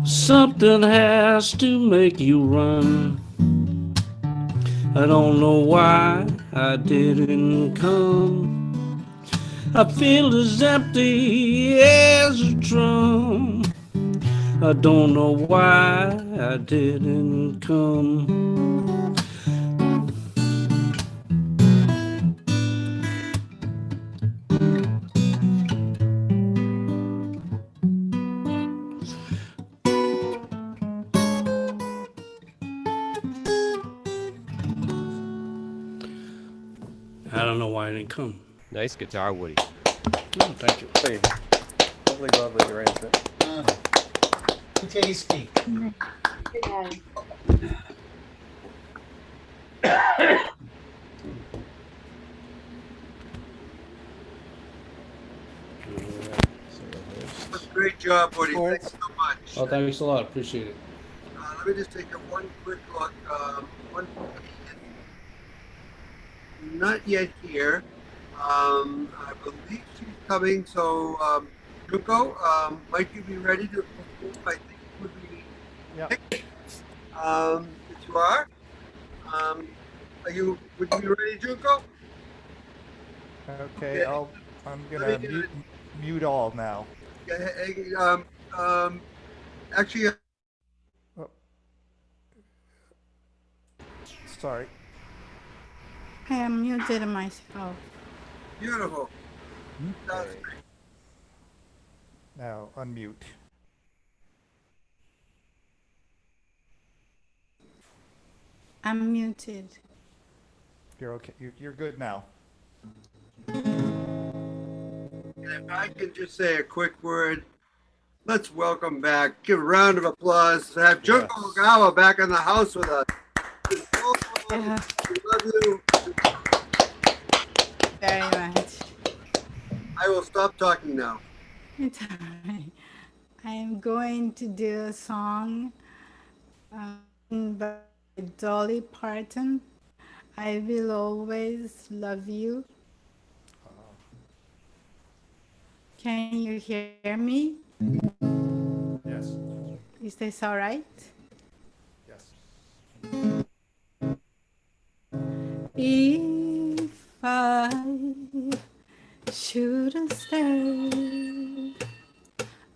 Something has to make you run. I don't know why I didn't come. I feel as empty as a drum. I don't know why I didn't come. I don't know why I didn't come. Nice guitar, Woody. Oh, thank you. Lovely, lovely arrangement. Tasty. Great job, Woody. Thanks so much. Oh, thanks a lot. Appreciate it. Let me just take one quick look. Not yet here. I believe she's coming. So, Junko, might you be ready to perform? I think it would be. Yep. If you are. Would you be ready, Junko? Okay, I'm gonna mute all now. Actually. Oh. Sorry. I am muted myself. Beautiful. Okay. Now unmute. I'm muted. You're okay. You're good now. And if I can just say a quick word, let's welcome back, give a round of applause to have Junko Ogawa back in the house with us. We love you. Very much. I will stop talking now. It's all right. I'm going to do a song by Dolly Parton. I will always love you. Can you hear me? Yes. Is this all right? Yes. If I should stay,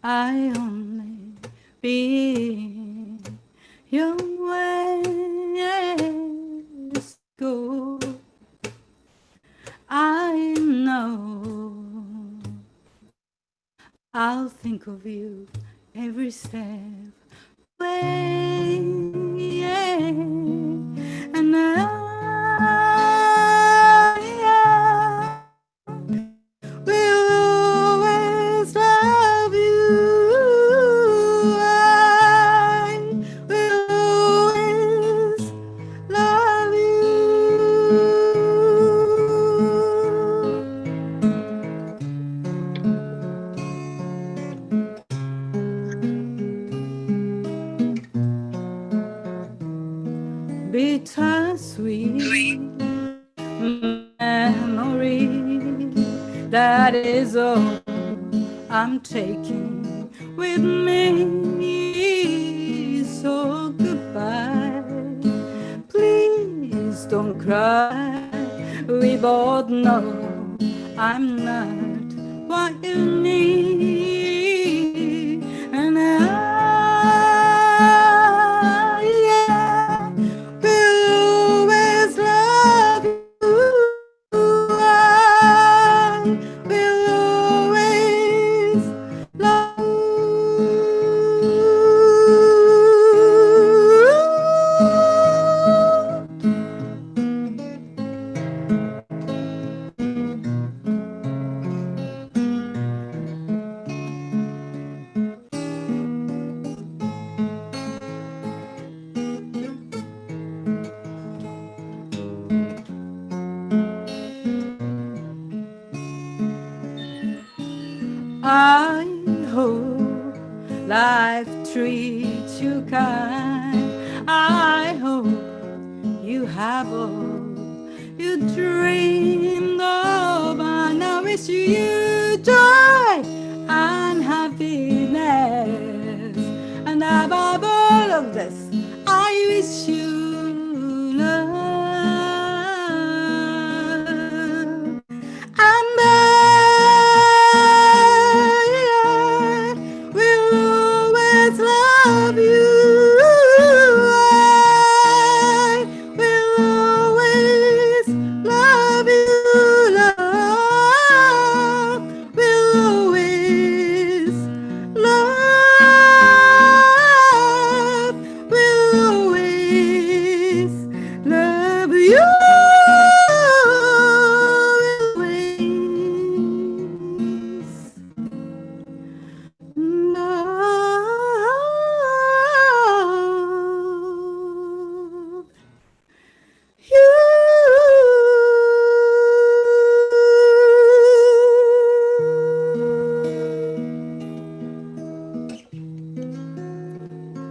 I only be your ways go. I know I'll think of you every step way, and I will always love you. I will always love you. Bittersweet memory, that is all I'm taking with me. So goodbye, please don't cry. We both know I'm not what you need, and yeah, will always love you. I will always love I hope life treats you kind. I hope you have all you dreamed of, and I wish you joy and happiness. And above all of this, I wish you love. And I will always love you. I will always love you. Love will always love will always love you.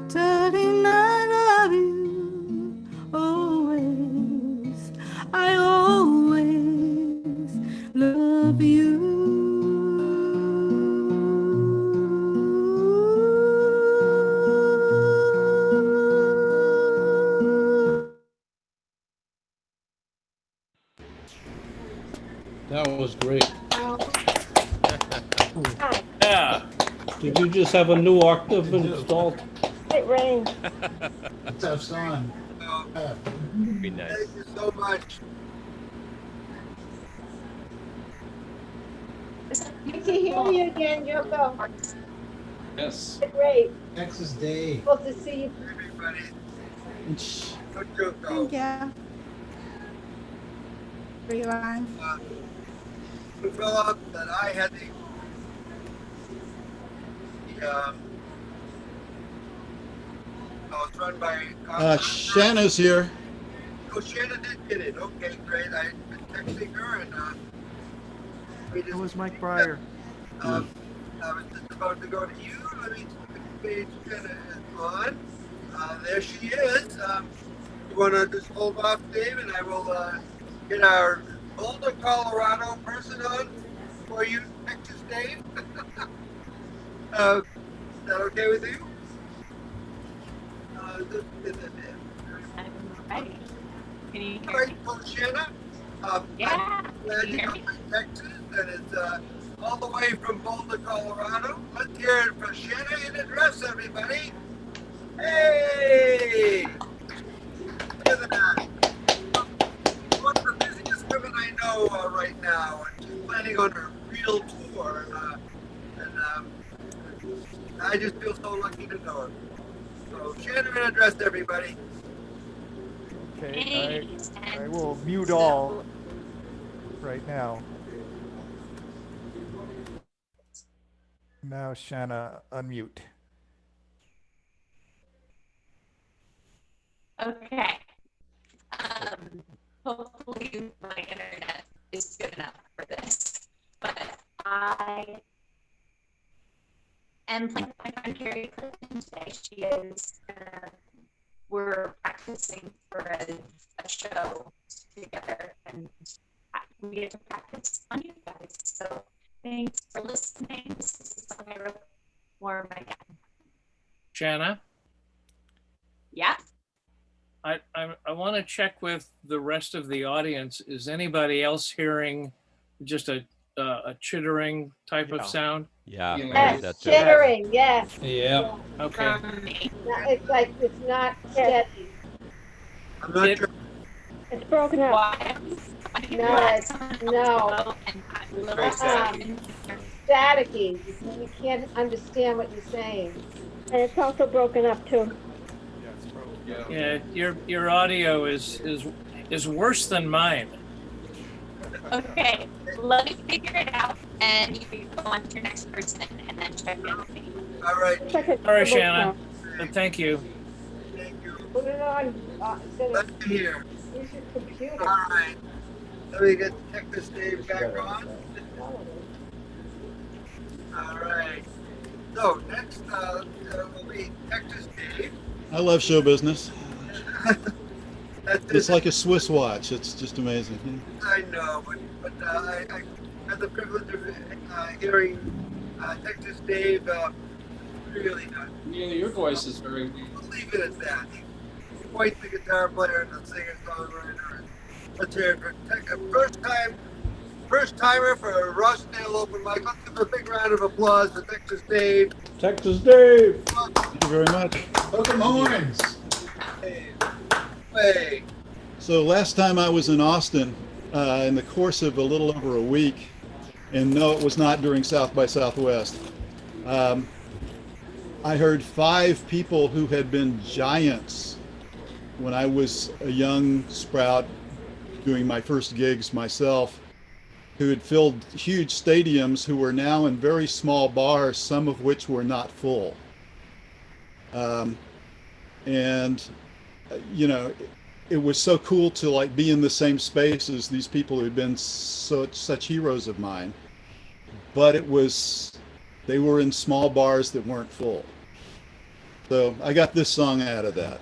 Darling, I love you always. I always love you. That was great. Yeah. Did you just have a new octave installed? It rained. Tough song. Be nice. Thank you so much. Good to hear you again, Yoko. Yes. Great. Texas Day. Supposed to see you. Everybody. Good Junko. Thank you, everyone. Philip, that I had the oh, it's run by. Shanna's here. Oh, Shanna did get it. Okay, great. I've been texting her and It was Mike Breyer. I was just about to go to you. Let me page Shanna is on. There she is. You want to just hold off, Dave, and I will get our Boulder, Colorado person on for you, Texas Dave. Is that okay with you? Just get that in. Right. Can you All hear right, me? so Shanna, Yeah. I'm glad you come from Texas, and it's all the way from Boulder, Colorado. Let's hear it for Shanna in address, everybody. Hey! Look at that. One of the busiest women I know right now, and she's planning on her real tour, and I just feel so lucky to know her. So Shanna in address, everybody. Okay, I will mute all right now. Now, Shanna, unmute. Okay. Hopefully my internet is good enough for this. But I am playing with my friend Carrie Clinton today. She is, we're practicing for a show together, and we get to practice on you guys. So thanks for listening. This is a song I wrote for my dad. Shanna, Yeah. I want to check with the rest of the audience. Is anybody else hearing just a chittering type of sound? Yeah. Yes, chittering, yes. Yeah. Okay. It's like, it's not steady. I'm not sure. It's broken up. No, no. Very staticky. Staticky. You can't understand what you're saying. And it's also broken up too. Yeah, your audio is worse than mine. Okay, let me figure it out, and you can go on to your next person and then check in with me. All right. All right, Shanna. Thank you. Put it on. Let's hear. Use your computer. All right. Let me get Texas Dave back on. All right. So next will be Texas Dave. I love show business. That's It's like a Swiss watch. It's just amazing. I know, but I had the privilege of hearing Texas Dave really good. Yeah, your voice is very. We'll leave it at that. He's quite the guitar player and the singer-songwriter. Let's hear it for first timer for Rochdale Open Mic. Let's give a big round of applause for Texas Dave. Texas Dave. Thank you very much. Welcome horns. Hey. So last time I was in Austin, in the course of a little over a week, and no, it was not during South by Southwest, I heard 5 people who had been giants when I was a young sprout doing my first gigs myself, who had filled huge stadiums, who were now in very small bars, some of which were not full. And you know, it was so cool to like be in the same space as these people who had been such heroes of mine. But they were in small bars that weren't full. So I got this song out of that.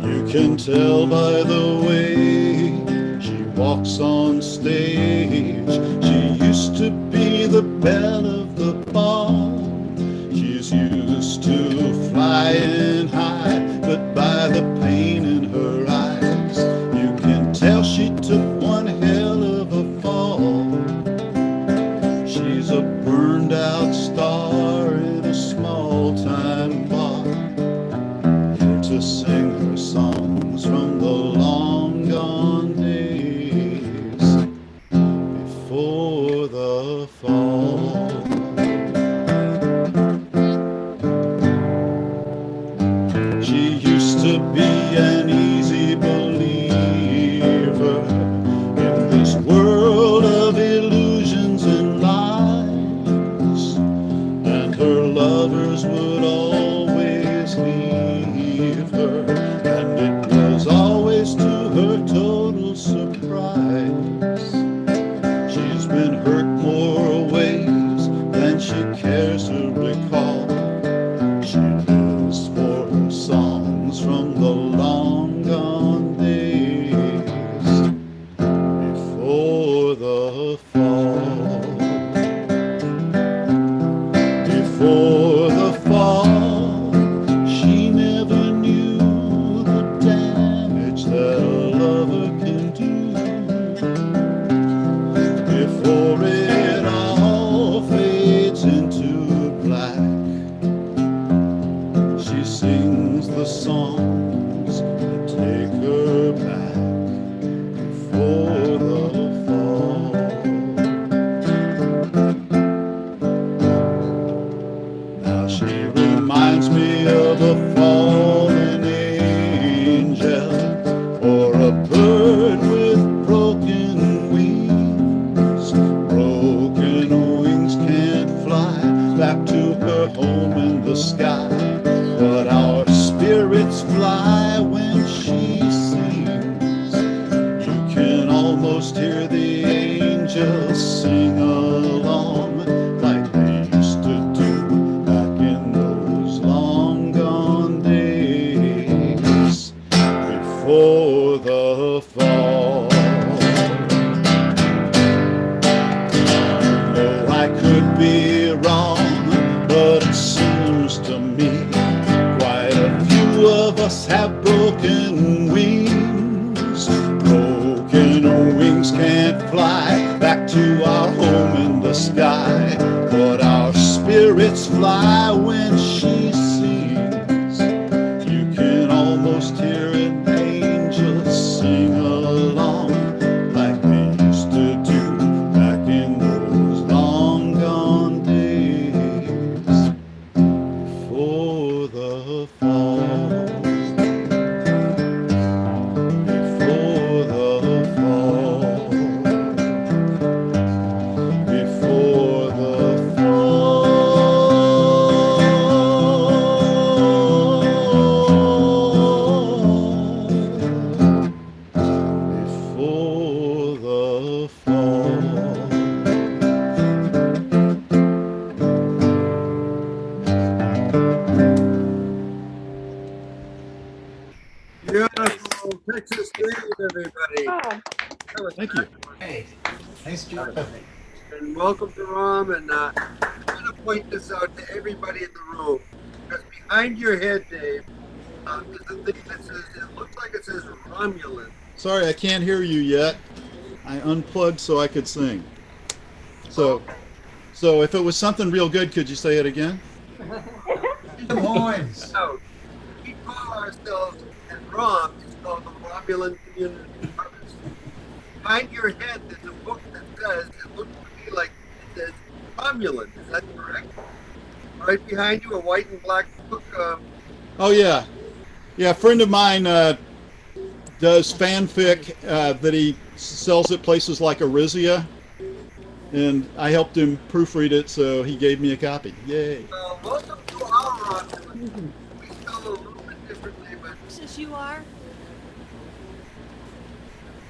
You can tell by the way she walks on stage. She used to be the belle of the ball. She's used to flying high, but by the pain in her eyes, you can tell she took one hell of a fall. She's a burned out star in a small time bar, here to sing her songs from the long gone days before the fall. almost hear the angels sing along like they used to do back in those long gone days before the fall. No, I could be wrong, but it seems to me quite a few of us have broken wings. Broken wings can't fly back to our home in the sky, but our spirits fly when she sings. You can almost hear an angel sing along like they used to do back in those long gone days before the fall. Before the fall. Before the before the fall. Beautiful Texas Green, everybody. That was Thank you. Hey, nice job. And welcome to ROM. And I'm going to point this out to everybody in the room, because behind your head, Dave, there's a thing that says, it looks like it says Romulan. Sorry, I can't hear you yet. I unplugged so I could sing. So if it was something real good, could you say it again? Des Moines. No, we call ourselves at ROM, it's called the Romulan Community Harvest. Behind your head, there's a book that says, it looks to me like it says Romulan. Is that correct? Right behind you, a white and black book. Oh yeah, yeah. A friend of mine does fanfic that he sells at places like Arizia, and I helped him proofread it, so he gave me a copy. Yay! Welcome to our Romulan. We spell it a little bit differently, but Texas you are?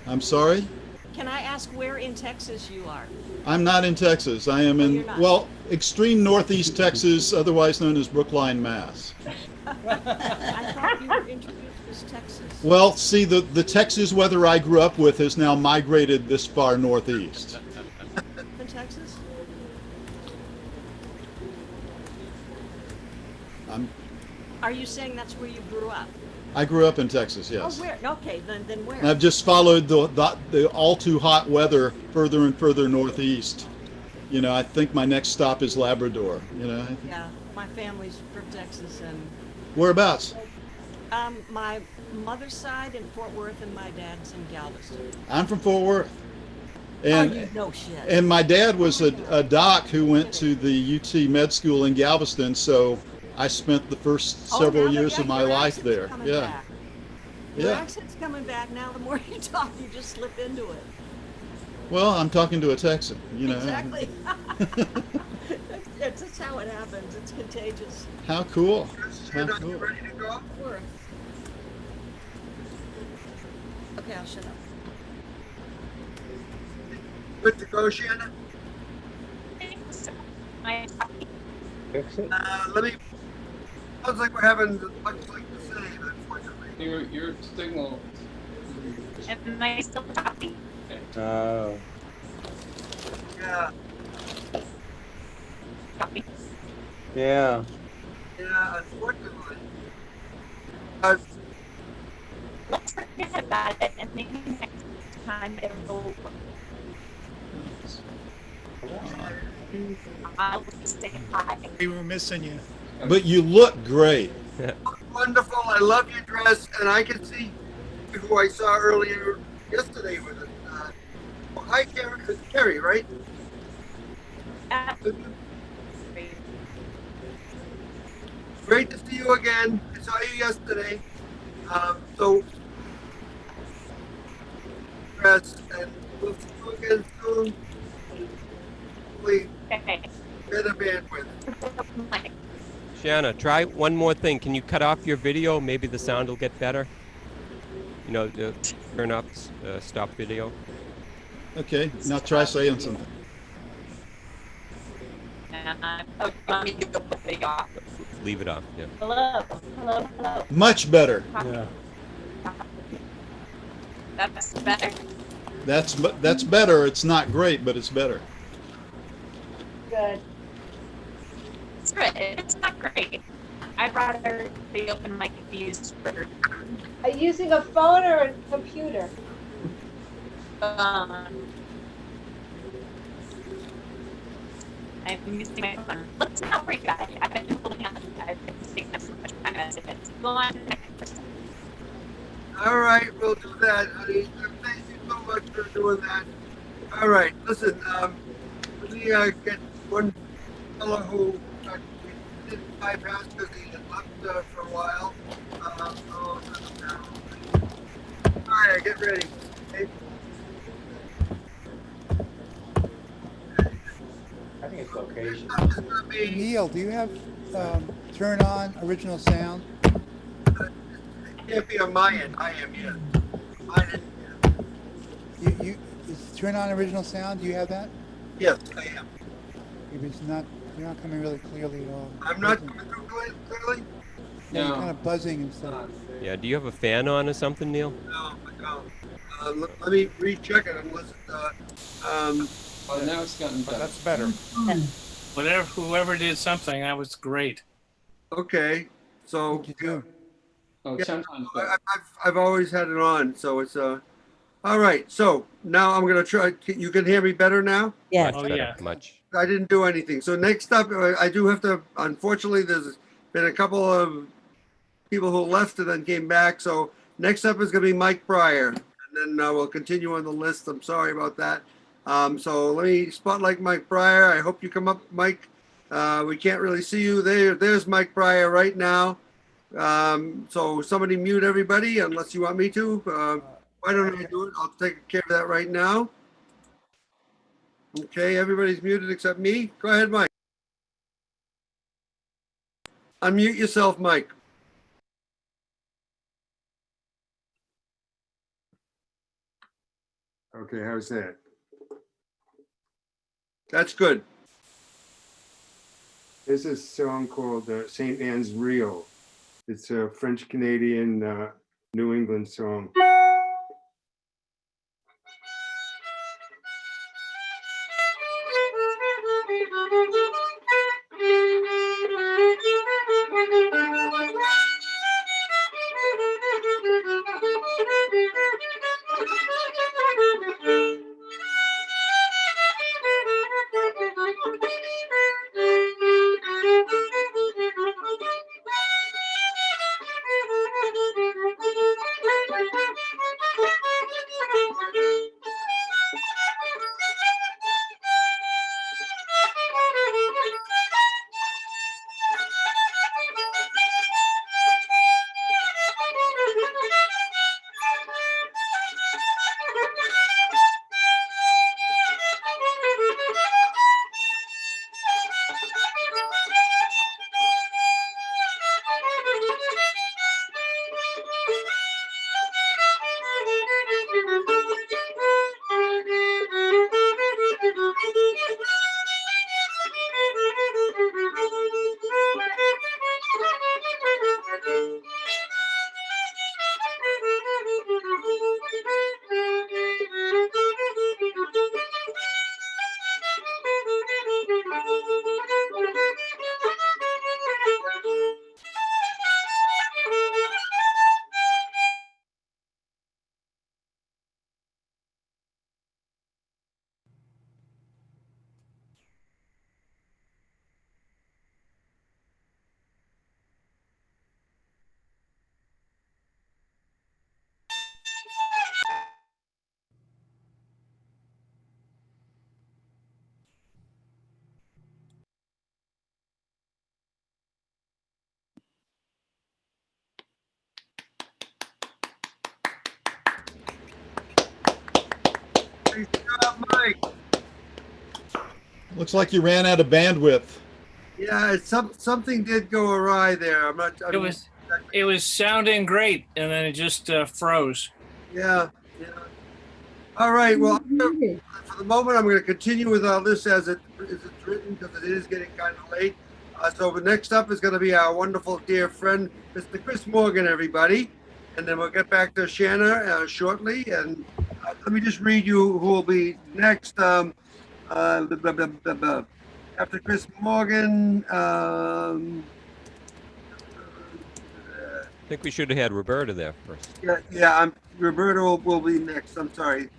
I'm sorry. Can I ask where in Texas you are? I'm not in Texas. I am in, well, extreme northeast Texas, otherwise known as Brookline, Mass. I thought you were introduced as Texas. Well, see, the Texas weather I grew up with has now migrated this far northeast. In Texas? Are you saying that's where you grew up? I grew up in Texas, yes. Oh, where? Okay, then where? And I've just followed the all too hot weather further and further northeast. You know, I think my next stop is Labrador, you know. Yeah, my family's from Texas, and Whereabouts? my mother's side in Fort Worth and my dad's in Galveston. I'm from Fort Worth. And, you know shit. And my dad was a doc who went to the UT med school in Galveston, so I spent the first several years of my life there. Yeah. Back. Your accent's coming back now. The more you talk, you just slip into it. Well, I'm talking to a Texan, you know. Exactly. That's just how it happens. It's contagious. How cool. How Shanna, cool. you ready to go? Worth. Okay, I'll shut up. Good to go, Shanna? Let me. Sounds like we're having much like the same, unfortunately. Your signal. Am I still talking? Oh. Yeah. Yeah. Yeah, unfortunately. Let's forget about it and maybe next time it will. I'll say hi. We were missing you. But you look great. Wonderful. I love your dress, and I can see who I saw earlier yesterday with it. Hi, Carrie. It's Carrie, right? Great to see you again. I saw you yesterday. So, dress, and we'll see you again soon. Hopefully, better bandwidth. Shanna, try one more thing. Can you cut off your video? Maybe the sound will get better. You know, turn up, stop video. Okay, now try saying something. Oh, you want me to go put it off? Leave it off. Yeah. Hello, hello, hello. Much better. Yeah. That's better. That's better. It's not great, but it's better. Good. It's good. It's not great. I'd rather the open mic be used for. Are you using a phone or a computer? I'm using my phone. Let's not worry about it. I've been holding on. I've been taking up so much time as it is. Go on. All right, we'll do that, honey. Thank you so much for doing that. All right, listen, let me get one fellow who didn't bypass because he had left for a while. All right, get ready. Okay. I think it's location. Neil, do you have turn on original sound? It can't be on my end. I am, yeah. Mine is, You turn on original sound. Do you have that? yes, I am. If it's not, you're not coming really clearly at all. I'm not coming through clearly? No, you're kind of buzzing and stuff. Yeah. Do you have a fan on or something, Neil? No, I don't. Let me recheck it unless Oh, now it's gotten better. That's better. Whatever, whoever did something, that was great. okay. So What'd you do? Oh, yeah, sometimes better. I've always had it on, so it's all right. So now I'm gonna try. You can hear me better now? Much Oh, better. yeah. Much. I didn't do anything. So next up, I do have to. Unfortunately, there's been a couple of people who left and then came back. So next up is gonna be Mike Pryor, and then we'll continue on the list. I'm sorry about that. So let me spotlight Mike Pryor. I hope you come up, Mike. We can't really see you. There's Mike Pryor right now. So somebody mute everybody unless you want me to. Why don't I do it? I'll take care of that right now. Okay, everybody's muted except me. Go ahead, Mike. Unmute yourself, Mike. Okay, how's that? That's good. There's a song called St. Anne's Rio. It's a French-Canadian New England song. Nice job, Mike. Looks like you ran out of bandwidth. Yeah, something did go awry there. It was sounding great, and then it just froze. Yeah. All right, well, for the moment, I'm going to continue with our list as it's written because it is getting kind of late. So the next up is going to be our wonderful dear friend, Mr. Chris Morgan, everybody. And then we'll get back to Shanna shortly. And let me just read you who will be next. After Chris Morgan, I think we should have had Roberta there first. yeah, Roberta will be next. I'm sorry.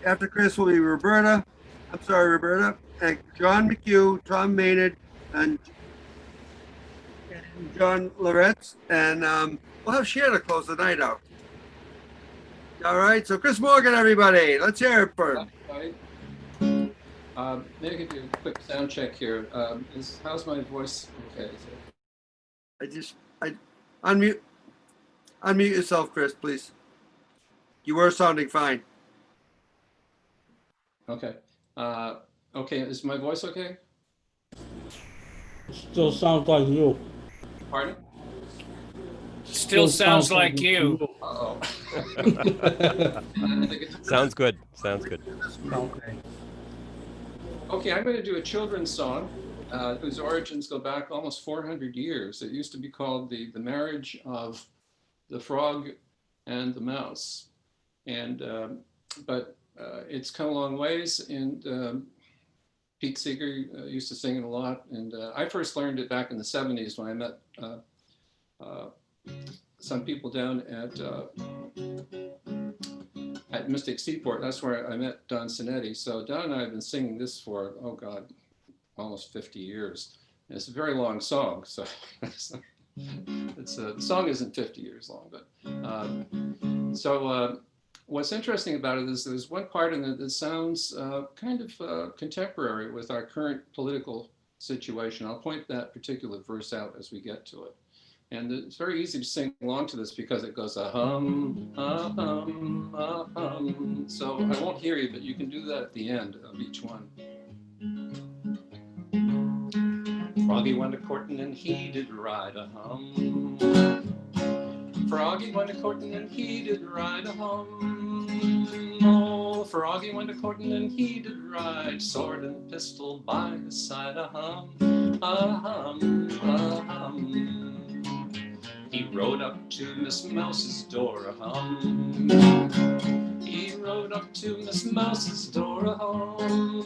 After Chris will be Roberta. I'm sorry, Roberta. And John McHugh, Tom Maynard, and John Loretz. And we'll have Shanna close the night out. All right. So Chris Morgan, everybody. Let's hear it for him. Maybe I could do a quick sound check here. How's my voice? Okay. Unmute yourself, Chris, please. You were sounding fine. Okay. Okay. Is my voice okay? Still sounds like you. Pardon? Still sounds like you. Uh-oh. Sounds good. Sounds good. Okay. Okay, I'm going to do a children's song whose origins go back almost 400 years. It used to be called the marriage of the frog and the mouse. And but it's come a long ways, and Pete Seeger used to sing it a lot. And I first learned it back in the 70s when I met some people down at Mystic Seaport. That's where I met Don Sinetti. So Don and I have been singing this for, oh God, almost 50 years. And it's a very long song. So the song isn't 50 years long, but what's interesting about it is there's one part in it that sounds kind of contemporary with our current political situation. I'll point that particular verse out as we get to it. And it's very easy to sing along to this because it goes a hum, a hum, a hum. So I won't hear you, but you can do that at the end of each one. Froggy went a-courtin' and he did ride a hum. Froggy went a-courtin' and he did ride a hum. Oh, Froggy went a-courtin' and he did ride sword and pistol by his side a hum, a hum, a hum. He rode up to Miss Mouse's door a hum. He rode up to Miss Mouse's door a hum.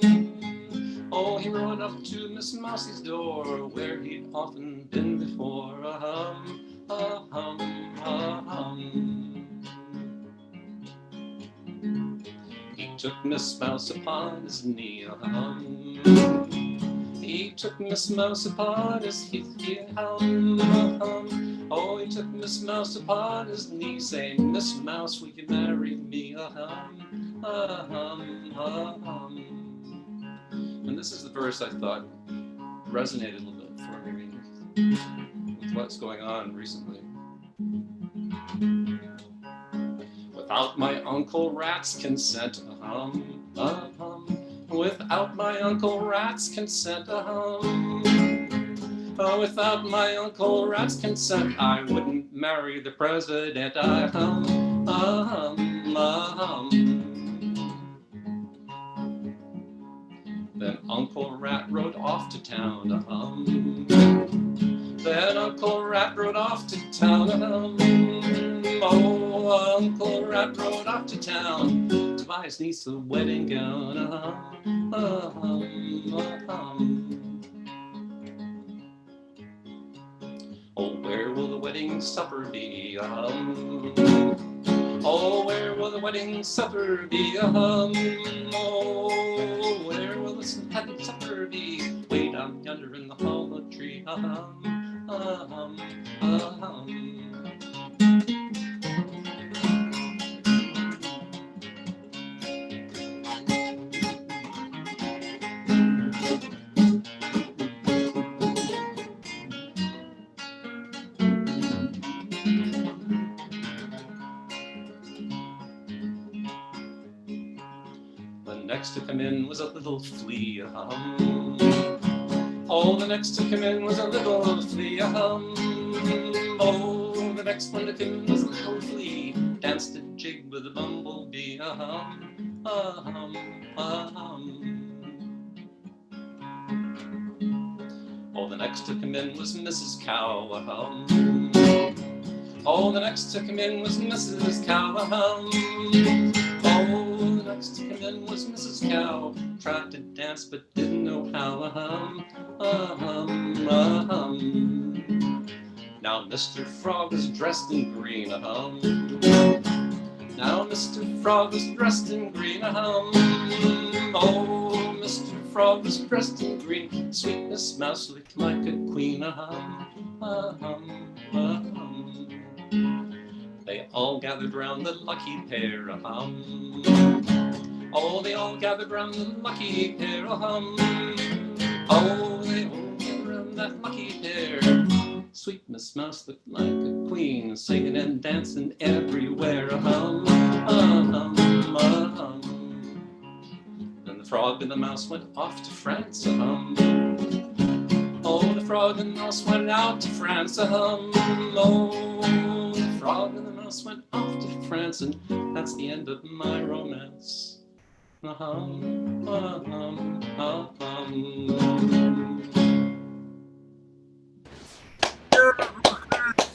Oh, he rode up to Miss Mouse's door where he'd often been before a hum, a hum, a hum. He took Miss Mouse upon his knee a hum. He took Miss Mouse upon his knee a hum, a hum. Oh, he took Miss Mouse upon his knee, saying, Miss Mouse, will you marry me? A hum, a hum, a hum. And this is the verse I thought resonated a little bit for me with what's going on recently. Without my Uncle Rat's consent, a hum, a hum. Without my Uncle Rat's consent, a hum. Without my Uncle Rat's consent, I wouldn't marry the president. A hum, a hum, a hum. Then Uncle Rat rode off to town, a hum. Then Uncle Rat rode off to town, a hum. Oh, Uncle Rat rode off to town to buy his niece a wedding gown, a hum, a hum, a hum. Oh, where will the wedding supper be? A hum. Oh, where will the wedding supper be? A hum. Oh, where will the happy supper be? Way down yonder in the hollow tree. A hum, a hum, a hum. Next to come in was a little flea, a hum. Oh, the next to come in was a little flea, a hum. Oh, the next one to come in was a little flea, danced a jig with a bumblebee. be a hum, a hum, a hum. Oh, the next to come in was Mrs. Cow, a hum. Oh, the next to come in was Mrs. Cow, a hum. Oh, the next to come in was Mrs. Cow. Tried to dance but didn't know how, a hum, a hum, a hum. Now Mr. Frog is dressed in green, a hum. Now Mr. Frog is dressed in green, a hum. Oh, Mr. Frog was dressed in green. Sweet Miss Mouse looked like a queen, a hum, a hum, a hum. They all gathered round the lucky pair, a hum. Oh, they all gathered round the lucky pair, a hum. Oh, they all gathered round that lucky pair. Sweet Miss Mouse looked like a queen, singing and dancing everywhere, a hum, a hum, a hum. Then the frog and the mouse went off to France, a hum. Oh, the frog and the mouse went out to France, a hum. Oh, the frog and the mouse went off to France, and that's the end of my romance. A hum, a hum, a hum.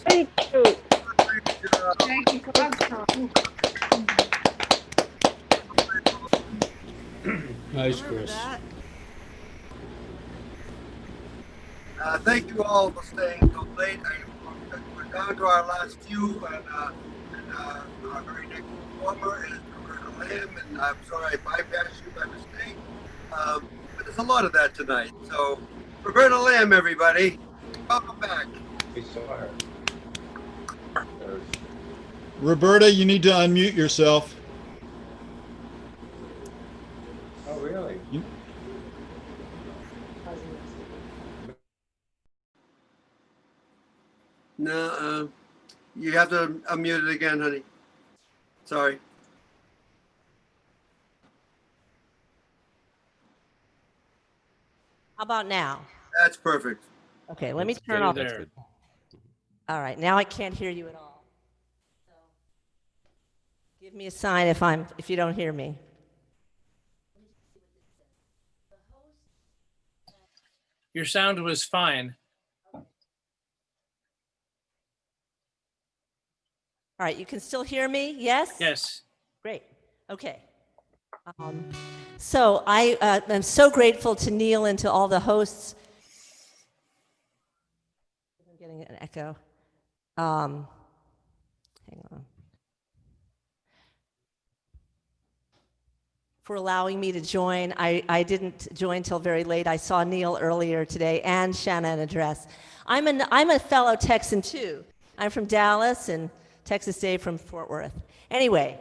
Thank you. Thank you, Frog. Nice, Chris. Thank you all for staying so late. We're down to our last few, and our very next performer is Roberta Lamb, and I'm sorry I bypassed you by mistake. But there's a lot of that tonight. So, Roberta Lamb, everybody, welcome back. We saw her. Roberta, you need to unmute yourself. Oh, really? No, you have to unmute it again, honey. Sorry. How about now? That's perfect. Okay, let me That's turn good, off. that's good. All right, now I can't hear you at all. So give me a sign if you don't hear me. Your sound was fine. All right, you can still hear me? Yes? Yes. Great. Okay. So I am so grateful to Neil and to all the hosts. I'm getting an echo. Hang on. For allowing me to join. I didn't join till very late. I saw Neil earlier today and Shannon address. I'm a fellow Texan too. I'm from Dallas and Texas Dave from Fort Worth. Anyway,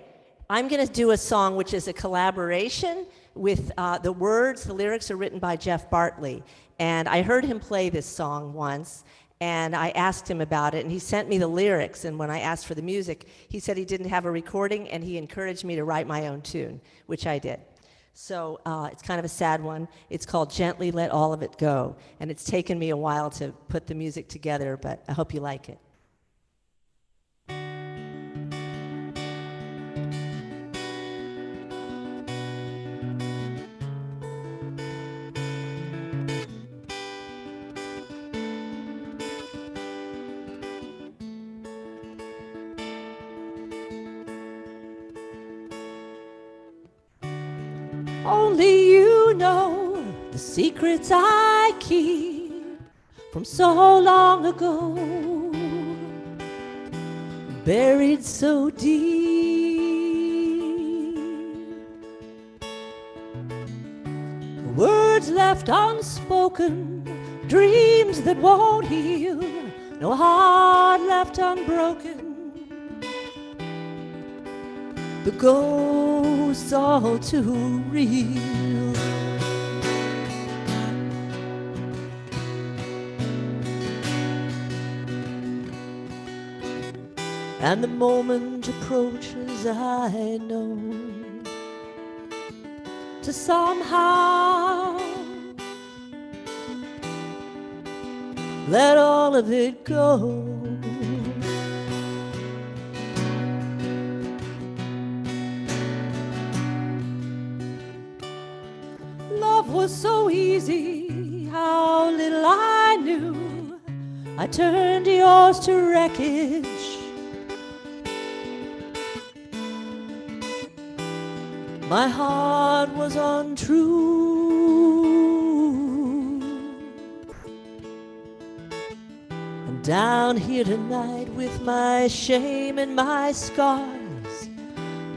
I'm going to do a song which is a collaboration with the lyrics are written by Jeff Bartley. And I heard him play this song once, and I asked him about it, and he sent me the lyrics. And when I asked for the music, he said he didn't have a recording, and he encouraged me to write my own tune, which I did. So it's kind of a sad one. It's called Gently Let All of It Go. And it's taken me a while to put the music together, but I hope you like it. Only you know the secrets I keep from so long ago, buried so deep. Words left unspoken, dreams that won't heal, no heart left unbroken. The ghost's all too real. And the moment approaches, I know, to somehow let all of it go. love was so easy, how little I knew. I turned yours to wreckage. My heart was untrue. I'm down here tonight with my shame and my scars.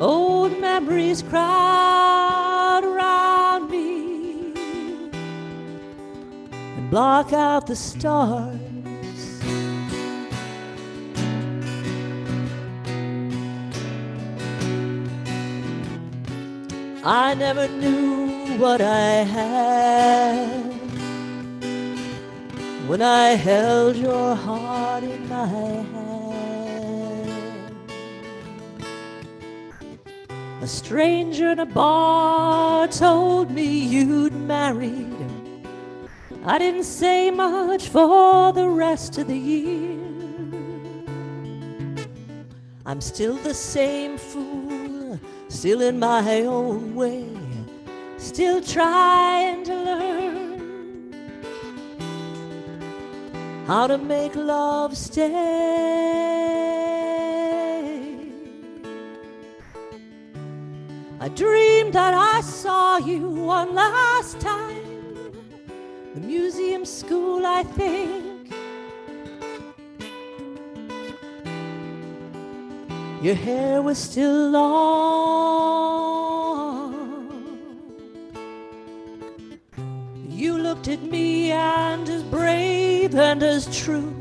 Old memories crowd around me and block out the stars. I never knew what I had when I held your heart in my hand. A stranger in a bar told me you'd married. I didn't say much for the rest of the year. I'm still the same fool, still in my own way, still trying to learn how to make love stay. I dreamed that I saw you one last time, the museum school, I think. Your hair was still long. You looked at me and as brave and as true.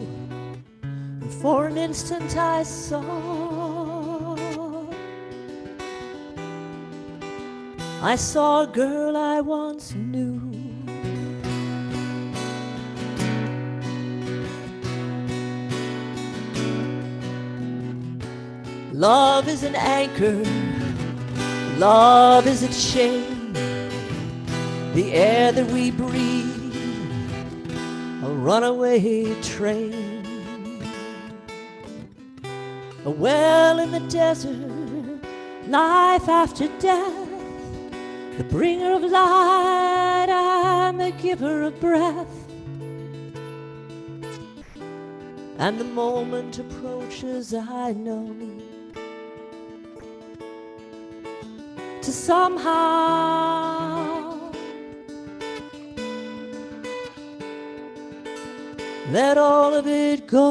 And for an instant I saw a girl I once knew. Love is an anchor, love is a chain, the air that we breathe, a runaway train, a well in the desert, life after death, the bringer of light and the giver of breath. And the moment approaches, I know, to somehow let all of it go.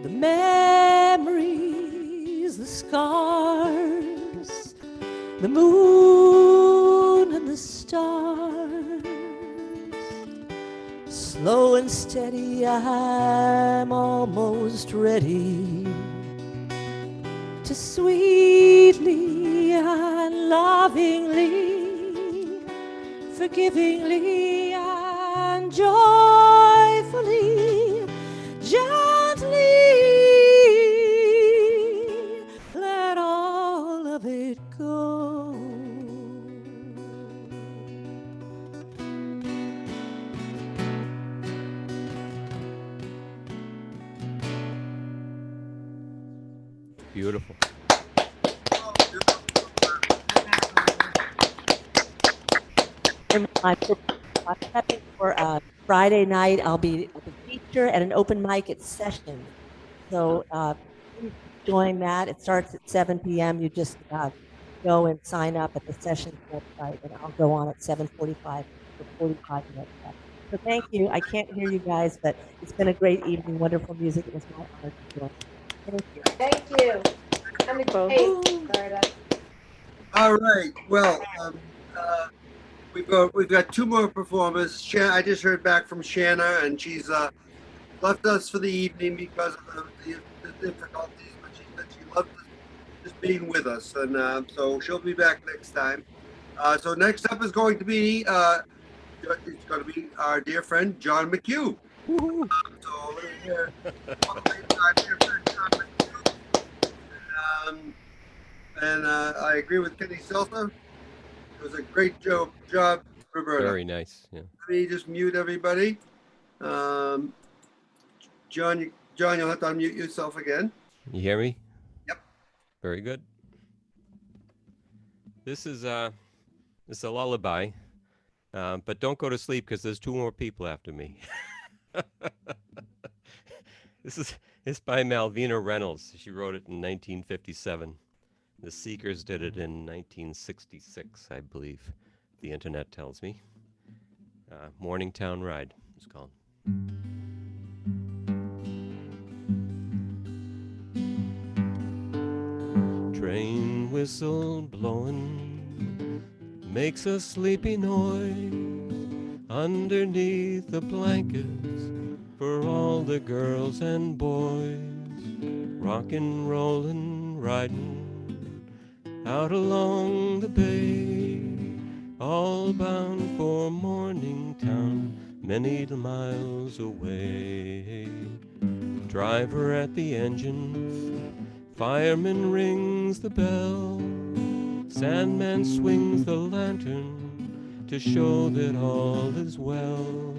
The memories, the scars, the moon and the stars. Slow and steady, I'm almost ready to sweetly and lovingly, forgivingly and joyfully, gently let all of it go. Beautiful. For Friday night, I'll be at the feature at an open mic at Session. So please join that. It starts at 7 p.m. You just go and sign up at the Session website, and I'll go on at 7:45 for 45 minutes. So thank you. I can't hear you guys, but it's been a great evening. Wonderful music. It was my honor to join. Thank you. Thank you. I'm excited. All right. Well, we've got two more performers. I just heard back from Shanna, and she's left us for the evening because of the difficulties. But she said she loved just being with us, and so she'll be back next time. So next up is going to be it's going to be our dear friend John McHugh. So let me hear our dear friend John McHugh. And I agree with Kenny Seltzer. It was a great job, Roberta. Very nice. Yeah. Let me just mute everybody. John, you'll have to unmute yourself again. You hear me? Yep. Very good. This is a lullaby, but don't go to sleep because there's 2 more people after me. It's by Malvina Reynolds. She wrote it in 1957. The Seekers did it in 1966, I believe. The internet tells me. Morningtown Ride is called. Train whistle blowing makes a sleepy noise underneath the blankets for all the girls and boys. Rockin', rollin', riding out along the bay, all bound for Morningtown, many miles away. Driver at the engine, fireman rings the bell, Sandman swings the lantern to show that all is well.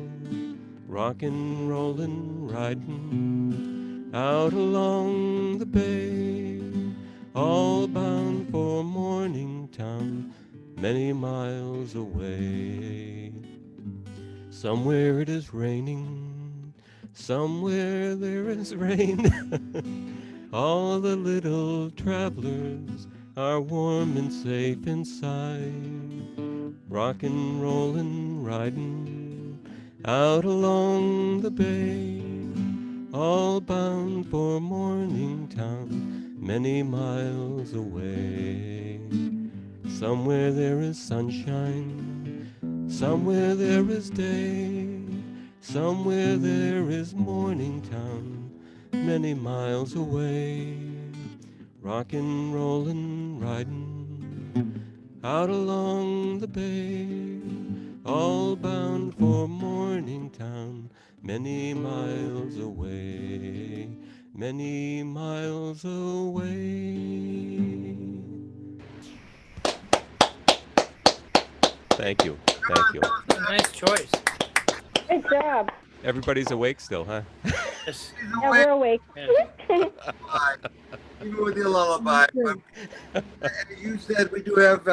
Rockin', rollin', riding out along the bay, all bound for Morningtown, many miles away. Somewhere it is raining, somewhere there is rain. All the little travelers are warm and safe inside. Rockin', rollin', riding out along the bay, all bound for Morningtown, many miles away. Somewhere there is sunshine, somewhere there is day, somewhere there is Morningtown, many miles away. Rockin', rollin', riding out along the bay, all bound for Morningtown, many miles away, many miles away. Thank you. Thank you. Nice choice. Good job. Everybody's awake still, huh? Yes. Yeah, we're awake. Even with your lullaby. As you said, we do have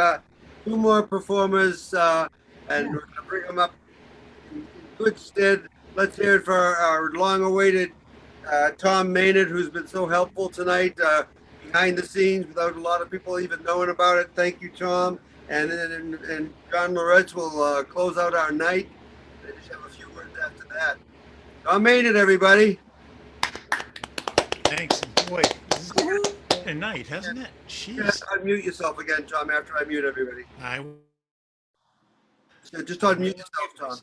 2 more performers, and we're going to bring them up in good stead. Let's hear it for our long-awaited Tom Maynard, who's been so helpful tonight behind the scenes without a lot of people even knowing about it. Thank you, Tom. And John Loretz will close out our night. I just have a few words after that. Tom Maynard, everybody. Thanks. Boy, this has been a night, hasn't it? Jeez. Just unmute yourself again, Tom, after I mute everybody. So just unmute yourself, Tom.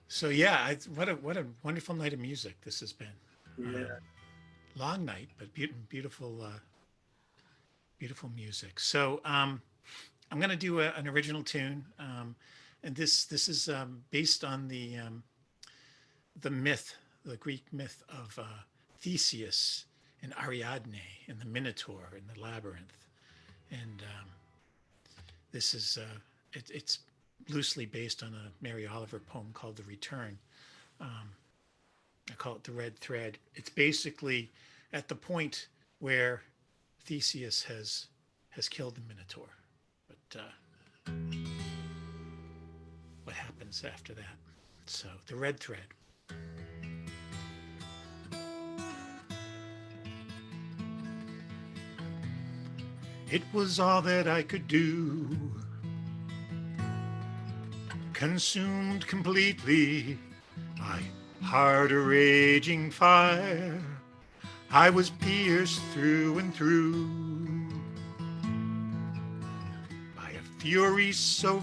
So yeah, what a wonderful night of music this has been. Yeah. Long night, but beautiful beautiful music. So I'm going to do an original tune, and this is based on the myth, the Greek myth of Theseus and Ariadne and the Minotaur and the labyrinth, and this is it's loosely based on a Mary Oliver poem called The Return. I call it The Red Thread. It's basically at the point where Theseus has killed the Minotaur, but what happens after that? So The Red Thread. It was all that I could do, consumed completely, my heart a raging fire. I was pierced through and through by a fury so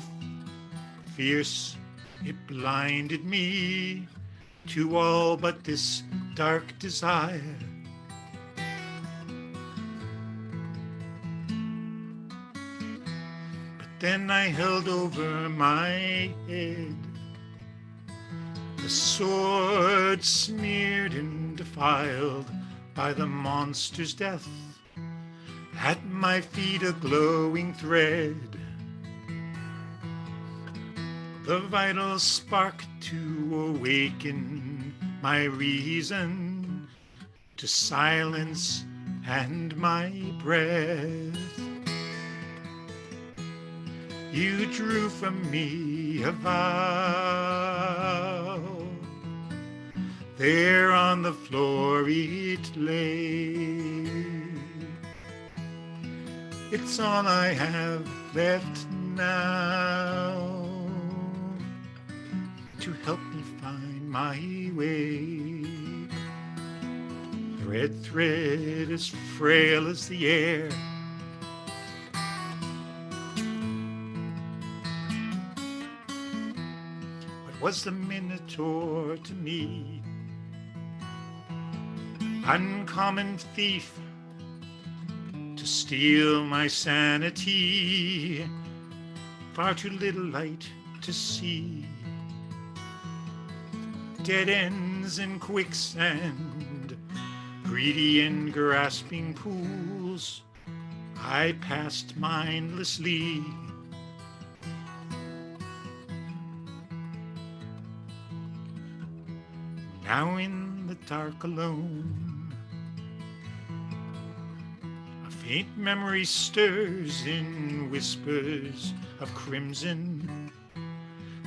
fierce it blinded me to all but this dark desire. But then I held over my head the sword smeared and defiled by the monster's death. At my feet a glowing thread, the vital spark to awaken my reason, to silence and my breath. You drew from me a vow. There on the floor it lay. It's all I have left now to help me find my way. The red thread as frail as the air. What was the Minotaur to me? Uncommon thief to steal my sanity. Far too little light to see. Dead ends in quicksand, greedy and grasping pools, I passed mindlessly. Now in the dark alone, a faint memory stirs in whispers of crimson.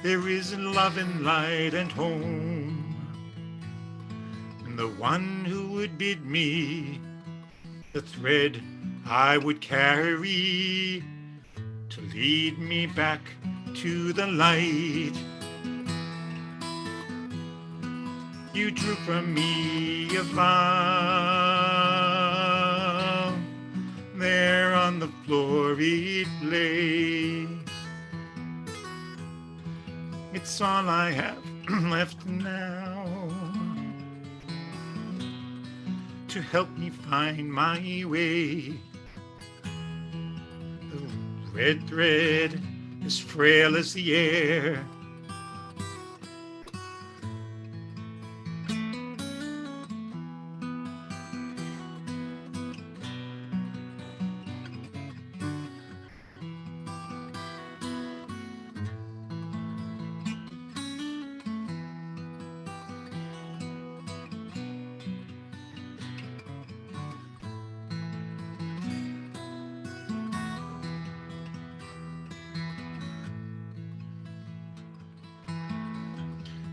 There is love and light and home, and the one who would bid me the thread I would carry to lead me back to the light. You drew from me a vow. There on the floor it lay. It's all I have left now to help me find my way. The red thread as frail as the air.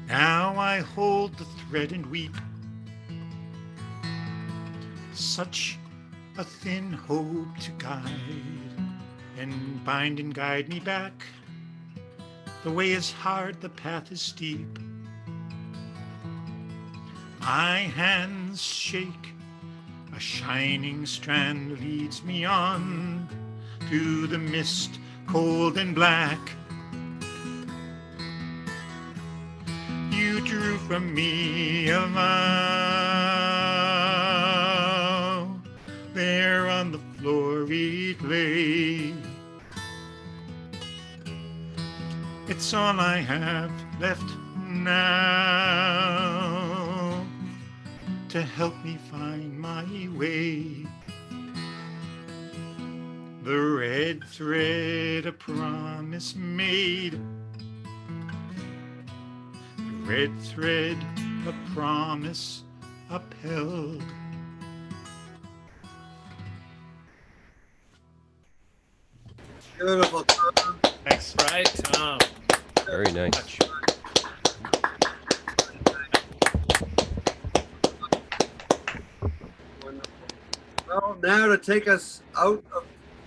Now I hold the thread and weep. Such a thin hope to guide and bind and guide me back. The way is hard, the path is steep. My hands shake, a shining strand leads me on through the mist, cold and black. You drew from me a vow. There on the floor it lay. It's all I have left now to help me find my way. The red thread, a promise made. Red thread, a promise upheld. Beautiful, Tom. Thanks. Right, Tom. Very nice. Well, now to take us out of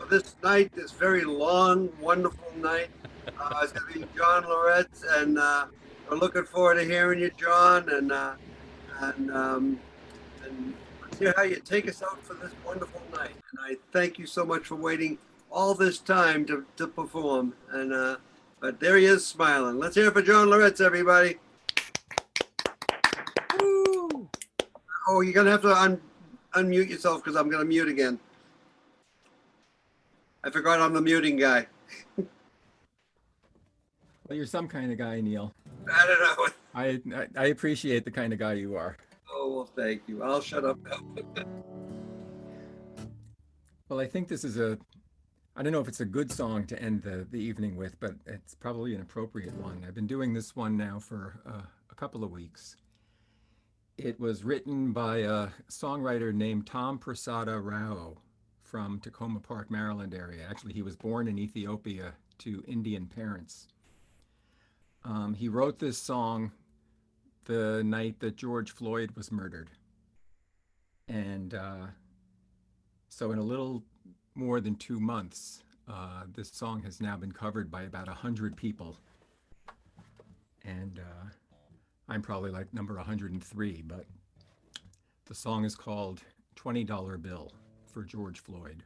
this night, this very long, wonderful night, it's going to be John Loretz, and we're looking forward to hearing you, John, and let's hear how you take us out for this wonderful night. And I thank you so much for waiting all this time to perform. And but there he is smiling. Let's hear it for John Loretz, everybody. Woo! Oh, you're gonna have to unmute yourself because I'm gonna mute again. I forgot I'm the muting guy. Well, you're some kind of guy, Neil. I don't know. I appreciate the kind of guy you are. Oh, well, thank you. I'll shut up now. Well, I think this is I don't know if it's a good song to end the evening with, but it's probably an appropriate one. I've been doing this one now for a couple of weeks. It was written by a songwriter named Tom Prasada Rao from Tacoma Park, Maryland area. Actually, he was born in Ethiopia to Indian parents. He wrote this song the night that George Floyd was murdered. And so in a little more than 2 months, this song has now been covered by about 100 people. And I'm probably like number 103, but the song is called $20 Bill for George Floyd.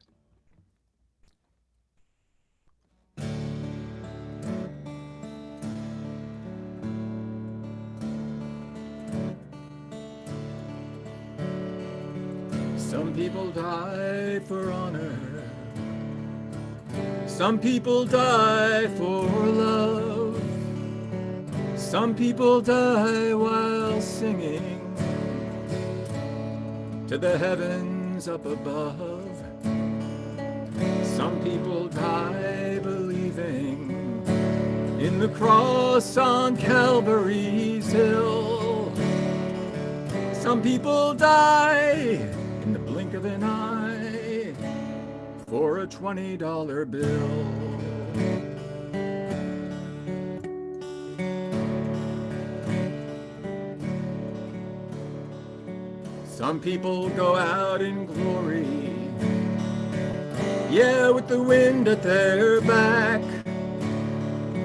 Some people die for honor. Some people die for love. Some people die while singing to the heavens up above. Some people die believing in the cross on Calvary's hill. Some people die in the blink of an eye for a $20 bill. Some people go out in glory, yeah, with the wind at their back.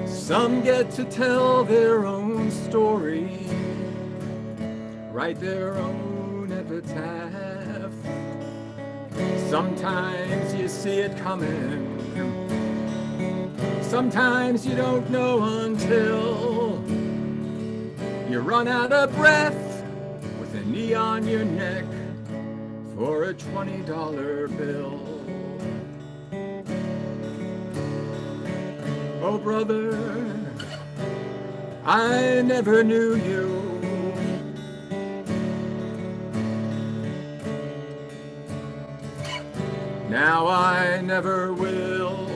Some get to tell their own story, write their own epitaph. Sometimes you see it coming, sometimes you don't know until you run out of breath with a knee on your neck for a $20 bill. Oh brother, I never knew you. Now I never will.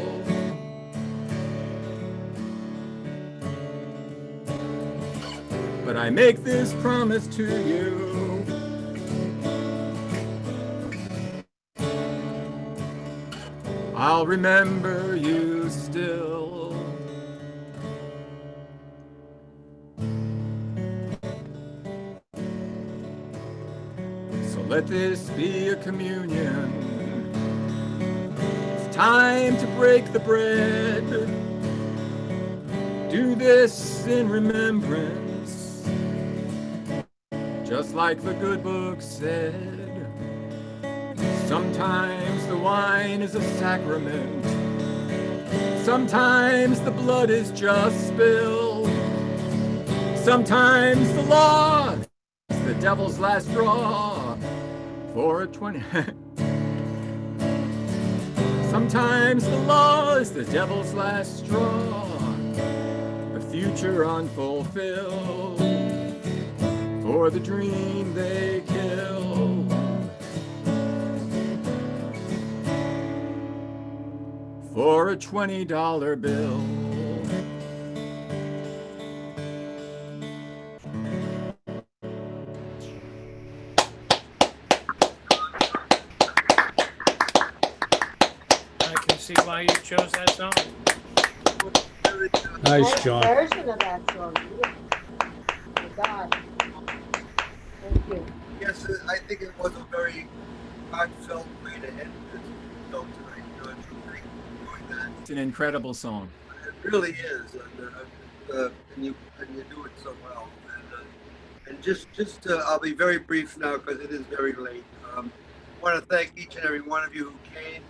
But I make this promise to you. I'll remember you still. So let this be a communion. It's time to break the bread. Do this in remembrance, just like the good book said. Sometimes the wine is a sacrament. Sometimes the blood is just spilled. Sometimes the law is the devil's last straw for a 20. Sometimes the law is the devil's last straw. The future unfulfilled for the dream they kill. For a $20 bill. I can see why you chose that song. Nice, John. Version of that song. Oh my God. Thank you. Yes, I think it was a very heartfelt way to end this show tonight. You know, thank you for doing that. It's an incredible song. It really is, and you do it so well. And just I'll be very brief now because it is very late. I want to thank each and every one of you who came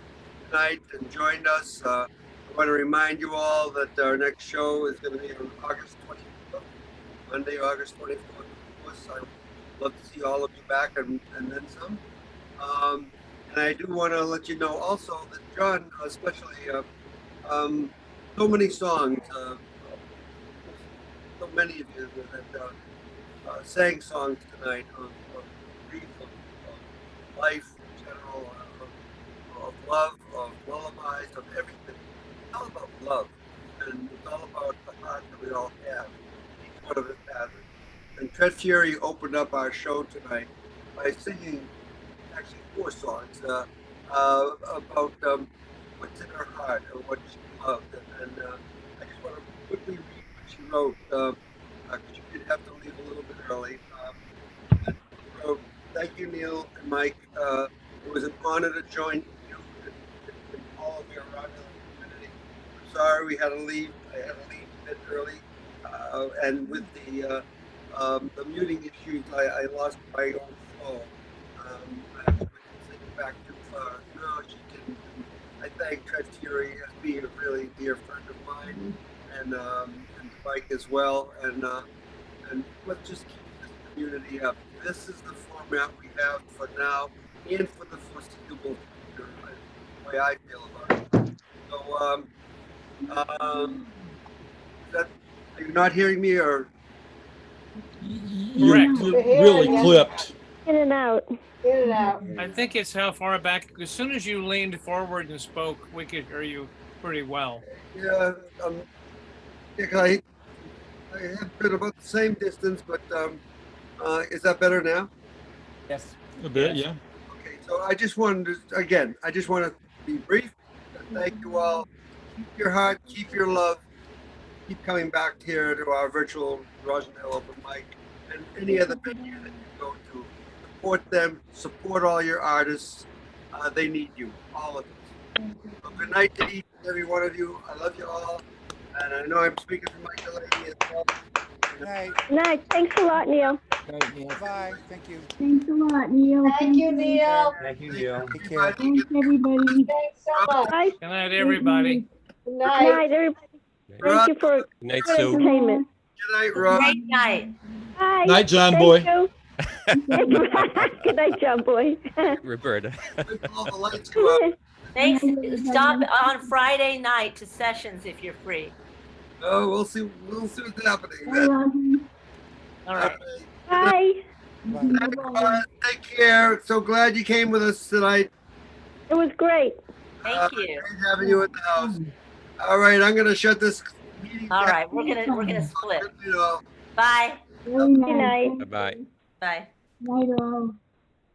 tonight and joined us. I want to remind you all that our next show is going to be on August 24th, Monday, August 24th. Of course, I would love to see all of you back and then some. And I do want to let you know also that John, especially, so many songs, so many of you that sang songs tonight on grief, of life in general, of love, of lullabies, of everything. It's all about love, and it's all about the heart that we all have. Each one of us has it. And Tread Fury opened up our show tonight by singing actually 4 songs about what's in her heart or what she loved. And I just want to quickly read what she wrote, because she did have to leave a little bit early. She wrote, "Thank you, Neil and Mike. It was an honor to join you and all of your Romulan community. I'm sorry we had to leave. I had to leave a bit early. And with the muting issues, I lost my own flow. I hope I didn't sing it back too far. No, she didn't. I thank Tread Fury as being a really dear friend of mine, and Mike as well. And let's just keep this community up. This is the format we have for now and for the foreseeable future. The way I feel about it. So, are you not hearing me, or? Correct. You're really clipped. In and out. In and out. I think it's how far back. As soon as you leaned forward and spoke, we could hear you pretty well. Yeah, I have been about the same distance, but is that better now? Yes. A bit, yeah. Okay, so I just wanted to, again, I just want to be brief. Thank you all. Keep your heart, keep your love. Keep coming back here to our virtual Rosendale open mic and any other venue that you go to. Support them, support all your artists. They need you, all of us. So good night to each and every one of you. I love you all. And I know I'm speaking for Mike Delaney as well. Good night. Nice. Thanks a lot, Neil. Bye. Thank you. Thanks a lot, Neil. Thank you, Neil. Thank you, Neil. Take care. Thanks, everybody. Thanks so much. Bye. Good night, everybody. Good Good night. night, everybody. Thank you for Good night, good Sue. entertainment. Good night, Rob. Great night. Bye. Night, John Thank Boy. you. Good night, John Boy. Roberta. All the lights go out. Thanks. Stop on Friday night to sessions if you're free. Oh, we'll see what's happening. I love you. All right. Bye. Take care. So glad you came with us tonight. It was great. Thank you. Great having you at the house. All right, I'm gonna shut this meeting All down. right, we're gonna split. You know. Bye. Good night. Bye-bye. Bye. Night all.